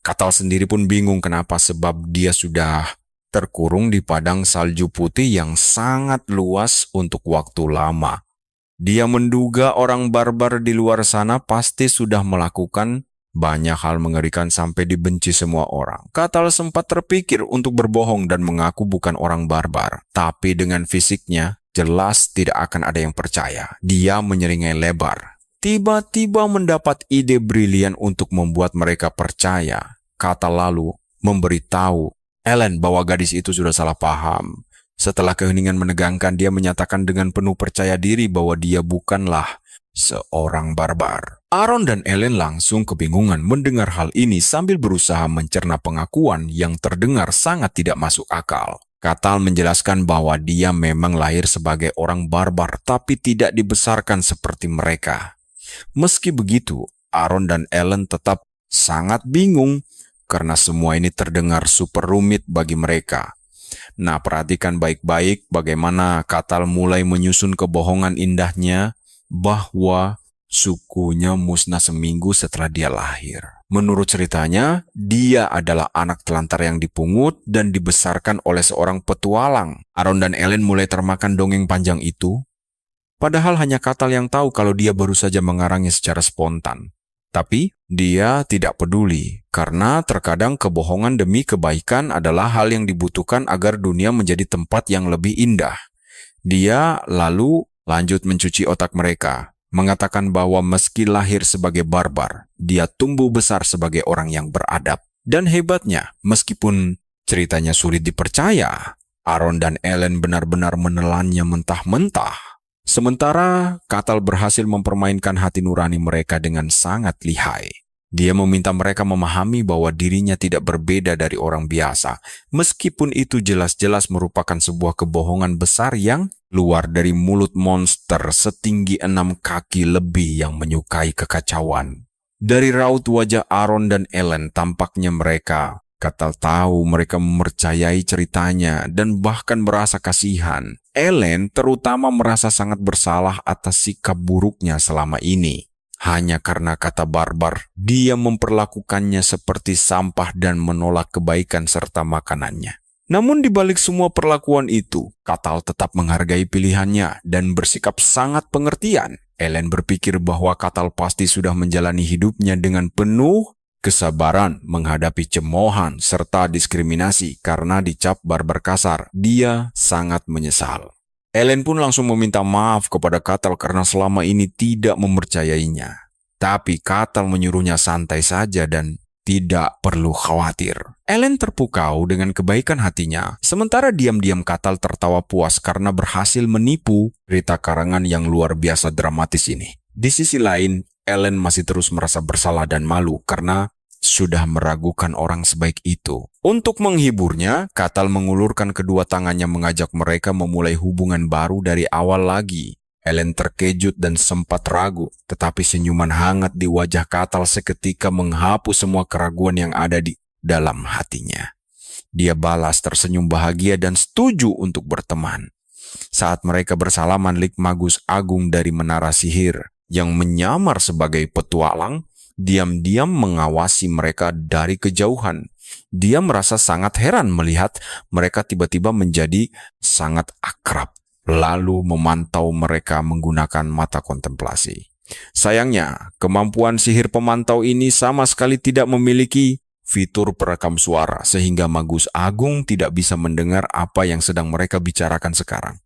A: Catal sendiri pun bingung kenapa, sebab dia sudah terkurung di padang salju putih yang sangat luas untuk waktu lama. Dia menduga orang barbar di luar sana pasti sudah melakukan banyak hal mengerikan sampai dibenci semua orang. Catal sempat terpikir untuk berbohong dan mengaku bukan orang barbar. Tapi dengan fisiknya, jelas tidak akan ada yang percaya. Dia menyeringai lebar. Tiba-tiba mendapat ide brilian untuk membuat mereka percaya. Catal lalu memberitahu Ellen bahwa gadis itu sudah salah paham. Setelah keheningan menegangkan, dia menyatakan dengan penuh percaya diri bahwa dia bukanlah seorang barbar. Aaron dan Ellen langsung kebingungan mendengar hal ini sambil berusaha mencerna pengakuan yang terdengar sangat tidak masuk akal. Catal menjelaskan bahwa dia memang lahir sebagai orang barbar tapi tidak dibesarkan seperti mereka. Meski begitu, Aaron dan Ellen tetap sangat bingung karena semua ini terdengar super rumit bagi mereka. Nah, perhatikan baik-baik bagaimana Catal mulai menyusun kebohongan indahnya bahwa sukunya musnah seminggu setelah dia lahir. Menurut ceritanya, dia adalah anak telantar yang dipungut dan dibesarkan oleh seorang petualang. Aaron dan Ellen mulai termakan dongeng panjang itu, padahal hanya Catal yang tahu kalau dia baru saja mengarangnya secara spontan. Tapi dia tidak peduli, karena terkadang kebohongan demi kebaikan adalah hal yang dibutuhkan agar dunia menjadi tempat yang lebih indah. Dia lalu lanjut mencuci otak mereka, mengatakan bahwa meski lahir sebagai barbar, dia tumbuh besar sebagai orang yang beradab. Dan hebatnya, meskipun ceritanya sulit dipercaya, Aaron dan Ellen benar-benar menelannya mentah-mentah. Sementara Catal berhasil mempermainkan hati nurani mereka dengan sangat lihai. Dia meminta mereka memahami bahwa dirinya tidak berbeda dari orang biasa, meskipun itu jelas-jelas merupakan sebuah kebohongan besar yang luar dari mulut monster setinggi 6 kaki lebih yang menyukai kekacauan. Dari raut wajah Aaron dan Ellen, tampaknya Catal tahu mereka mempercayai ceritanya dan bahkan merasa kasihan. Ellen terutama merasa sangat bersalah atas sikap buruknya selama ini. Hanya karena kata barbar, dia memperlakukannya seperti sampah dan menolak kebaikan serta makanannya. Namun di balik semua perlakuan itu, Catal tetap menghargai pilihannya dan bersikap sangat pengertian. Ellen berpikir bahwa Catal pasti sudah menjalani hidupnya dengan penuh kesabaran menghadapi cemoohan serta diskriminasi karena dicap barbar kasar. Dia sangat menyesal. Ellen pun langsung meminta maaf kepada Catal karena selama ini tidak mempercayainya. Tapi Catal menyuruhnya santai saja dan tidak perlu khawatir. Ellen terpukau dengan kebaikan hatinya, sementara diam-diam Catal tertawa puas karena berhasil menipu cerita karangan yang luar biasa dramatis ini. Di sisi lain, Ellen masih terus merasa bersalah dan malu karena sudah meragukan orang sebaik itu. Untuk menghiburnya, Catal mengulurkan kedua tangannya mengajak mereka memulai hubungan baru dari awal lagi. Ellen terkejut dan sempat ragu, tetapi senyuman hangat di wajah Katal seketika menghapus semua keraguan yang ada di dalam hatinya. Dia balas tersenyum bahagia dan setuju untuk berteman. Saat mereka bersalaman, Lik Magus Agung dari Menara Sihir yang menyamar sebagai petualang, diam-diam mengawasi mereka dari kejauhan. Dia merasa sangat heran melihat mereka tiba-tiba menjadi sangat akrab, lalu memantau mereka menggunakan mata kontemplasi. Sayangnya, kemampuan sihir pemantau ini sama sekali tidak memiliki fitur perekam suara, sehingga Magus Agung tidak bisa mendengar apa yang sedang mereka bicarakan sekarang.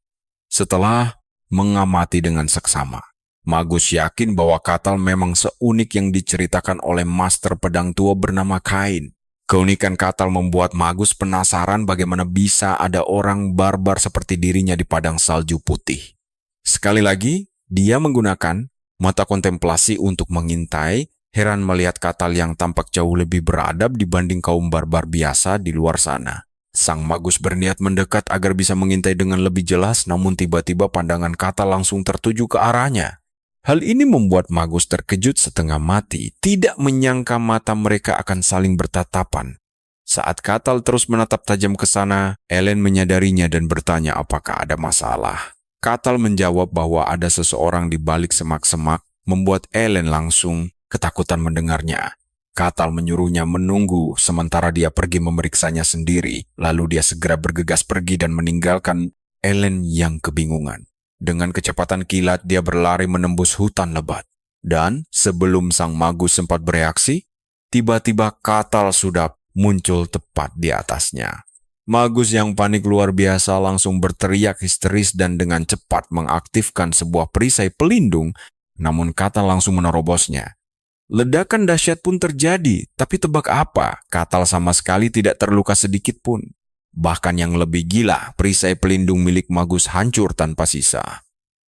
A: Setelah mengamati dengan seksama, Magus yakin bahwa Katal memang seunik yang diceritakan oleh master pedang tua bernama Kain. Keunikan Katal membuat Magus penasaran bagaimana bisa ada orang barbar seperti dirinya di padang salju putih. Sekali lagi, dia menggunakan mata kontemplasi untuk mengintai, heran melihat Katal yang tampak jauh lebih beradab dibanding kaum barbar biasa di luar sana. Sang Magus berniat mendekat agar bisa mengintai dengan lebih jelas, namun tiba-tiba pandangan Katal langsung tertuju ke arahnya. Hal ini membuat Magus terkejut setengah mati, tidak menyangka mata mereka akan saling bertatapan. Saat Katal terus menatap tajam ke sana, Ellen menyadarinya dan bertanya apakah ada masalah. Katal menjawab bahwa ada seseorang di balik semak-semak, membuat Ellen langsung ketakutan mendengarnya. Katal menyuruhnya menunggu sementara dia pergi memeriksanya sendiri, lalu dia segera bergegas pergi dan meninggalkan Ellen yang kebingungan. Dengan kecepatan kilat, dia berlari menembus hutan lebat. Dan sebelum sang Magus sempat bereaksi, tiba-tiba Katal sudah muncul tepat di atasnya. Magus yang panik luar biasa langsung berteriak histeris dan dengan cepat mengaktifkan sebuah perisai pelindung, namun Katal langsung menerobosnya. Ledakan dahsyat pun terjadi, tapi tebak apa? Katal sama sekali tidak terluka sedikit pun. Bahkan yang lebih gila, perisai pelindung milik Magus hancur tanpa sisa.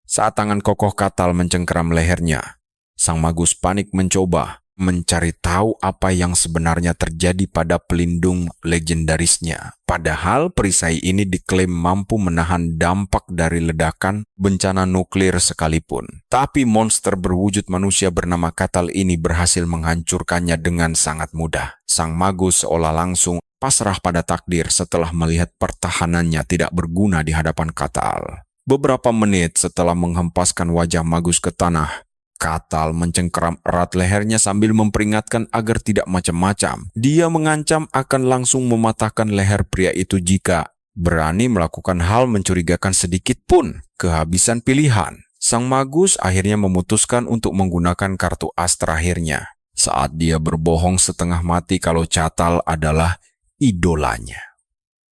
A: Saat tangan kokoh Katal mencengkeram lehernya, sang Magus panik mencoba mencari tahu apa yang sebenarnya terjadi pada pelindung legendarisnya. Padahal perisai ini diklaim mampu menahan dampak dari ledakan bencana nuklir sekalipun. Tapi monster berwujud manusia bernama Katal ini berhasil menghancurkannya dengan sangat mudah. Sang Magus seolah langsung pasrah pada takdir setelah melihat pertahanannya tidak berguna di hadapan Katal. Beberapa menit setelah menghempaskan wajah Magus ke tanah, Katal mencengkeram erat lehernya sambil memperingatkan agar tidak macam-macam. Dia mengancam akan langsung mematahkan leher pria itu jika berani melakukan hal mencurigakan sedikit pun. Kehabisan pilihan, sang Magus akhirnya memutuskan untuk menggunakan kartu as terakhirnya. Saat dia berbohong setengah mati kalau Katal adalah idolanya.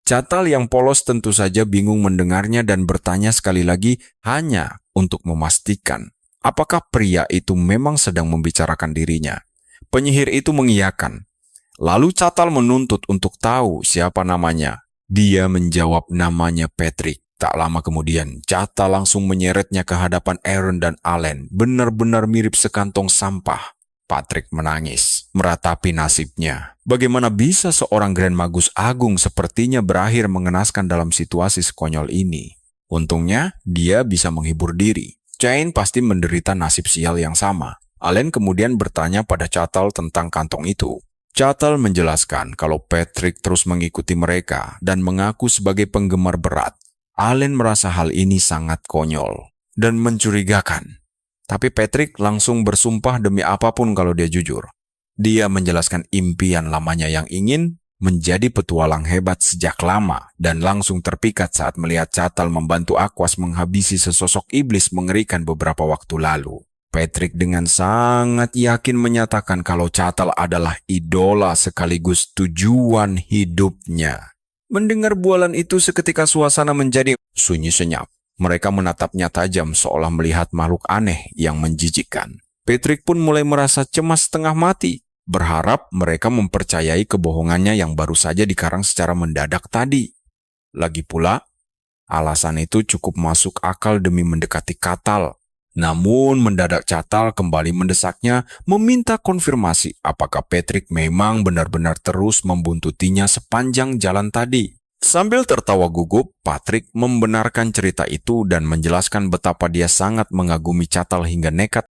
A: Katal yang polos tentu saja bingung mendengarnya dan bertanya sekali lagi hanya untuk memastikan apakah pria itu memang sedang membicarakan dirinya. Penyihir itu mengiyakan. Lalu Katal menuntut untuk tahu siapa namanya. Dia menjawab namanya Patrick. Tak lama kemudian, Katal langsung menyeretnya ke hadapan Aaron dan Allen. Benar-benar mirip sekantong sampah. Patrick menangis, meratapi nasibnya. Bagaimana bisa seorang Grand Magus Agung sepertinya berakhir mengenaskan dalam situasi sekonyol ini? Untungnya, dia bisa menghibur diri. Cain pasti menderita nasib sial yang sama. Allen kemudian bertanya pada Katal tentang kantong itu. Katal menjelaskan kalau Patrick terus mengikuti mereka dan mengaku sebagai penggemar berat. Allen merasa hal ini sangat konyol dan mencurigakan. Tapi Patrick langsung bersumpah demi apapun kalau dia jujur. Dia menjelaskan impian lamanya yang ingin menjadi petualang hebat sejak lama dan langsung terpikat saat melihat Katal membantu Aquas menghabisi sesosok iblis mengerikan beberapa waktu lalu. Patrick dengan sangat yakin menyatakan kalau Katal adalah idola sekaligus tujuan hidupnya. Mendengar bualan itu seketika suasana menjadi sunyi senyap. Mereka menatapnya tajam seolah melihat makhluk aneh yang menjijikkan. Patrick pun mulai merasa cemas setengah mati, berharap mereka mempercayai kebohongannya yang baru saja dikarang secara mendadak tadi. Lagi pula, alasan itu cukup masuk akal demi mendekati Katal. Namun mendadak Katal kembali mendesaknya meminta konfirmasi apakah Patrick memang benar-benar terus membuntutinya sepanjang jalan tadi. Sambil tertawa gugup, Patrick membenarkan cerita itu dan menjelaskan betapa dia sangat mengagumi Catal hingga nekat